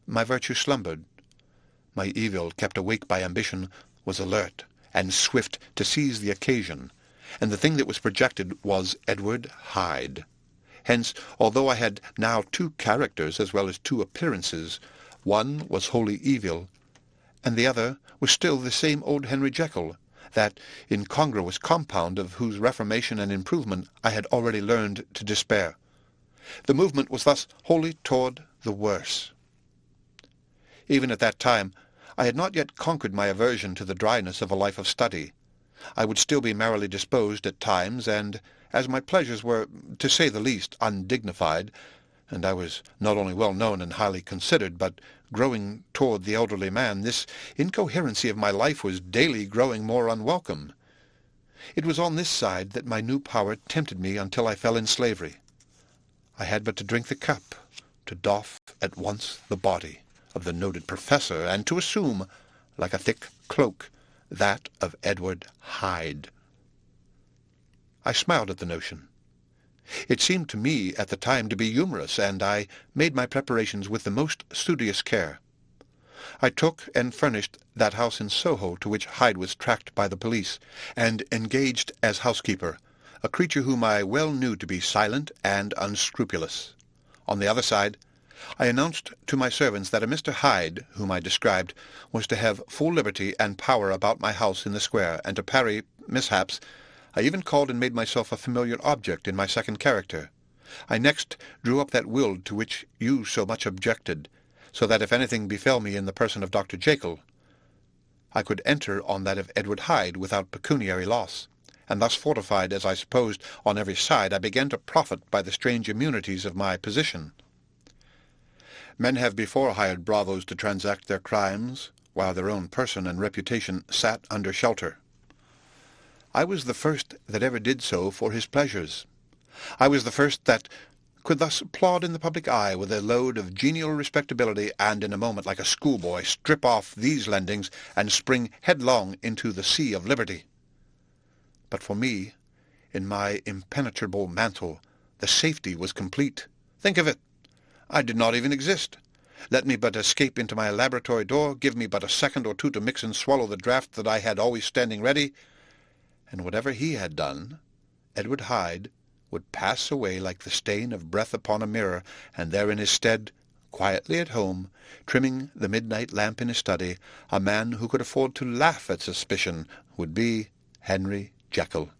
my virtue slumbered. My evil, kept awake by ambition, was alert and swift to seize the occasion, and the thing that was projected was Edward Hyde. Hence, although I had now two characters as well as two appearances, one was wholly evil, and the other was still the same old Henry Jekyll, that incongruous compound of whose reformation and improvement I had already learned to despair. The movement was thus wholly toward the worse. Even at that time I had not yet conquered my aversion to the dryness of a life of study. I would still be merrily disposed at times, and as my pleasures were, to say the least, undignified, and I was not only well known and highly considered, but growing toward the elderly man, this incoherency of my life was daily growing more unwelcome. It was on this side that my new power tempted me until I fell in slavery. I had but to drink the cup, to doff at once the body of the noted professor, and to assume, like a thick cloak, that of Edward Hyde. I smiled at the notion. It seemed to me at the time to be humorous, and I made my preparations with the most studious care. I took and furnished that house in Soho to which Hyde was tracked by the police, and engaged as housekeeper a creature whom I well knew to be silent and unscrupulous. On the other side, I announced to my servants that a Mr. Hyde, whom I described, was to have full liberty and power about my house in the square, and to parry mishaps, I even called and made myself a familiar object in my second character. I next drew up that will to which you so much objected, so that if anything befell me in the person of Dr. Jekyll, I could enter on that of Edward Hyde without pecuniary loss, and thus fortified, as I supposed, on every side, I began to profit by the strange immunities of my position. Men have before hired bravos to transact their crimes, while their own person and reputation sat under shelter. I was the first that ever did so for his pleasures. I was the first that could thus plod in the public eye with a load of genial respectability, and in a moment, like a schoolboy, strip off these lendings and spring headlong into the sea of liberty. But for me, in my impenetrable mantle, the safety was complete. Think of it! I did not even exist. Let me but escape into my laboratory door, give me but a second or two to mix and swallow the draught that I had always standing ready, and whatever he had done, Edward Hyde would pass away like the stain of breath upon a mirror, and there in his stead, quietly at home, trimming the midnight lamp in his study, a man who could afford to laugh at suspicion, would be Henry Jekyll.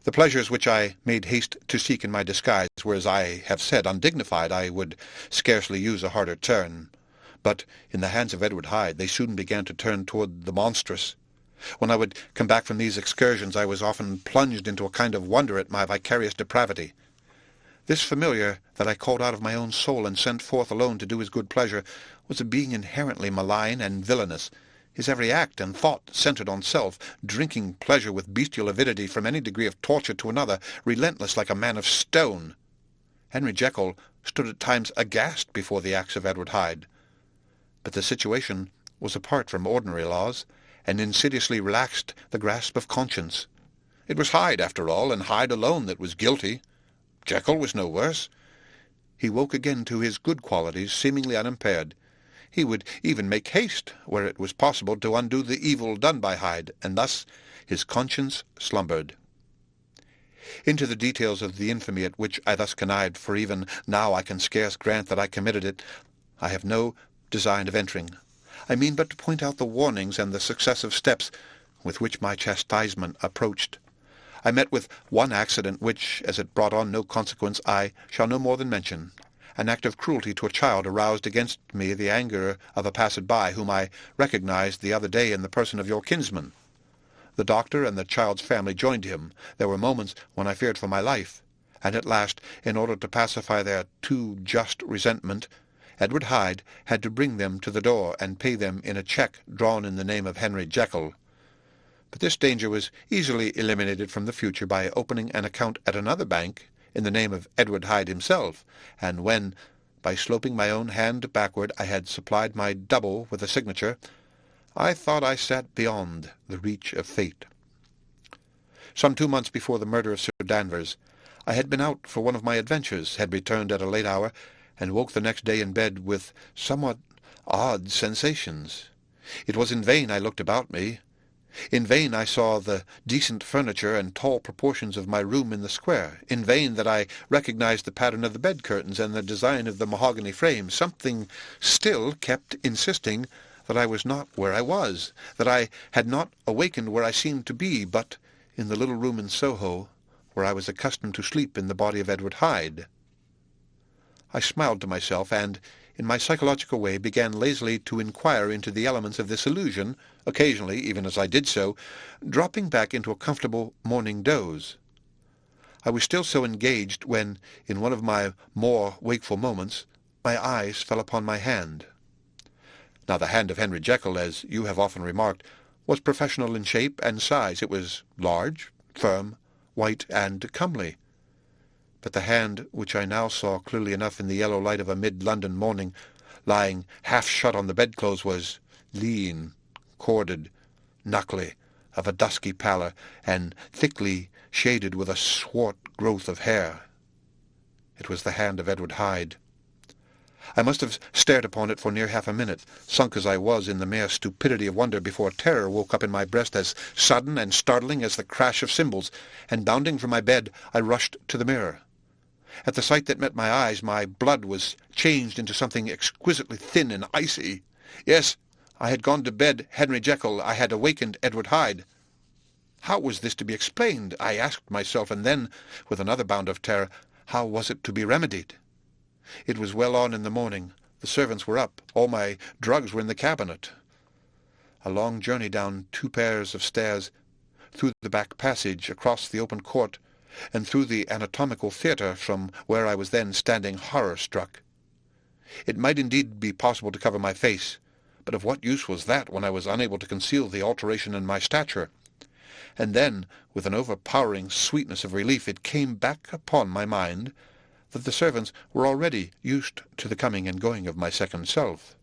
The pleasures which I made haste to seek in my disguise were, as I have said, undignified. I would scarcely use a harder term. But in the hands of Edward Hyde they soon began to turn toward the monstrous. When I would come back from these excursions, I was often plunged into a kind of wonder at my vicarious depravity. This familiar that I called out of my own soul and sent forth alone to do his good pleasure was a being inherently malign and villainous. His every act and thought centered on self, drinking pleasure with bestial avidity from any degree of torture to another, relentless like a man of stone. Henry Jekyll stood at times aghast before the acts of Edward Hyde. But the situation was apart from ordinary laws, and insidiously relaxed the grasp of conscience. It was Hyde, after all, and Hyde alone, that was guilty. Jekyll was no worse. He woke again to his good qualities, seemingly unimpaired. He would even make haste, where it was possible, to undo the evil done by Hyde, and thus his conscience slumbered. Into the details of the infamy at which I thus connived, for even now I can scarce grant that I committed it, I have no design of entering. I mean but to point out the warnings and the successive steps with which my chastisement approached. I met with one accident which, as it brought on no consequence, I shall no more than mention. An act of cruelty to a child aroused against me the anger of a passer-by, whom I recognized the other day in the person of your kinsman. The doctor and the child's family joined him. There were moments when I feared for my life, and at last, in order to pacify their too just resentment, Edward Hyde had to bring them to the door and pay them in a cheque drawn in the name of Henry Jekyll. But this danger was easily eliminated from the future by opening an account at another bank in the name of Edward Hyde himself, and when, by sloping my own hand backward, I had supplied my double with a signature, I thought I sat beyond the reach of fate. Some 2 months before the murder of Sir Danvers, I had been out for one of my adventures, had returned at a late hour, and woke the next day in bed with somewhat odd sensations. It was in vain I looked about me. In vain I saw the decent furniture and tall proportions of my room in the square. In vain that I recognized the pattern of the bed-curtains and the design of the mahogany frame. Something still kept insisting that I was not where I was, that I had not awakened where I seemed to be, but in the little room in Soho, where I was accustomed to sleep in the body of Edward Hyde. I smiled to myself, and, in my psychological way, began lazily to inquire into the elements of this illusion, occasionally, even as I did so, dropping back into a comfortable morning doze. I was still so engaged when, in one of my more wakeful moments, my eyes fell upon my hand. Now the hand of Henry Jekyll, as you have often remarked, was professional in shape and size. It was large, firm, white, and comely. But the hand which I now saw clearly enough in the yellow light of a mid-London morning, lying half shut on the bedclothes, was lean, corded, knuckly, of a dusky pallor, and thickly shaded with a swart growth of hair. It was the hand of Edward Hyde. I must have stared upon it for near half a minute, sunk as I was in the mere stupidity of wonder, before terror woke up in my breast as sudden and startling as the crash of cymbals, and bounding from my bed I rushed to the mirror. At the sight that met my eyes, my blood was changed into something exquisitely thin and icy. Yes, I had gone to bed Henry Jekyll. I had awakened Edward Hyde. How was this to be explained? I asked myself, and then, with another bound of terror, how was it to be remedied? It was well on in the morning. The servants were up. All my drugs were in the cabinet. A long journey down 2 pairs of stairs, through the back passage, across the open court, and through the anatomical theatre, from where I was then standing horror-struck. It might indeed be possible to cover my face, but of what use was that when I was unable to conceal the alteration in my stature? And then, with an overpowering sweetness of relief, it came back upon my mind that the servants were already used to the coming and going of my second self.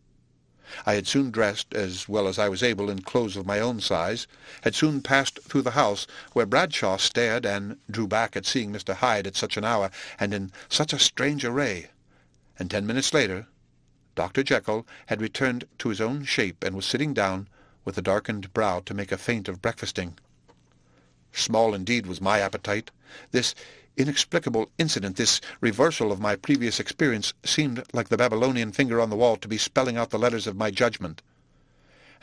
I had soon dressed, as well as I was able, in clothes of my own size, had soon passed through the house, where Bradshaw stared and drew back at seeing Mr. Hyde at such an hour and in such a strange array, and 10 minutes later Dr. Jekyll had returned to his own shape and was sitting down with a darkened brow to make a feint of breakfasting. Small indeed was my appetite. This inexplicable incident, this reversal of my previous experience, seemed like the Babylonian finger on the wall to be spelling out the letters of my judgment,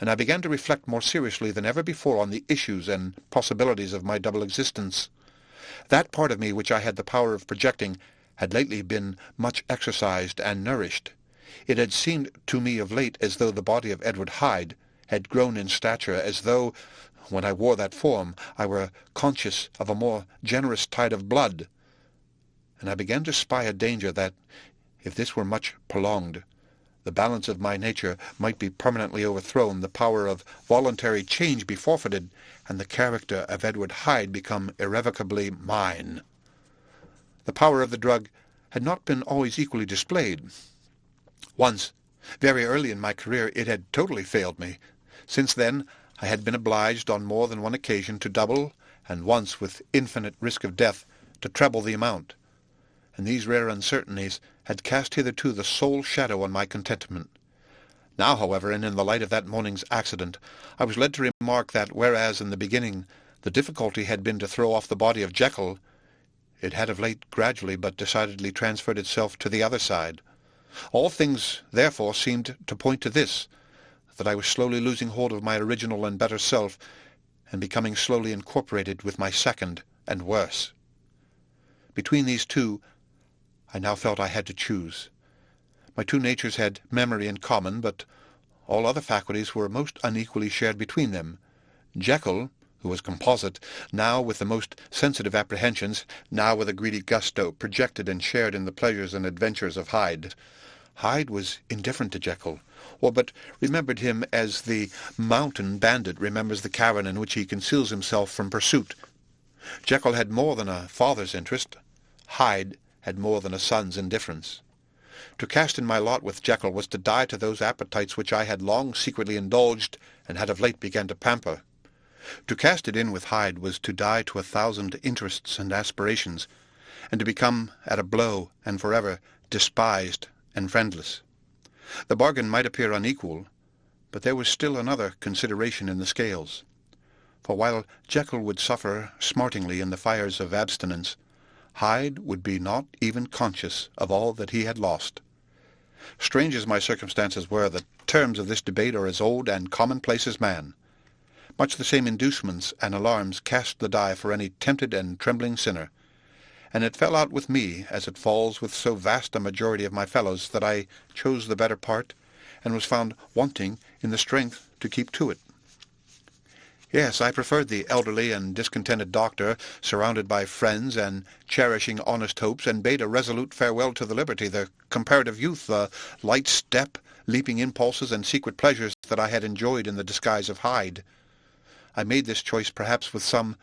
and I began to reflect more seriously than ever before on the issues and possibilities of my double existence. That part of me which I had the power of projecting had lately been much exercised and nourished. It had seemed to me of late as though the body of Edward Hyde had grown in stature, as though, when I wore that form, I were conscious of a more generous tide of blood, and I began to spy a danger that, if this were much prolonged, the balance of my nature might be permanently overthrown, the power of voluntary change be forfeited, and the character of Edward Hyde become irrevocably mine. The power of the drug had not been always equally displayed. Once, very early in my career, it had totally failed me. Since then, I had been obliged on more than one occasion to double, and once, with infinite risk of death, to treble the amount, and these rare uncertainties had cast hitherto the sole shadow on my contentment. Now, however, and in the light of that morning's accident, I was led to remark that, whereas in the beginning the difficulty had been to throw off the body of Jekyll, it had of late gradually but decidedly transferred itself to the other side. All things, therefore, seemed to point to this, that I was slowly losing hold of my original and better self, and becoming slowly incorporated with my second and worse. Between these two, I now felt I had to choose. My two natures had memory in common, but all other faculties were most unequally shared between them. Jekyll, who was composite, now with the most sensitive apprehensions, now with a greedy gusto, projected and shared in the pleasures and adventures of Hyde. Hyde was indifferent to Jekyll, or but remembered him as the mountain bandit remembers the cavern in which he conceals himself from pursuit. Jekyll had more than a father's interest. Hyde had more than a son's indifference. To cast in my lot with Jekyll was to die to those appetites which I had long secretly indulged and had of late begun to pamper. To cast it in with Hyde was to die to 1,000 interests and aspirations, and to become, at a blow and forever, despised and friendless. The bargain might appear unequal, but there was still another consideration in the scales. For while Jekyll would suffer smartingly in the fires of abstinence, Hyde would be not even conscious of all that he had lost. Strange as my circumstances were, the terms of this debate are as old and commonplace as man. Much the same inducements and alarms cast the die for any tempted and trembling sinner, and it fell out with me, as it falls with so vast a majority of my fellows, that I chose the better part, and was found wanting in the strength to keep to it. Yes, I preferred the elderly and discontented doctor, surrounded by friends and cherishing honest hopes, and bade a resolute farewell to the liberty, the comparative youth, the light step, leaping impulses, and secret pleasures that I had enjoyed in the disguise of Hyde. I made this choice perhaps with some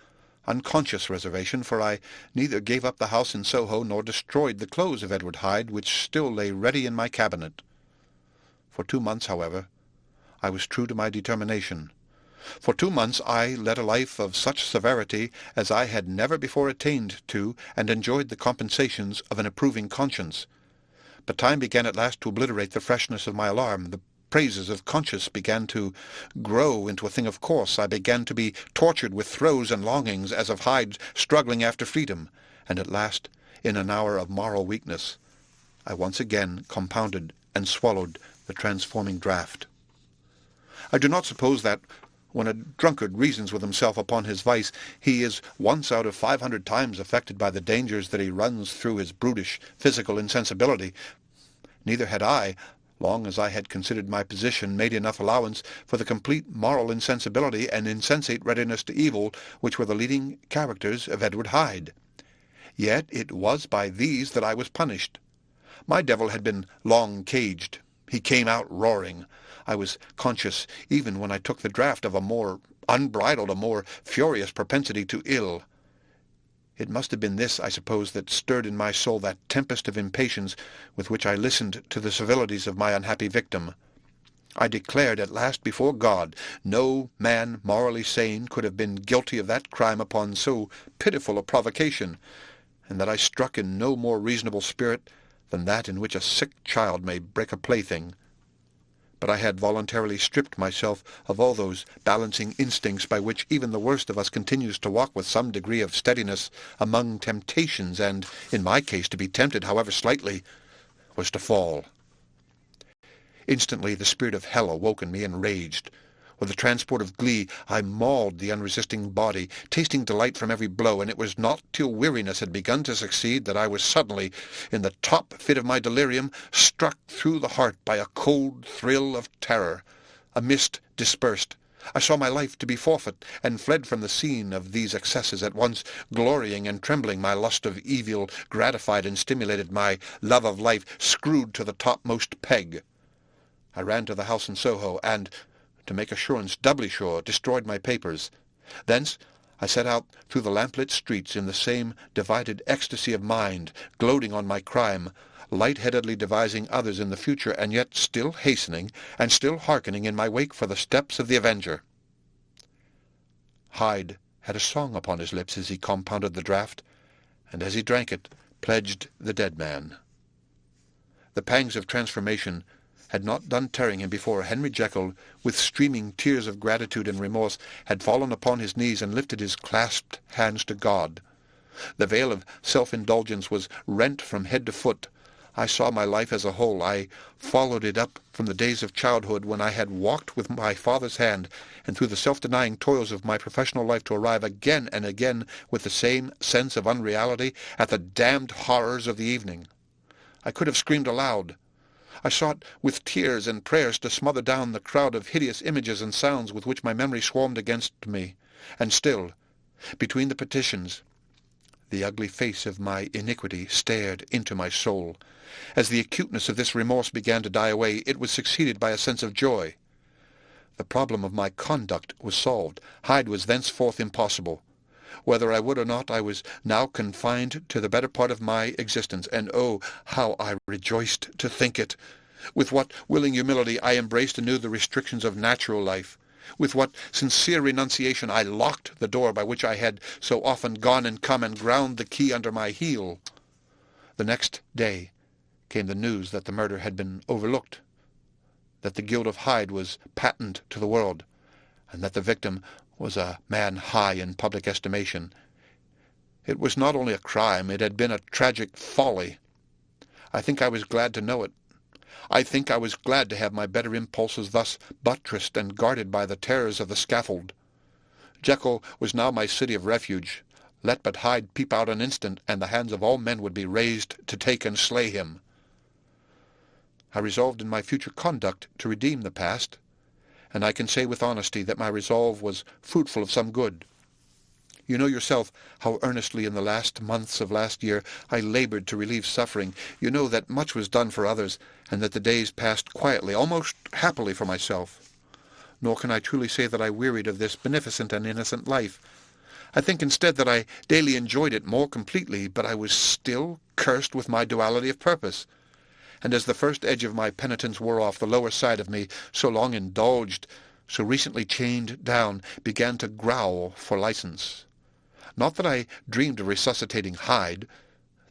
unconscious reservation, for I neither gave up the house in Soho nor destroyed the clothes of Edward Hyde, which still lay ready in my cabinet. For 2 months, however, I was true to my determination. For 2 months I led a life of such severity as I had never before attained to, and enjoyed the compensations of an approving conscience. But time began at last to obliterate the freshness of my alarm. The praises of conscience began to grow into a thing of course. I began to be tortured with throes and longings, as of Hyde struggling after freedom, and at last, in an hour of moral weakness, I once again compounded and swallowed the transforming draught. I do not suppose that, when a drunkard reasons with himself upon his vice, he is once out of 500 times affected by the dangers that he runs through his brutish physical insensibility. Neither had I, long as I had considered my position, made enough allowance for the complete moral insensibility and insensate readiness to evil which were the leading characters of Edward Hyde. Yet it was by these that I was punished. My devil had been long caged. He came out roaring. I was conscious, even when I took the draught, of a more unbridled, a more furious propensity to ill. It must have been this, I suppose, that stirred in my soul that tempest of impatience with which I listened to the civilities of my unhappy victim. I declared at last before God, no man morally sane could have been guilty of that crime upon so pitiful a provocation, and that I struck in no more reasonable spirit than that in which a sick child may break a plaything. But I had voluntarily stripped myself of all those balancing instincts by which even the worst of us continues to walk with some degree of steadiness among temptations, and, in my case, to be tempted, however slightly, was to fall. Instantly the spirit of hell awoke in me and raged. With a transport of glee I mauled the unresisting body, tasting delight from every blow, and it was not till weariness had begun to succeed that I was suddenly, in the top fit of my delirium, struck through the heart by a cold thrill of terror. A mist dispersed. I saw my life to be forfeit, and fled from the scene of these excesses, at once glorying and trembling. My lust of evil gratified and stimulated, my love of life screwed to the topmost peg. I ran to the house in Soho, and, to make assurance doubly sure, destroyed my papers. Thence I set out through the lamplit streets in the same divided ecstasy of mind, gloating on my crime, light-headedly devising others in the future, and yet still hastening and still hearkening in my wake for the steps of the avenger. Hyde had a song upon his lips as he compounded the draught, and as he drank it pledged the dead man. The pangs of transformation had not done tearing him before Henry Jekyll, with streaming tears of gratitude and remorse, had fallen upon his knees and lifted his clasped hands to God. The veil of self-indulgence was rent from head to foot. I saw my life as a whole. I followed it up from the days of childhood, when I had walked with my father's hand, and through the self-denying toils of my professional life, to arrive again and again, with the same sense of unreality, at the damned horrors of the evening. I could have screamed aloud. I sought with tears and prayers to smother down the crowd of hideous images and sounds with which my memory swarmed against me, and still, between the petitions, the ugly face of my iniquity stared into my soul. As the acuteness of this remorse began to die away, it was succeeded by a sense of joy. The problem of my conduct was solved. Hyde was thenceforth impossible. Whether I would or not, I was now confined to the better part of my existence, and oh, how I rejoiced to think it! With what willing humility I embraced anew the restrictions of natural life! With what sincere renunciation I locked the door by which I had so often gone and come, and ground the key under my heel! The next day came the news that the murder had been overlooked, that the guilt of Hyde was patent to the world, and that the victim was a man high in public estimation. It was not only a crime, it had been a tragic folly. I think I was glad to know it. I think I was glad to have my better impulses thus buttressed and guarded by the terrors of the scaffold. Jekyll was now my city of refuge. Let but Hyde peep out an instant, and the hands of all men would be raised to take and slay him. I resolved in my future conduct to redeem the past, and I can say with honesty that my resolve was fruitful of some good. You know yourself how earnestly in the last months of last year I labored to relieve suffering. You know that much was done for others, and that the days passed quietly, almost happily for myself. Nor can I truly say that I wearied of this beneficent and innocent life. I think instead that I daily enjoyed it more completely, but I was still cursed with my duality of purpose. And as the first edge of my penitence wore off, the lower side of me, so long indulged, so recently chained down, began to growl for license. Not that I dreamed of resuscitating Hyde.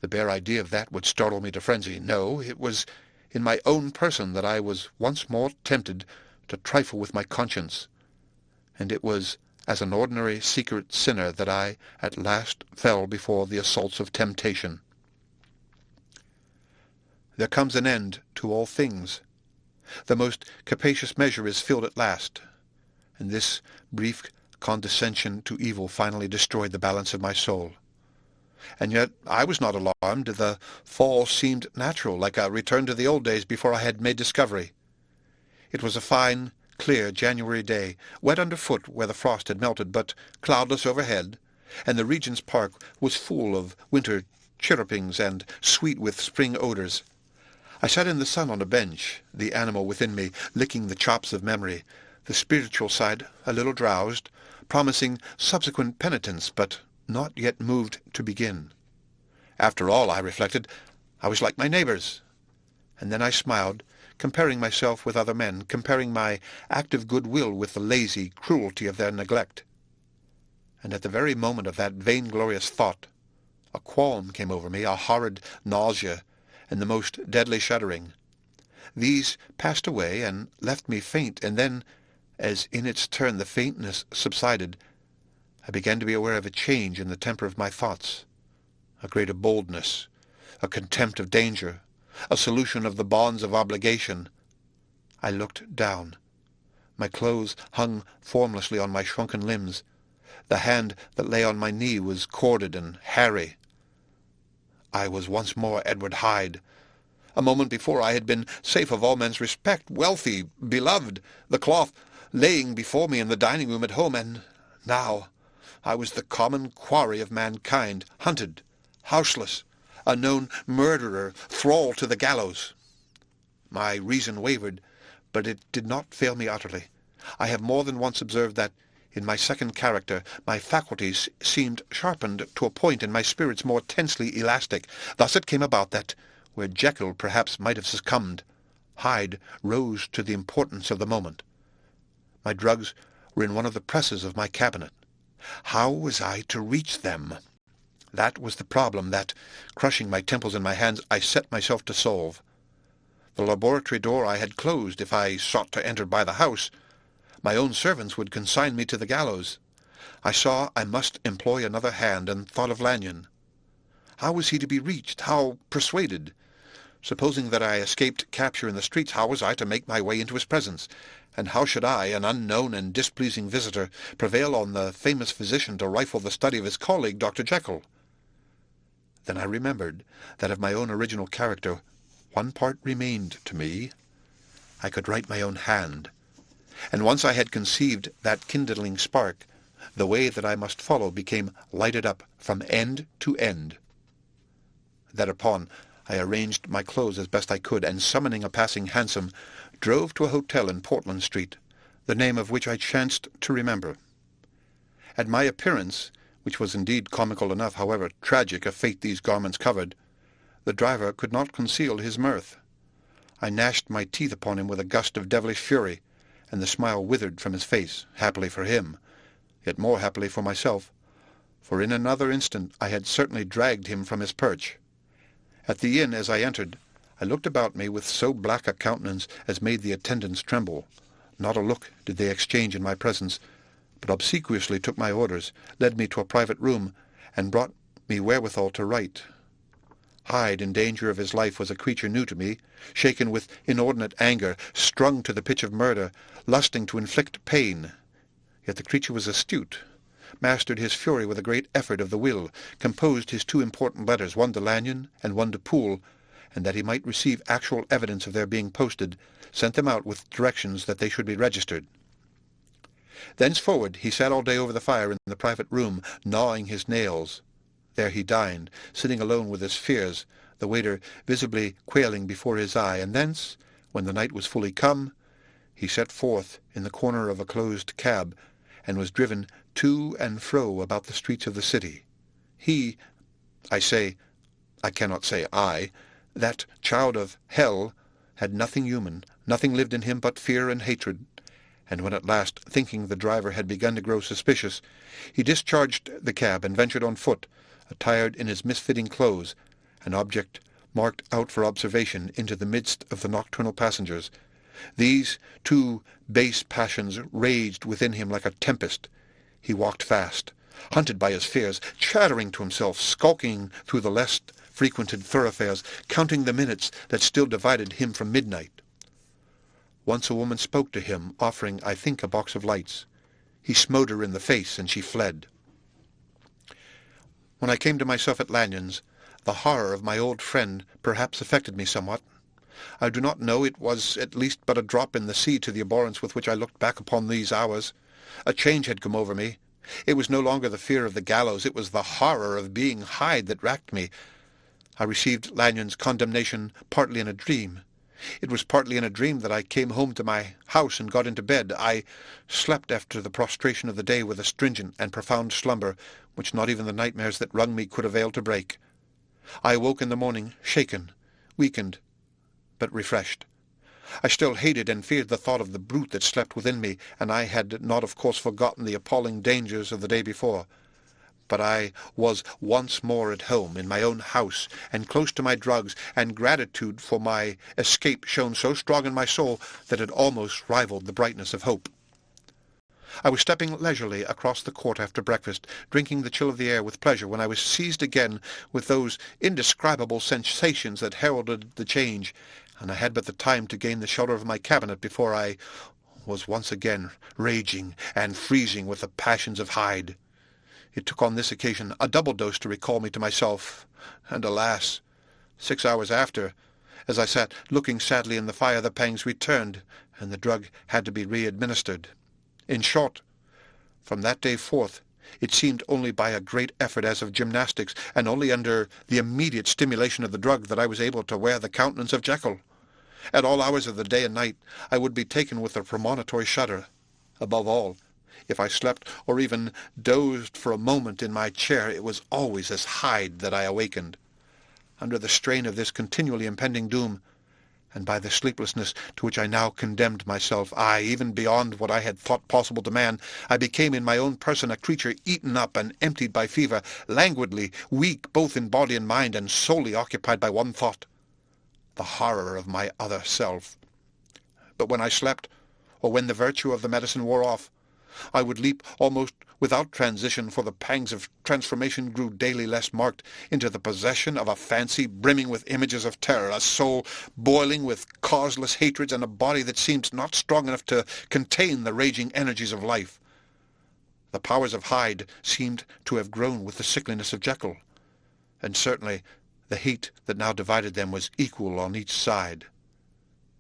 The bare idea of that would startle me to frenzy. No, it was in my own person that I was once more tempted to trifle with my conscience, and it was as an ordinary secret sinner that I at last fell before the assaults of temptation. There comes an end to all things. The most capacious measure is filled at last, and this brief condescension to evil finally destroyed the balance of my soul. And yet I was not alarmed. The fall seemed natural, like a return to the old days before I had made discovery. It was a fine, clear January day, wet underfoot where the frost had melted, but cloudless overhead, and the Regent's Park was full of winter chirrupings and sweet with spring odours. I sat in the sun on a bench, the animal within me licking the chops of memory, the spiritual side a little drowsed, promising subsequent penitence, but not yet moved to begin. After all, I reflected, I was like my neighbours. And then I smiled, comparing myself with other men, comparing my active goodwill with the lazy cruelty of their neglect. And at the very moment of that vainglorious thought, a qualm came over me, a horrid nausea, and the most deadly shuddering. These passed away and left me faint, and then, as in its turn the faintness subsided, I began to be aware of a change in the temper of my thoughts, a greater boldness, a contempt of danger, a solution of the bonds of obligation. I looked down. My clothes hung formlessly on my shrunken limbs. The hand that lay on my knee was corded and hairy. I was once more Edward Hyde. A moment before I had been safe of all men's respect, wealthy, beloved, the cloth laying before me in the dining-room at home, and now I was the common quarry of mankind, hunted, houseless, a known murderer, thrall to the gallows. My reason wavered, but it did not fail me utterly. I have more than once observed that, in my second character, my faculties seemed sharpened to a point and my spirits more tensely elastic. Thus it came about that, where Jekyll perhaps might have succumbed, Hyde rose to the importance of the moment. My drugs were in one of the presses of my cabinet. How was I to reach them? That was the problem that, crushing my temples in my hands, I set myself to solve. The laboratory door I had closed. If I sought to enter by the house, my own servants would consign me to the gallows. I saw I must employ another hand, and thought of Lanyon. How was he to be reached? How persuaded? Supposing that I escaped capture in the streets, how was I to make my way into his presence? And how should I, an unknown and displeasing visitor, prevail on the famous physician to rifle the study of his colleague, Dr. Jekyll? Then I remembered that of my own original character one part remained to me. I could write my own hand. And once I had conceived that kindling spark, the way that I must follow became lighted up from end to end. Thereupon I arranged my clothes as best I could, and summoning a passing hansom, drove to a hotel in Portland Street, the name of which I chanced to remember. At my appearance, which was indeed comical enough, however tragic a fate these garments covered, the driver could not conceal his mirth. I gnashed my teeth upon him with a gust of devilish fury, and the smile withered from his face, happily for him, yet more happily for myself, for in another instant I had certainly dragged him from his perch. At the inn, as I entered, I looked about me with so black a countenance as made the attendants tremble. Not a look did they exchange in my presence, but obsequiously took my orders, led me to a private room, and brought me wherewithal to write. Hyde, in danger of his life, was a creature new to me, shaken with inordinate anger, strung to the pitch of murder, lusting to inflict pain. Yet the creature was astute, mastered his fury with a great effort of the will, composed his two important letters, one to Lanyon and one to Poole, and that he might receive actual evidence of their being posted, sent them out with directions that they should be registered. Thenceforward he sat all day over the fire in the private room, gnawing his nails. There he dined, sitting alone with his fears, the waiter visibly quailing before his eye, and thence, when the night was fully come, he set forth in the corner of a closed cab, and was driven to and fro about the streets of the city. He, I cannot say I, that child of hell, had nothing human, nothing lived in him but fear and hatred, and when at last, thinking the driver had begun to grow suspicious, he discharged the cab and ventured on foot, attired in his misfitting clothes, an object marked out for observation, into the midst of the nocturnal passengers. These two base passions raged within him like a tempest. He walked fast, hunted by his fears, chattering to himself, skulking through the less frequented thoroughfares, counting the minutes that still divided him from midnight. Once a woman spoke to him, offering, I think, a box of lights. He smote her in the face, and she fled. When I came to myself at Lanyon's, the horror of my old friend perhaps affected me somewhat. I do not know, it was at least but a drop in the sea to the abhorrence with which I looked back upon these hours. A change had come over me. It was no longer the fear of the gallows, it was the horror of being Hyde that racked me. I received Lanyon's condemnation partly in a dream. It was partly in a dream that I came home to my house and got into bed. I slept after the prostration of the day with a stringent and profound slumber which not even the nightmares that wrung me could avail to break. I awoke in the morning, shaken, weakened, but refreshed. I still hated and feared the thought of the brute that slept within me, and I had not of course forgotten the appalling dangers of the day before. But I was once more at home, in my own house, and close to my drugs, and gratitude for my escape shone so strong in my soul that it almost rivaled the brightness of hope. I was stepping leisurely across the court after breakfast, drinking the chill of the air with pleasure, when I was seized again with those indescribable sensations that heralded the change, and I had but the time to gain the shelter of my cabinet before I was once again raging and freezing with the passions of Hyde. It took on this occasion a double dose to recall me to myself, and alas, 6 hours after, as I sat looking sadly in the fire, the pangs returned, and the drug had to be re-administered. In short, from that day forth, it seemed only by a great effort as of gymnastics, and only under the immediate stimulation of the drug, that I was able to wear the countenance of Jekyll. At all hours of the day and night I would be taken with a premonitory shudder. Above all, if I slept or even dozed for a moment in my chair, it was always as Hyde that I awakened. Under the strain of this continually impending doom, and by the sleeplessness to which I now condemned myself, aye, even beyond what I had thought possible to man, I became in my own person a creature eaten up and emptied by fever, languidly weak both in body and mind, and solely occupied by one thought, the horror of my other self. But when I slept, or when the virtue of the medicine wore off, I would leap almost without transition, for the pangs of transformation grew daily less marked, into the possession of a fancy brimming with images of terror, a soul boiling with causeless hatreds, and a body that seemed not strong enough to contain the raging energies of life. The powers of Hyde seemed to have grown with the sickliness of Jekyll, and certainly the hate that now divided them was equal on each side.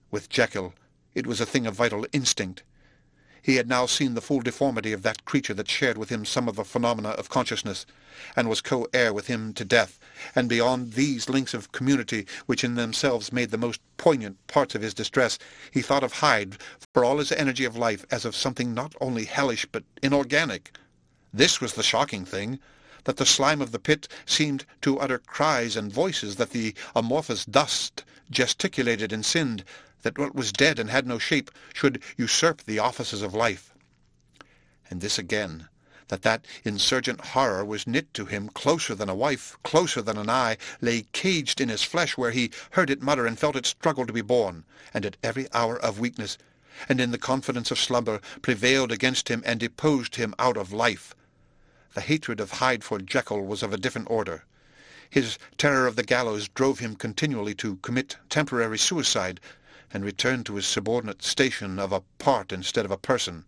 With Jekyll it was a thing of vital instinct. He had now seen the full deformity of that creature that shared with him some of the phenomena of consciousness, and was co-heir with him to death, and beyond these links of community, which in themselves made the most poignant parts of his distress, he thought of Hyde, for all his energy of life, as of something not only hellish but inorganic. This was the shocking thing, that the slime of the pit seemed to utter cries and voices, that the amorphous dust gesticulated and sinned, that what was dead and had no shape should usurp the offices of life. And this again, that insurgent horror was knit to him closer than a wife, closer than an eye, lay caged in his flesh, where he heard it mutter and felt it struggle to be born, and at every hour of weakness, and in the confidence of slumber, prevailed against him and deposed him out of life. The hatred of Hyde for Jekyll was of a different order. His terror of the gallows drove him continually to commit temporary suicide, and return to his subordinate station of a part instead of a person.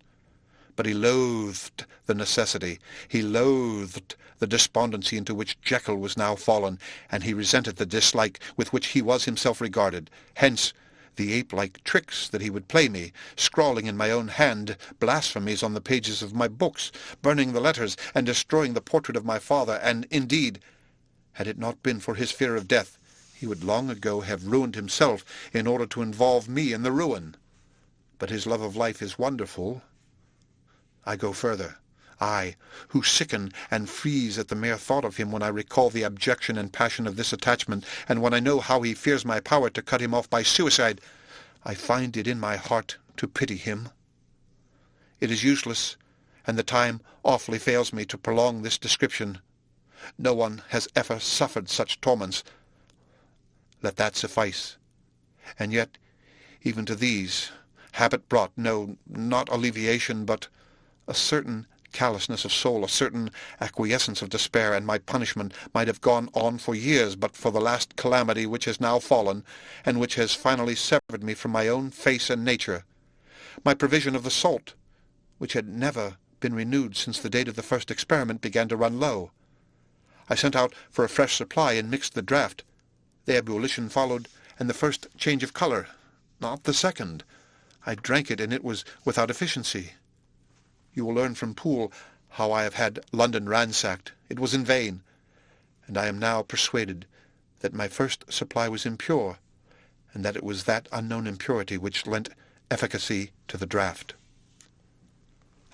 But he loathed the necessity, he loathed the despondency into which Jekyll was now fallen, and he resented the dislike with which he was himself regarded. Hence the ape-like tricks that he would play me, scrawling in my own hand blasphemies on the pages of my books, burning the letters, and destroying the portrait of my father, and, indeed, had it not been for his fear of death, he would long ago have ruined himself in order to involve me in the ruin. But his love of life is wonderful. I go further. I, who sicken and freeze at the mere thought of him when I recall the abjection and passion of this attachment, and when I know how he fears my power to cut him off by suicide, I find it in my heart to pity him. It is useless, and the time awfully fails me to prolong this description. No one has ever suffered such torments. Let that suffice. And yet, even to these, habit brought, no, not alleviation, but a certain callousness of soul, a certain acquiescence of despair, and my punishment might have gone on for years but for the last calamity which has now fallen, and which has finally severed me from my own face and nature. My provision of the salt, which had never been renewed since the date of the first experiment, began to run low. I sent out for a fresh supply and mixed the draught. The ebullition followed, and the first change of colour, not the second. I drank it, and it was without efficiency. You will learn from Poole how I have had London ransacked. It was in vain, and I am now persuaded that my first supply was impure, and that it was that unknown impurity which lent efficacy to the draught.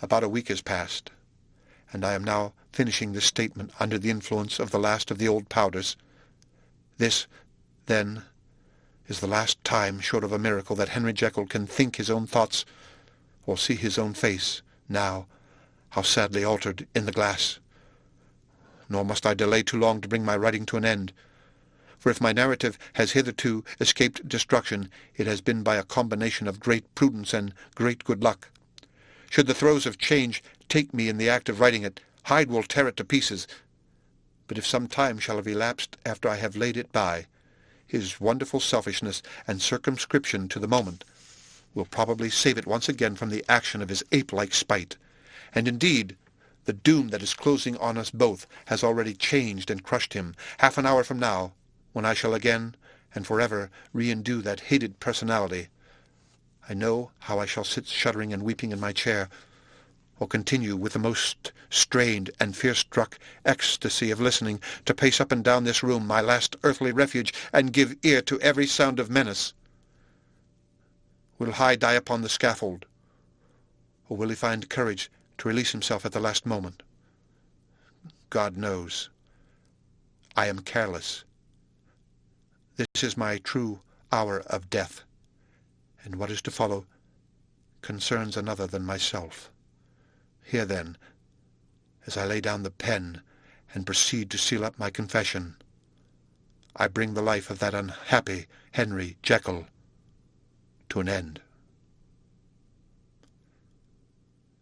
About a week has passed, and I am now finishing this statement under the influence of the last of the old powders. This, then, is the last time, short of a miracle, that Henry Jekyll can think his own thoughts or see his own face, now, how sadly altered, in the glass. Nor must I delay too long to bring my writing to an end, for if my narrative has hitherto escaped destruction, it has been by a combination of great prudence and great good luck. Should the throes of change take me in the act of writing it, Hyde will tear it to pieces. But if some time shall have elapsed after I have laid it by, his wonderful selfishness and circumscription to the moment will probably save it once again from the action of his ape-like spite. And indeed, the doom that is closing on us both has already changed and crushed him. Half an hour from now, when I shall again and forever re-endue that hated personality, I know how I shall sit shuddering and weeping in my chair, or continue with the most strained and fear-struck ecstasy of listening to pace up and down this room, my last earthly refuge, and give ear to every sound of menace. Will Hyde die upon the scaffold, or will he find courage to release himself at the last moment? God knows. I am careless. This is my true hour of death, and what is to follow concerns another than myself. Here, then, as I lay down the pen and proceed to seal up my confession, I bring the life of that unhappy Henry Jekyll to an end.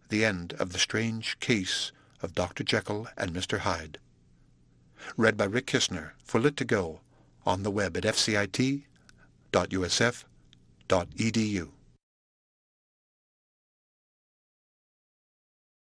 The end of the strange case of Dr. Jekyll and Mr. Hyde. Read by Rick Kistner for Lit2Go on the web at fcit.usf.edu.